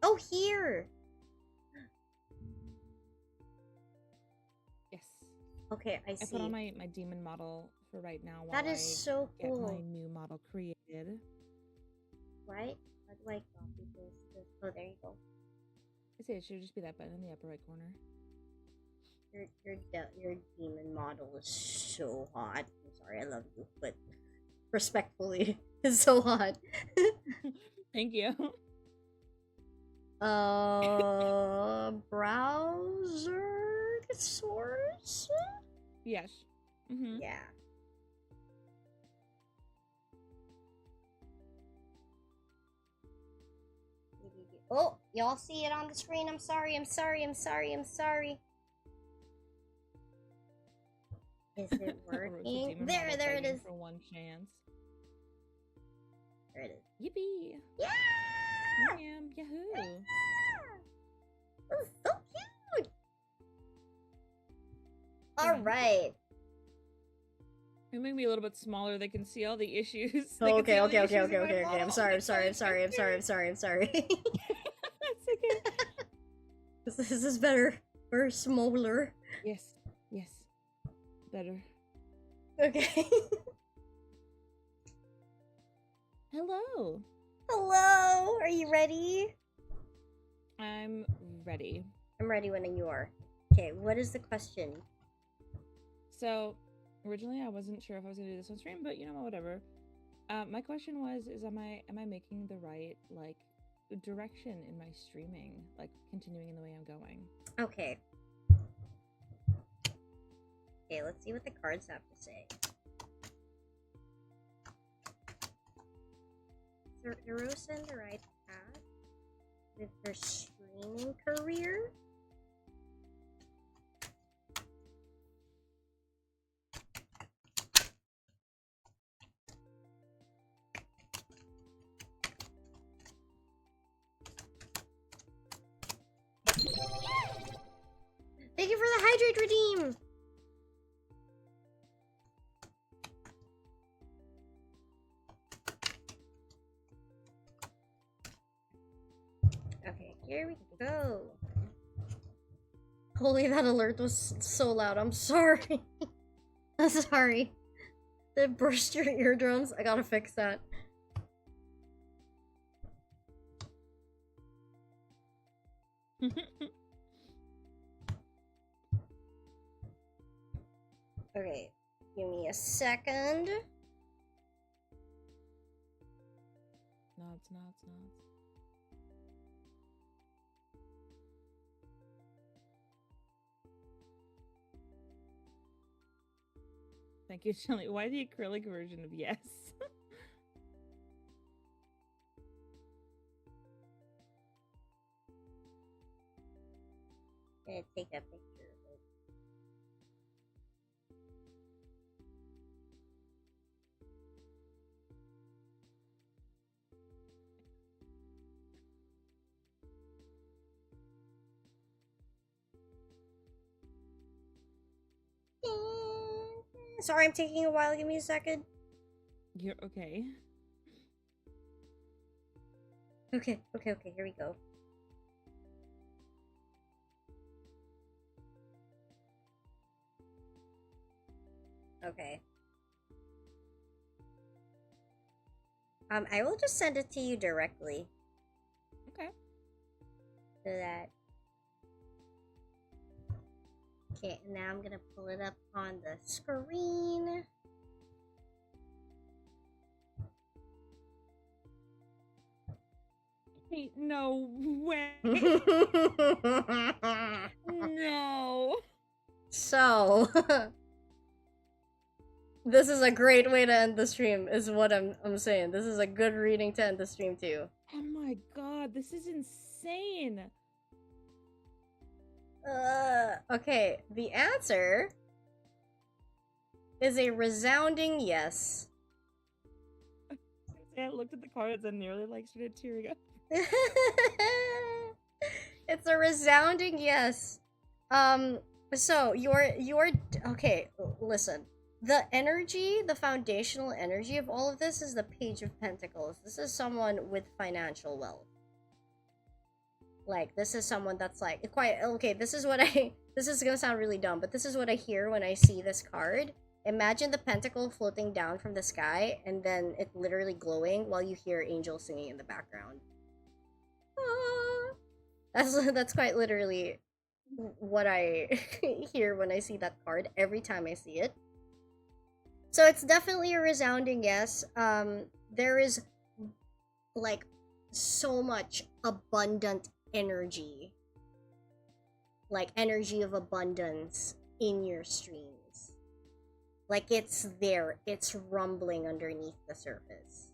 Oh, here! Yes. Okay, I see. I put on my demon model for right now while That is so get cool. my new model created. Right? How do I copy this? Oh, there you go. I say it should just be that button in the upper right corner. Your demon model is so hot. I'm sorry, I love you, but respectfully, it's so hot. Thank you. Browser source? Yes. Mm-hmm. Yeah. Oh, y'all see it on the screen. I'm sorry. Is it working? There it is. For one chance. There it is. Yippee! Yeah! Yahoo! Yeah! This is so cute! Alright. It made me a little bit smaller. They can see all the issues. Oh, They can see okay. all the issues in my I'm model. sorry. It's fine. That's okay. This is better or smaller. Yes. Better. Okay. Hello. Hello. Are you ready? I'm ready. I'm ready when you are. Okay. What is the question? So, originally I wasn't sure if I was gonna do this on stream, but you know what, whatever. My question was, am I making the right like direction in my streaming, like continuing in the way I'm going? Okay. Okay, let's see what the cards have to say. Is Erosa in the right path with her streaming career? Thank you for the hydrate redeem! Okay, here we go. Holy, that alert was so loud. I'm sorry. I'm sorry. Did it burst your eardrums? I gotta fix that. Okay, give me a second. Nods. Thank you, Shelly. Why the acrylic version of yes? I'm gonna take a picture of it. Sorry, I'm taking a while. Give me a second. You're okay. Okay. Here we go. Okay. I will just send it to you directly. Okay. So that. Okay, now I'm gonna pull it up on the screen. Hey, no way. No. So, this is a great way to end the stream, is what I'm saying. This is a good reading to end the stream too. Oh my god, this is insane. Okay, the answer is a resounding yes. I looked at the cards and nearly like started tearing up. It's a resounding yes. So your okay, listen. The energy, the foundational energy of all of this is the Page of Pentacles. This is someone with financial wealth. Like, this is someone that's like quite okay, this is gonna sound really dumb, but this is what I hear when I see this card. Imagine the pentacle floating down from the sky and then it literally glowing while you hear angels singing in the background. That's quite literally what I hear when I see that card every time I see it. So it's definitely a resounding yes. There is like so much abundant energy, like energy of abundance in your streams. Like, it's there, it's rumbling underneath the surface.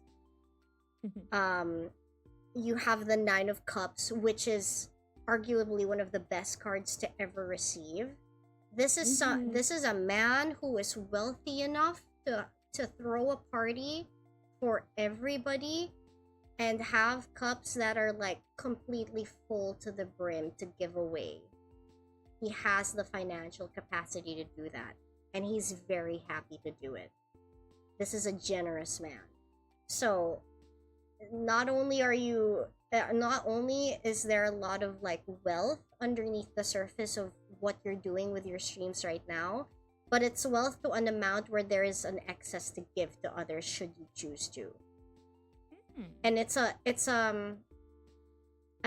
You have the Nine of Cups, which is arguably one of the best cards to ever receive. This is this is a man who is wealthy enough to throw a party for everybody and have cups that are like completely full to the brim to give away. He has the financial capacity to do that, and he's very happy to do it. This is a generous man. So not only is there a lot of like wealth underneath the surface of what you're doing with your streams right now, but it's wealth to an amount where there is an excess to give to others should you choose to. And it's at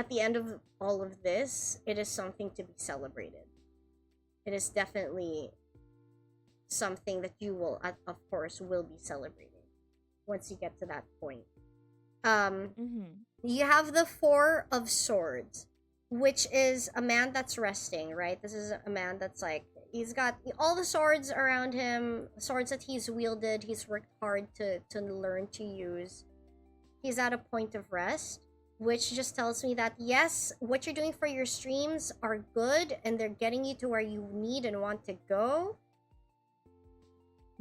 the end of all of this, it is something to be celebrated. It is definitely something that you will, of course, will be celebrating once you get to that point. You have the Four of Swords, which is a man that's resting, right? This is a man that's like, he's got all the swords around him, swords that he's wielded, he's worked hard to learn to use. He's at a point of rest, which just tells me that yes, what you're doing for your streams are good and they're getting you to where you need and want to go,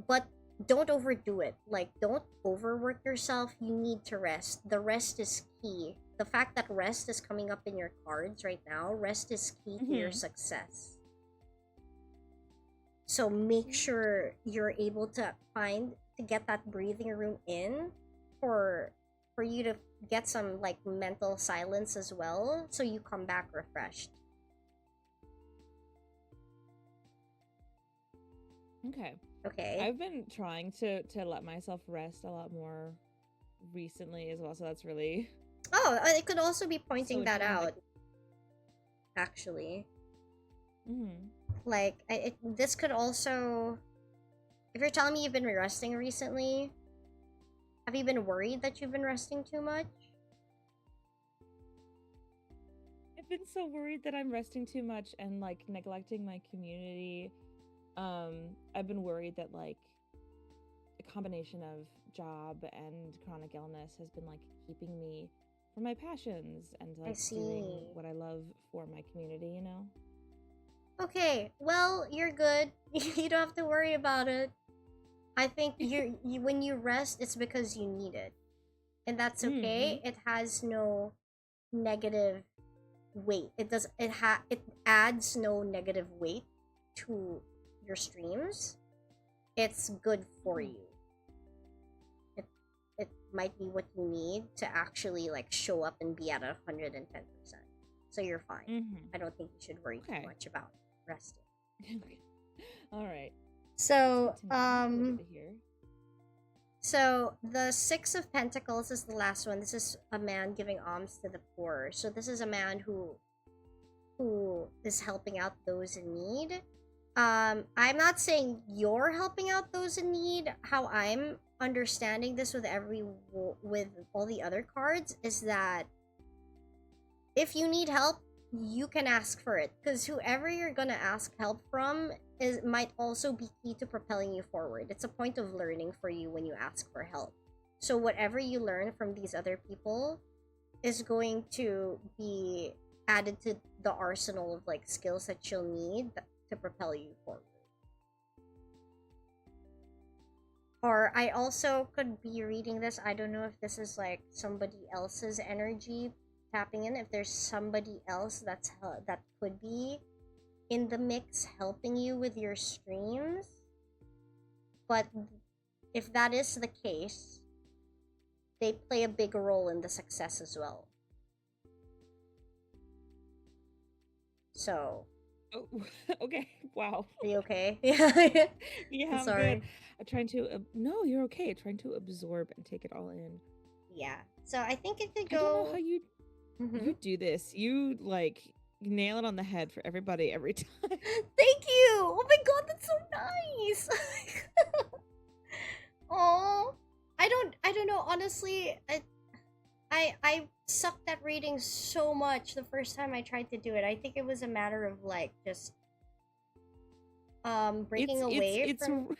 but don't overdo it. Like, don't overwork yourself. You need to rest. The rest is key. The fact that rest is coming up in your cards right now, rest is key to your success. So make sure you're able to get that breathing room in for you to get some like mental silence as well, so you come back refreshed. Okay. I've been trying to let myself rest a lot more recently as well, so that's really... Oh, it could also be pointing that out, actually. Like, this could also... If you're telling me you've been resting recently, have you been worried that you've been resting too much? I've been so worried that I'm resting too much and, like, neglecting my community. I've been worried that, like, a combination of job and chronic illness has been, like, keeping me from my passions and, like, doing what I love for my community, you know? Okay, well, you're good. You don't have to worry about it. I think when you rest, it's because you need it. And that's okay. It has no negative weight. It adds no negative weight to your streams. It's good for you. It might be what you need to actually like show up and be at 110%. So you're fine. I don't think you should worry too much about resting. All right. So so the Six of Pentacles is the last one. This is a man giving alms to the poor. So this is a man who is helping out those in need. I'm not saying you're helping out those in need. How I'm understanding this with all the other cards is that if you need help, you can ask for it, because whoever you're gonna ask help from might also be key to propelling you forward. It's a point of learning for you when you ask for help. So whatever you learn from these other people is going to be added to the arsenal of like skills that you'll need to propel you forward. Or I also could be reading this. I don't know if this is like somebody else's energy tapping in. If there's somebody else that could be in the mix helping you with your streams. But if that is the case, they play a big role in the success as well. So. Oh, okay. Wow. Are you okay? Yeah, I'm sorry. good. I'm trying to... no, you're okay. Trying to absorb and take it all in. Yeah. So I think it could go... I don't know how you do this. You, like, nail it on the head for everybody every time. Thank you! Oh my god, that's so nice! Oh, I don't know. Honestly, I sucked at reading so much the first time I tried to do it. I think it was a matter of like just breaking away from...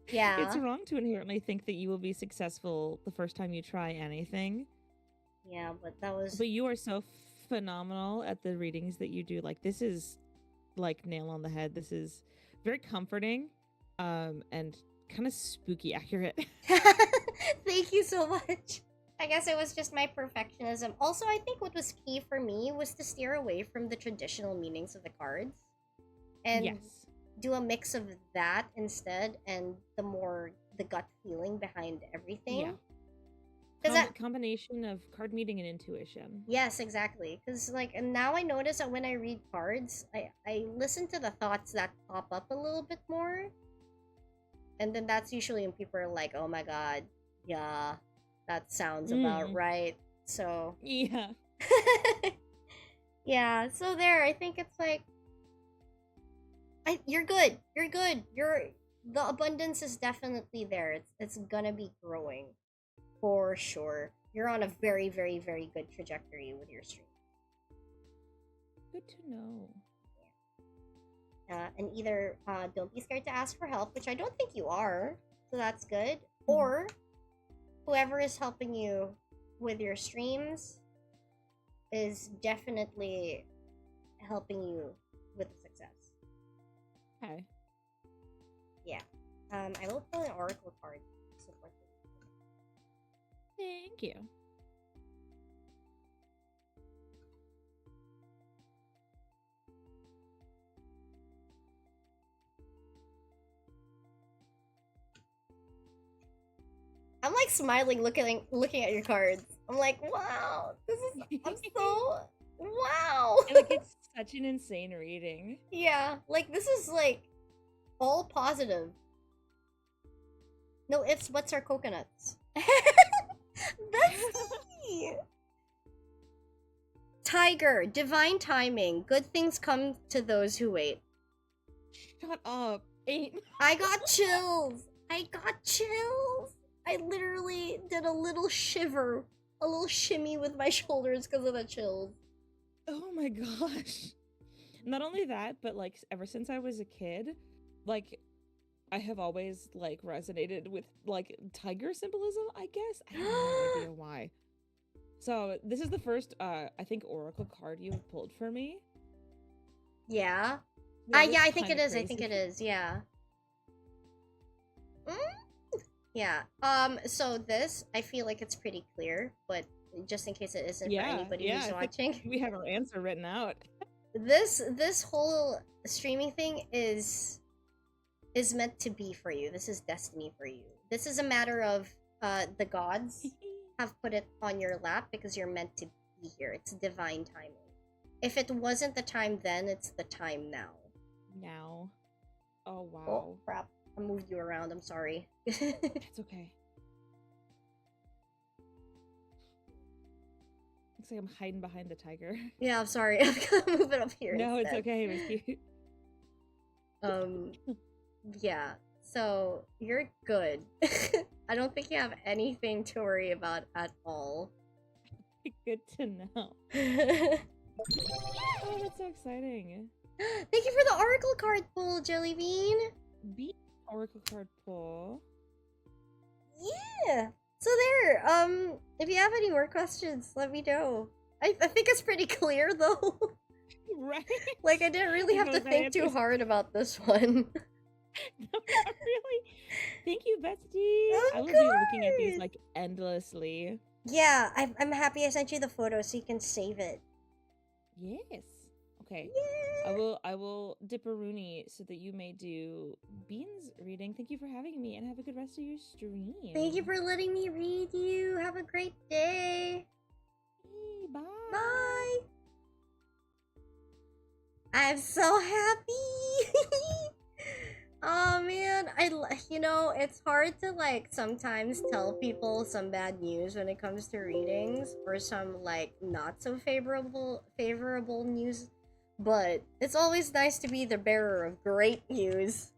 Yeah. It's wrong to inherently think that you will be successful the first time you try anything. Yeah, but that was... But you are so phenomenal at the readings that you do. Like, this is like nail on the head. This is very comforting and kind of spooky accurate. Thank you so much. I guess it was just my perfectionism. Also, I think what was key for me was to steer away from the traditional meanings of the cards and do a mix of that instead, and the more the gut feeling behind everything. Yeah. 'Cause that, Combination of card meeting and intuition. yes, exactly. Because like, and now I notice that when I read cards, I listen to the thoughts that pop up a little bit more, and then that's usually when people are like, "Oh my god, yeah, that sounds about right." So Yeah. yeah. So there, I think it's like, you're good. You're good. The abundance is definitely there. It's gonna be growing for sure. You're on a very, very, very good trajectory with your stream. Good to know. And either don't be scared to ask for help, which I don't think you are, so that's good. Or whoever is helping you with your streams is definitely helping you with the success. Okay. Yeah. I will pull an oracle card to support you. Thank you. I'm like smiling, looking at your cards. I'm like, wow, this is. I'm so wow. Like, it's such an insane reading. Yeah, like this is like all positive. No ifs, buts, or coconuts. That's me. Tiger, divine timing. Good things come to those who wait. Shut up. 8. I got chills. I got chills. I literally did a little shiver, a little shimmy with my shoulders because of the chills. Oh my gosh. Not only that, but like ever since I was a kid, like I have always like resonated with like tiger symbolism, I guess. I have no idea why. So this is the first I think oracle card you have pulled for me. Yeah. That Yeah, I think it is. crazy. I think it is. Yeah. Yeah. So this, I feel like it's pretty clear, but just in case it isn't for anybody who's watching, we have our answer written out. This whole streaming thing is meant to be for you. This is destiny for you. This is a matter of the gods have put it on your lap because you're meant to be here. It's divine timing. If it wasn't the time then, it's the time now. Now. Oh wow. Oh crap. I moved you around, I'm sorry. It's okay. Looks like I'm hiding behind the tiger. Yeah, I'm sorry. I'm gonna move it up here. No, instead. it's okay. It was cute. Yeah. So you're good. I don't think you have anything to worry about at all. Good to know. Oh, that's so exciting. Thank you for the oracle card pull, Jellybean. Oracle card pull. Yeah. So there. If you have any more questions, let me know. I think it's pretty clear though. Right. Like I didn't really have to think too hard about this one. No, not really. Thank you, Bestie. I will be looking at these like endlessly. Yeah, I'm happy I sent you the photo so you can save it. Yes. Okay. Yeah. I will dip a Rooney so that you may do Bean's reading. Thank you for having me and have a good rest of your stream. Thank you for letting me read you. Have a great day. Bye. Bye. I'm so happy. Oh man, it's hard to like sometimes tell people some bad news when it comes to readings or some like not so favorable news, but it's always nice to be the bearer of great news.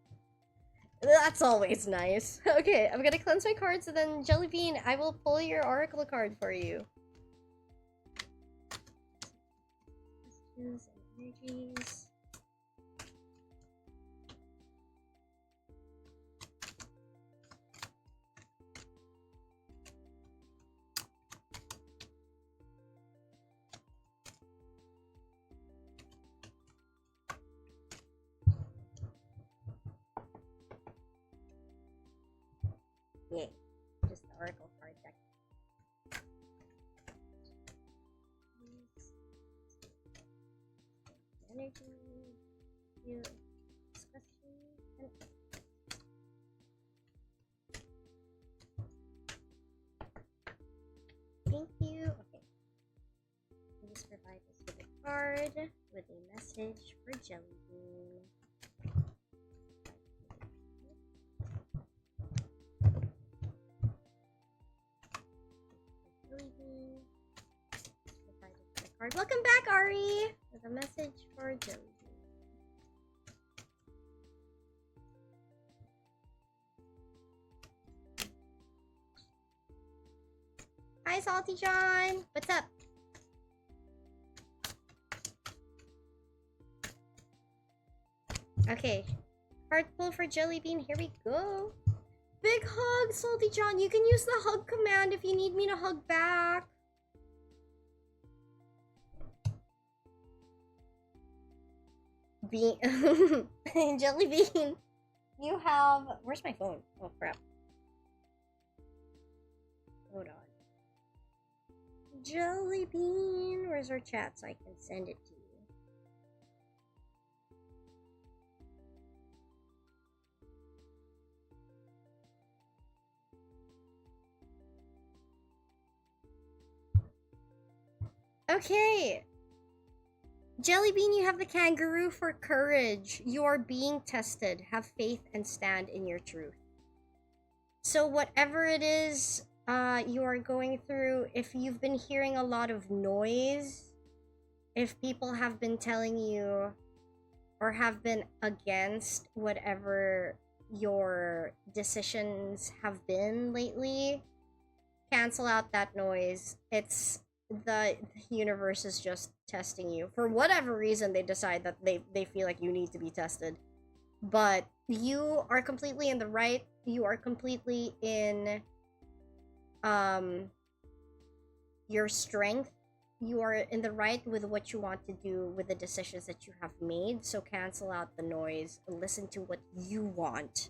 That's always nice. Okay, I'm gonna cleanse my cards and then Jellybean, I will pull your oracle card for you. Questions and energies. Yeah, just the oracle card deck. Energy, you, discussion, and card with a message for Jellybean. Jellybean. Card. Welcome back, Ari! With a message for Jellybean. Hi, Salty John! What's up? Okay. Card pull for Jellybean. Here we go. Big hug, Salty John. You can use the hug command if you need me to hug back. Jellybean, you have... Where's my phone? Oh, crap. Hold on. Jellybean, where's our chat so I can send it to you? Okay. Jellybean, you have the kangaroo for courage. You are being tested. Have faith and stand in your truth. So whatever it is you are going through, if you've been hearing a lot of noise, if people have been telling you or have been against whatever your decisions have been lately, cancel out that noise. It's the universe is just testing you. For whatever reason, they decide that they feel like you need to be tested. But you are completely in the right. You are completely in your strength. You are in the right with what you want to do with the decisions that you have made. So cancel out the noise and listen to what you want.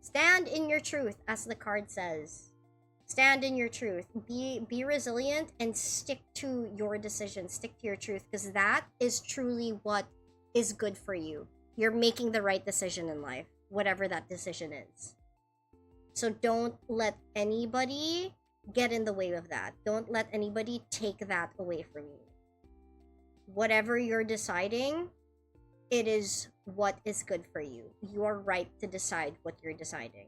Stand in your truth, as the card says. Stand in your truth. Be resilient and stick to your decision. Stick to your truth, because that is truly what is good for you. You're making the right decision in life, whatever that decision is. So don't let anybody get in the way of that. Don't let anybody take that away from you. Whatever you're deciding, it is what is good for you. You are right to decide what you're deciding.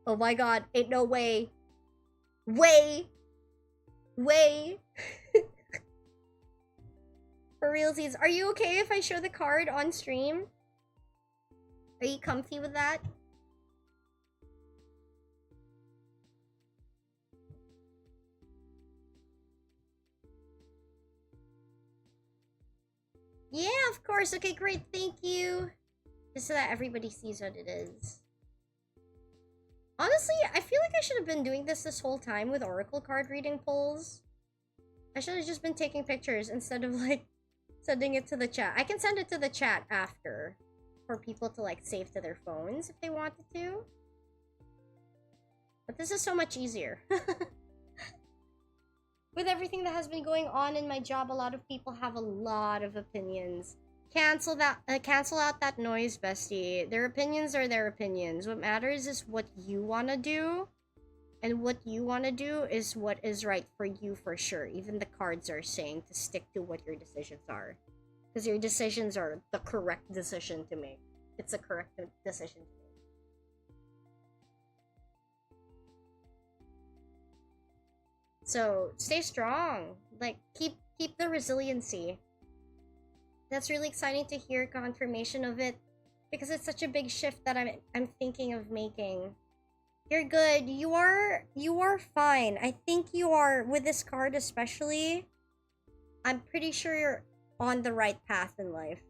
Oh my god, ain't no way. Way. For realsies, are you okay if I show the card on stream? Are you comfy with that? Yeah, of course. Okay, great. Thank you. Just so that everybody sees what it is. Honestly, I feel like I should have been doing this whole time with Oracle card reading polls. I should have just been taking pictures instead of, like, sending it to the chat. I can send it to the chat after for people to, like, save to their phones if they wanted to. But this is so much easier. With everything that has been going on in my job, a lot of people have a lot of opinions. Cancel out that noise, bestie. Their opinions are their opinions. What matters is what you want to do. And what you want to do is what is right for you for sure. Even the cards are saying to stick to what your decisions are. Because your decisions are the correct decision to make. It's the correct decision to make. So, stay strong. Like, keep the resiliency. That's really exciting to hear confirmation of it. Because it's such a big shift that I'm thinking of making. You're good. You are fine. I think you are, with this card especially, I'm pretty sure you're on the right path in life.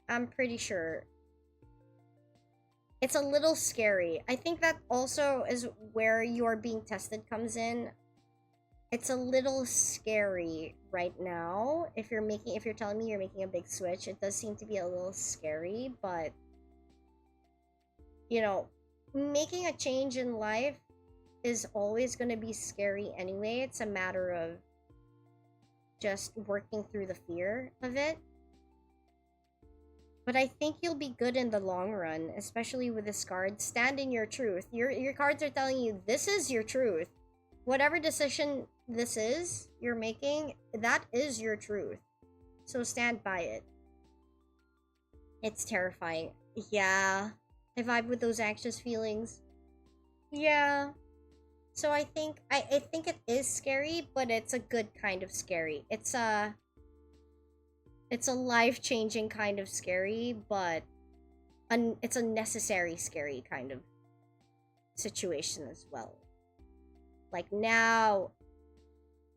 I'm pretty sure. It's a little scary. I think that also is where your being tested comes in. It's a little scary right now. If you're telling me you're making a big switch, it does seem to be a little scary, but you know, making a change in life is always going to be scary anyway. It's a matter of just working through the fear of it. But I think you'll be good in the long run, especially with this card. Stand in your truth. Your cards are telling you this is your truth. whatever decision this is you're making, that is your truth. So stand by it. It's terrifying. Yeah. I vibe with those anxious feelings. Yeah. So I think it is scary, but it's a good kind of scary. It's a life-changing kind of scary, but it's a necessary scary kind of situation as well. Like now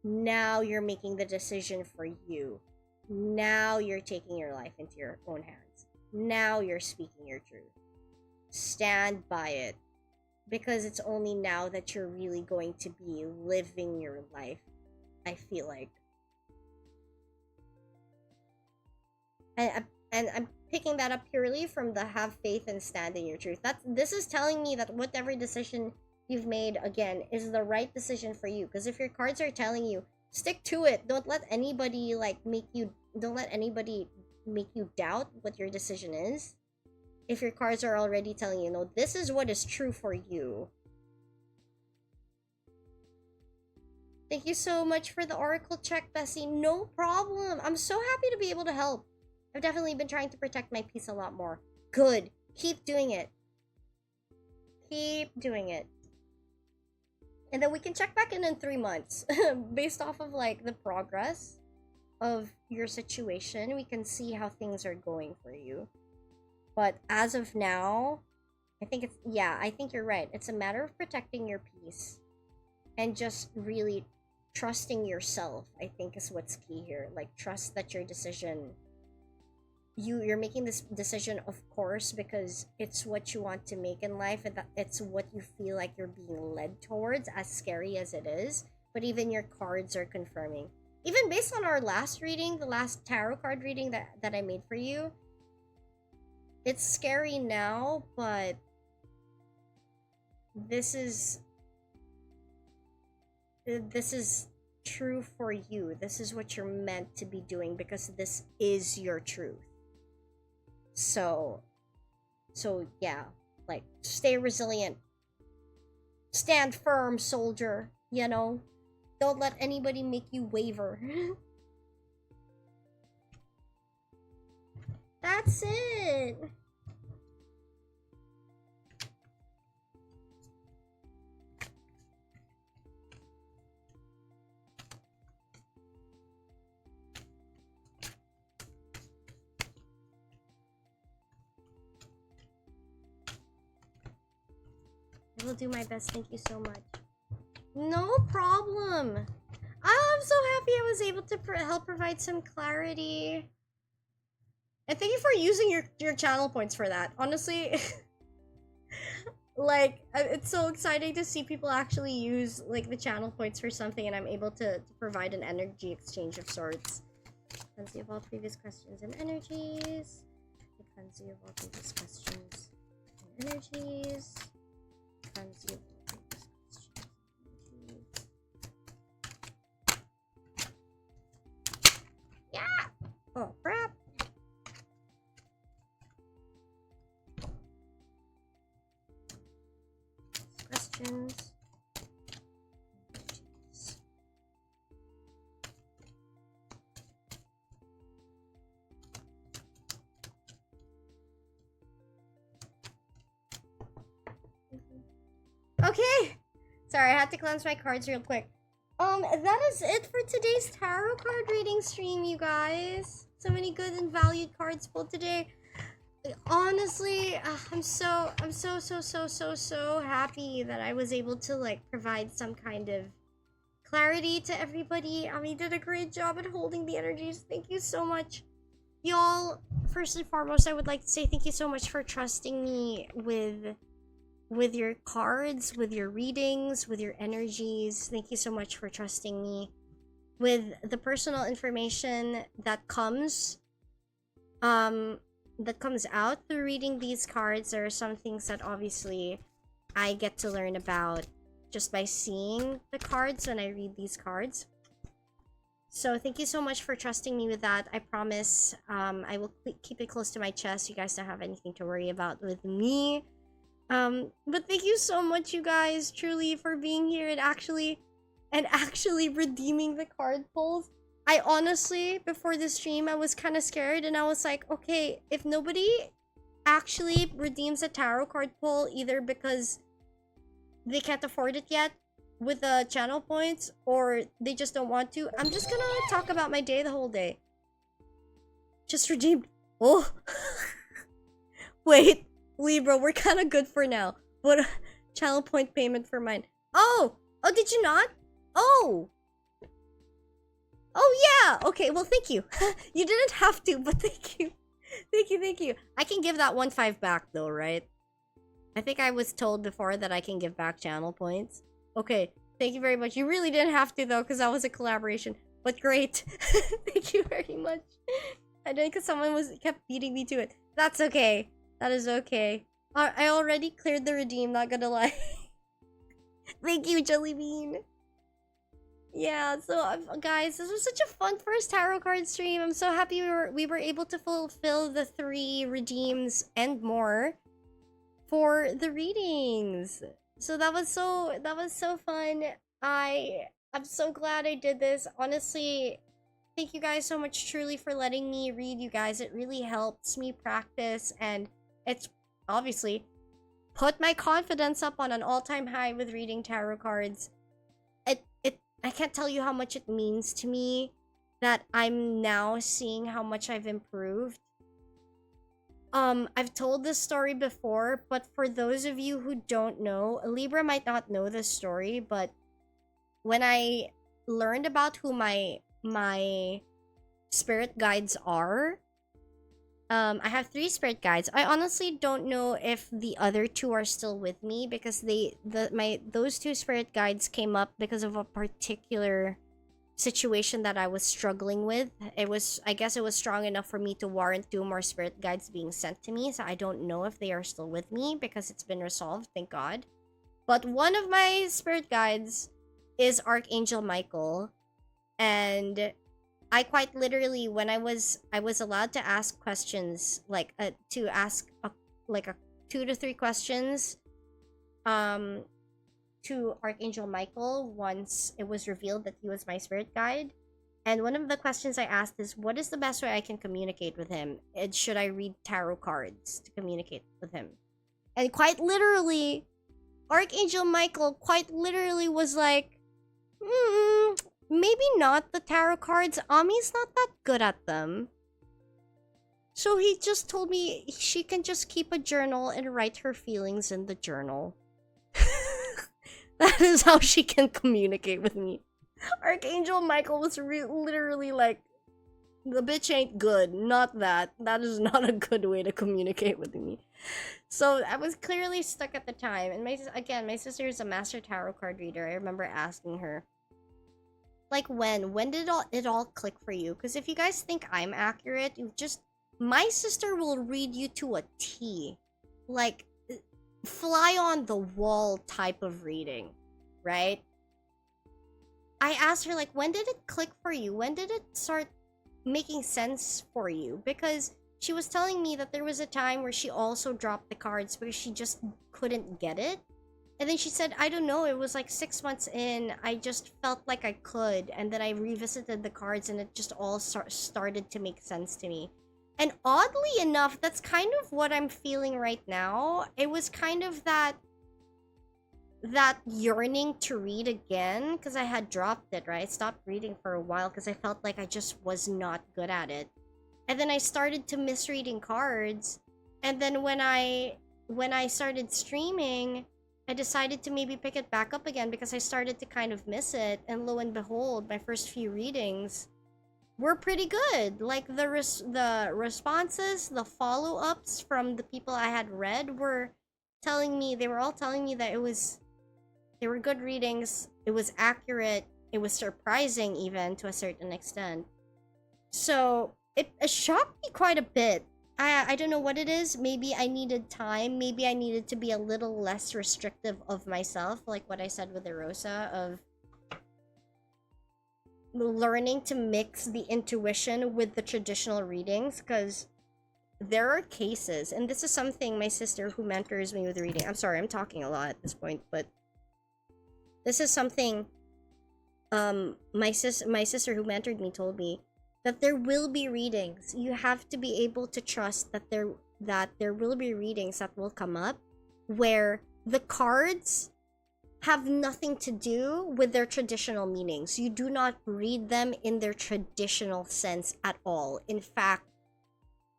you're making the decision for you. Now you're taking your life into your own hands. Now you're speaking your truth. Stand by it. Because it's only now that you're really going to be living your life, I feel like. And I'm picking that up purely from the have faith and stand in your truth. This is telling me that whatever decision you've made, again, is the right decision for you. Because if your cards are telling you, stick to it. Don't let anybody make you doubt what your decision is. If your cards are already telling you, no, this is what is true for you. Thank you so much for the oracle check, Bessie. No problem. I'm so happy to be able to help. I've definitely been trying to protect my peace a lot more. Good. Keep doing it. Keep doing it. And then we can check back in 3 months. Based off of, like, the progress of your situation, we can see how things are going for you. But as of now, I think you're right. It's a matter of protecting your peace and just really trusting yourself, I think, is what's key here. Like, trust that your decision, you're making this decision, of course, because it's what you want to make in life, and that it's what you feel like you're being led towards, as scary as it is. But even your cards are confirming. Even based on our last reading, the last tarot card reading that I made for you, it's scary now, but this is true for you. This is what you're meant to be doing because this is your truth. So yeah, like, stay resilient. Stand firm, soldier, you know? Don't let anybody make you waver. That's it. I will do my best. Thank you so much. No problem. I'm so happy I was able to help provide some clarity. And thank you for using your channel points for that. Honestly, like, it's so exciting to see people actually use, like, the channel points for something, and I'm able to provide an energy exchange of sorts. Frequency of all previous questions and energies. Frequency of all previous questions and energies. Frequency of all previous questions and energies. Yeah! Oh, crap! Questions. Okay! Sorry, I had to cleanse my cards real quick. That is it for today's tarot card reading stream, you guys. So many good and valued cards pulled today. Honestly, I'm so happy that I was able to, like, provide some kind of clarity to everybody. You did a great job at holding the energies. Thank you so much. Y'all, first and foremost, I would like to say thank you so much for trusting me with your cards, with your readings, with your energies. Thank you so much for trusting me with the personal information that comes out through reading these cards. There are some things that obviously I get to learn about just by seeing the cards when I read these cards. So thank you so much for trusting me with that. I promise I will keep it close to my chest. You guys don't have anything to worry about with me. But thank you so much, you guys, truly, for being here. It actually and actually redeeming the card pulls. I honestly, before the stream, I was kind of scared, and I was like, okay, if nobody actually redeems a tarot card pull, either because they can't afford it yet with the channel points, or they just don't want to, I'm just gonna talk about my day the whole day. Just redeemed. Oh. Wait, Libra, we're kind of good for now. What channel point payment for mine? Oh, did you not? Oh, yeah. Okay, well, thank you. You didn't have to, but thank you. Thank you. I can give that 1.5 back though, right? I think I was told before that I can give back channel points. Okay, thank you very much. You really didn't have to though, because that was a collaboration. But great. Thank you very much. I did because someone kept beating me to it. That's okay. That is okay. I already cleared the redeem, not gonna lie. Thank you, Jellybean. Yeah, so guys, this was such a fun first tarot card stream. I'm so happy we were able to fulfill the 3 redeems and more for the readings. So that was so fun. I'm so glad I did this. Honestly, thank you guys so much truly for letting me read you guys. It really helps me practice, and it's obviously put my confidence up on an all-time high with reading tarot cards. I can't tell you how much it means to me that I'm now seeing how much I've improved. I've told this story before, but for those of you who don't know, Libra might not know this story, but when I learned about who my spirit guides are, I have 3 spirit guides. I honestly don't know if the other 2 are still with me, because those 2 spirit guides came up because of a particular situation that I was struggling with. I guess it was strong enough for me to warrant 2 more spirit guides being sent to me, so I don't know if they are still with me because it's been resolved, thank God. But one of my spirit guides is Archangel Michael, and I quite literally, when I was allowed to ask questions, like to ask like a 2 to 3 questions to Archangel Michael once it was revealed that he was my spirit guide. And one of the questions I asked is, what is the best way I can communicate with him? And should I read tarot cards to communicate with him? And quite literally, Archangel Michael quite literally was like, maybe not the tarot cards. Ami's not that good at them. So he just told me she can just keep a journal and write her feelings in the journal. That is how she can communicate with me. Archangel Michael was literally like, the bitch ain't good. Not that. That is not a good way to communicate with me. So I was clearly stuck at the time. And my sister is a master tarot card reader. I remember asking her, like, when did it all click for you? Because if you guys think I'm accurate, my sister will read you to a T. Like, fly on the wall type of reading, right? I asked her, like, when did it click for you? When did it start making sense for you? Because she was telling me that there was a time where she also dropped the cards because she just couldn't get it. And then she said, I don't know, it was like 6 months in, I just felt like I could. And then I revisited the cards and it just all started to make sense to me. And oddly enough, that's kind of what I'm feeling right now. It was kind of that yearning to read again, because I had dropped it, right? I stopped reading for a while because I felt like I just was not good at it. And then I started to miss reading cards. And then when I started streaming, I decided to maybe pick it back up again because I started to kind of miss it. And lo and behold, my first few readings were pretty good. Like the responses, the follow-ups from the people I had read were telling me, they were all telling me that they were good readings, it was accurate, it was surprising even to a certain extent. So it shocked me quite a bit. I don't know what it is. Maybe I needed time. Maybe I needed to be a little less restrictive of myself, like what I said with Erosa, of learning to mix the intuition with the traditional readings, because there are cases, and this is something my sister who mentors me with reading, I'm sorry, I'm talking a lot at this point, but this is something my sister who mentored me told me that there will be readings. You have to be able to trust that there will be readings that will come up where the cards have nothing to do with their traditional meanings. You do not read them in their traditional sense at all. In fact,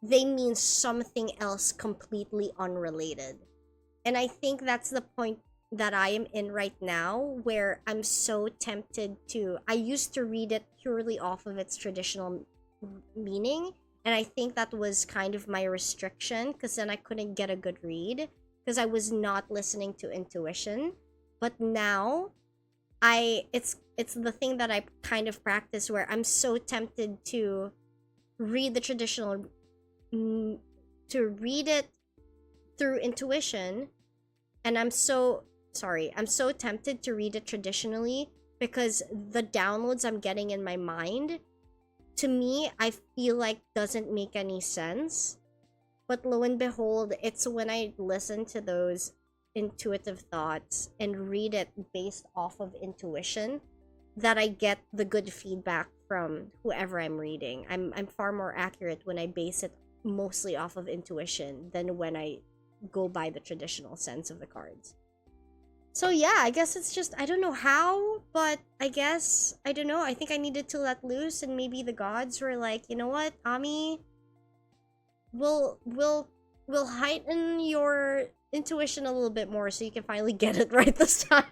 they mean something else completely unrelated. And I think that's the point that I am in right now, where I'm so tempted to. I used to read it purely off of its traditional meaning, and I think that was kind of my restriction, because then I couldn't get a good read because I was not listening to intuition. But now it's the thing that I kind of practice, where I'm so tempted to read the traditional, to read it through intuition, and I'm so tempted to read it traditionally, because the downloads I'm getting in my mind, to me, I feel like doesn't make any sense. But lo and behold, it's when I listen to those intuitive thoughts and read it based off of intuition that I get the good feedback from whoever I'm reading. I'm far more accurate when I base it mostly off of intuition than when I go by the traditional sense of the cards. So yeah, I guess it's just, I don't know how, but I guess, I don't know, I think I needed to let loose, and maybe the gods were like, you know what, Ami, we'll heighten your intuition a little bit more so you can finally get it right this time.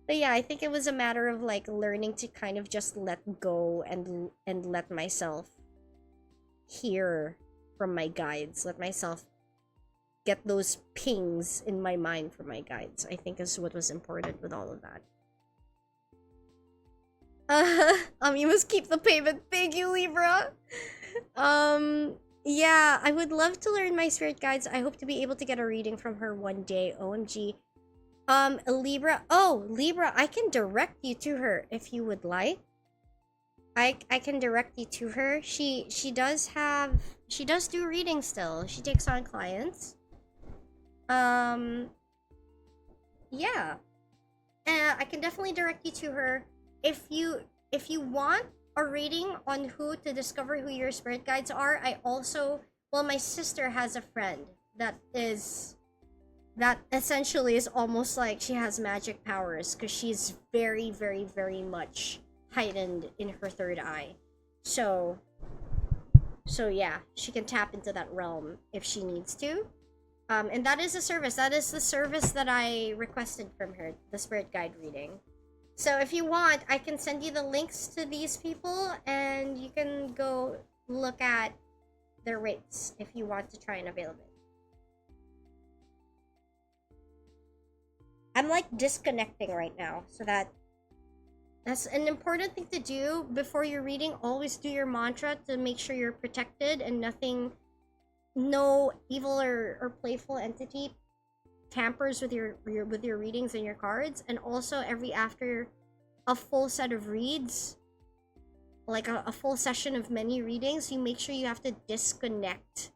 But yeah, I think it was a matter of like learning to kind of just let go and let myself hear from my guides, let myself get those pings in my mind from my guides, I think is what was important with all of that. You must keep the payment. Thank you, Libra. Yeah, I would love to learn my spirit guides. I hope to be able to get a reading from her one day. OMG. Libra. Oh, Libra, I can direct you to her if you would like. I can direct you to her. She does do readings still. She takes on clients. Yeah. I can definitely direct you to her. If you want a reading on who to discover who your spirit guides are, my sister has a friend that essentially is almost like she has magic powers, because she's very, very, very much heightened in her third eye. So yeah, she can tap into that realm if she needs to. And that is a service. That is the service that I requested from her, the spirit guide reading. So if you want, I can send you the links to these people, and you can go look at their rates if you want to try and avail of it. I'm like disconnecting right now, so that's an important thing to do before your reading. Always do your mantra to make sure you're protected and no evil or playful entity tampers with your readings and your cards. And also, after a full set of reads, like a full session of many readings, you make sure you have to disconnect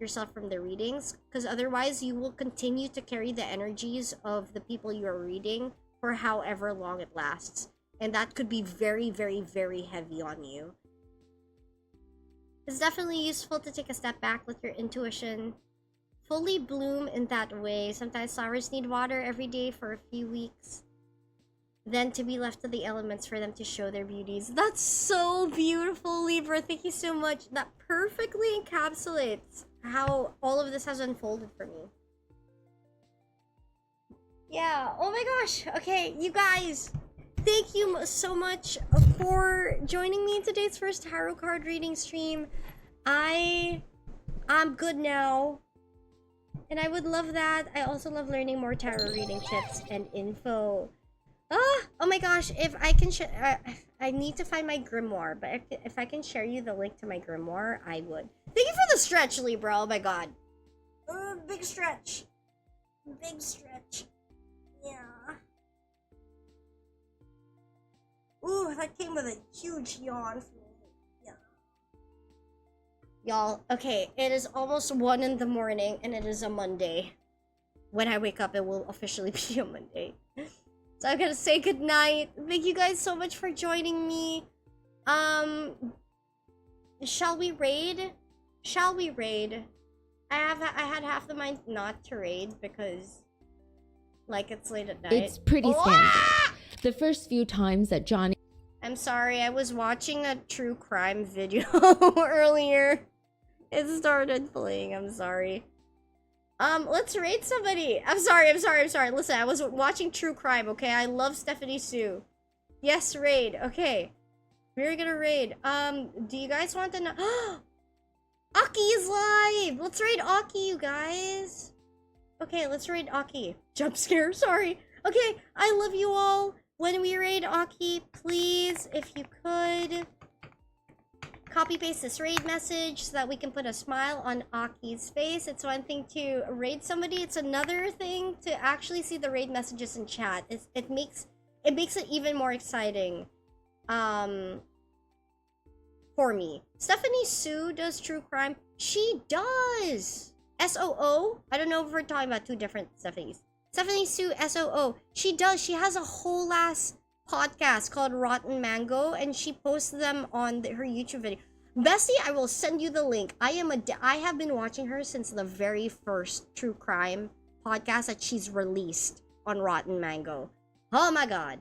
yourself from the readings, because otherwise you will continue to carry the energies of the people you are reading for however long it lasts, and that could be very, very, very heavy on you. It's definitely useful to take a step back, let your intuition fully bloom in that way. Sometimes flowers need water every day for a few weeks, then to be left to the elements for them to show their beauties. That's so beautiful, Libra. Thank you so much. That perfectly encapsulates how all of this has unfolded for me. Yeah, oh my gosh. Okay, you guys, thank you so much for joining me in today's first tarot card reading stream. I'm good now, and I would love that. I also love learning more tarot reading tips and info. Oh my gosh, if I can I need to find my grimoire, but if I can share you the link to my grimoire, I would. Thank you for the stretch, Libra. Oh my god. Big stretch. Big stretch. Yeah. Ooh, that came with a huge yawn for me. Yeah. Y'all, okay, it is almost 1 in the morning, and it is a Monday. When I wake up, it will officially be a Monday. So I'm gonna say goodnight. Thank you guys so much for joining me. Shall we raid? Shall we raid? I had half the mind not to raid because, like, it's late at night. It's pretty standard. The first few times that Johnny... I'm sorry, I was watching a true crime video earlier. It started playing, I'm sorry. Let's raid somebody. I'm sorry. Listen, I was watching true crime, okay? I love Stephanie Sue. Yes, raid. Okay. We're gonna raid. Do you guys want to know? Aki is live! Let's raid Aki, you guys. Okay, let's raid Aki. Jump scare, sorry. Okay, I love you all. When we raid Aki, please, if you could, copy paste this raid message so that we can put a smile on Aki's face. It's one thing to raid somebody, it's another thing to actually see the raid messages in chat. It makes it even more exciting. For me. Stephanie Sue does true crime. She does! SOO? I don't know if we're talking about two different Stephanies. Stephanie Sue, SOO. She does. She has a whole ass podcast called Rotten Mango, and she posts them on her YouTube video. Bestie, I will send you the link. I have been watching her since the very first true crime podcast that she's released on Rotten Mango. Oh my god.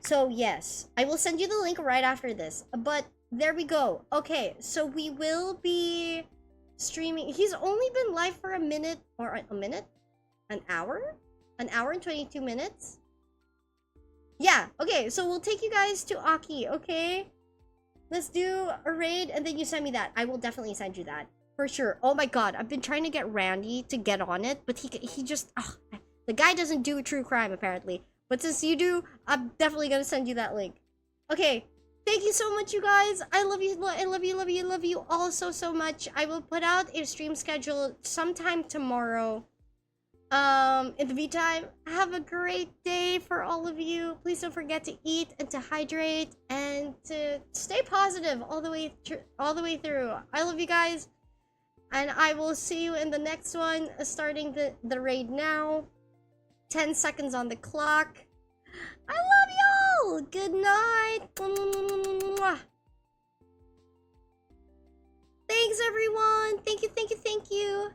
So yes, I will send you the link right after this. But there we go. Okay, so we will be streaming. He's only been live for a minute or a minute? An hour? An hour and 22 minutes? Yeah, okay, so we'll take you guys to Aki, okay? Let's do a raid and then you send me that. I will definitely send you that. For sure. Oh my god, I've been trying to get Randy to get on it, but he just... the guy doesn't do true crime, apparently. But since you do, I'm definitely gonna send you that link. Okay. Thank you so much, you guys. I love you all so much. I will put out a stream schedule sometime tomorrow. In the meantime, have a great day for all of you. Please don't forget to eat and to hydrate and to stay positive all the way through. I love you guys, and I will see you in the next one. Starting the raid now. 10 seconds on the clock. I love y'all! Good night! Thanks, everyone! Thank you!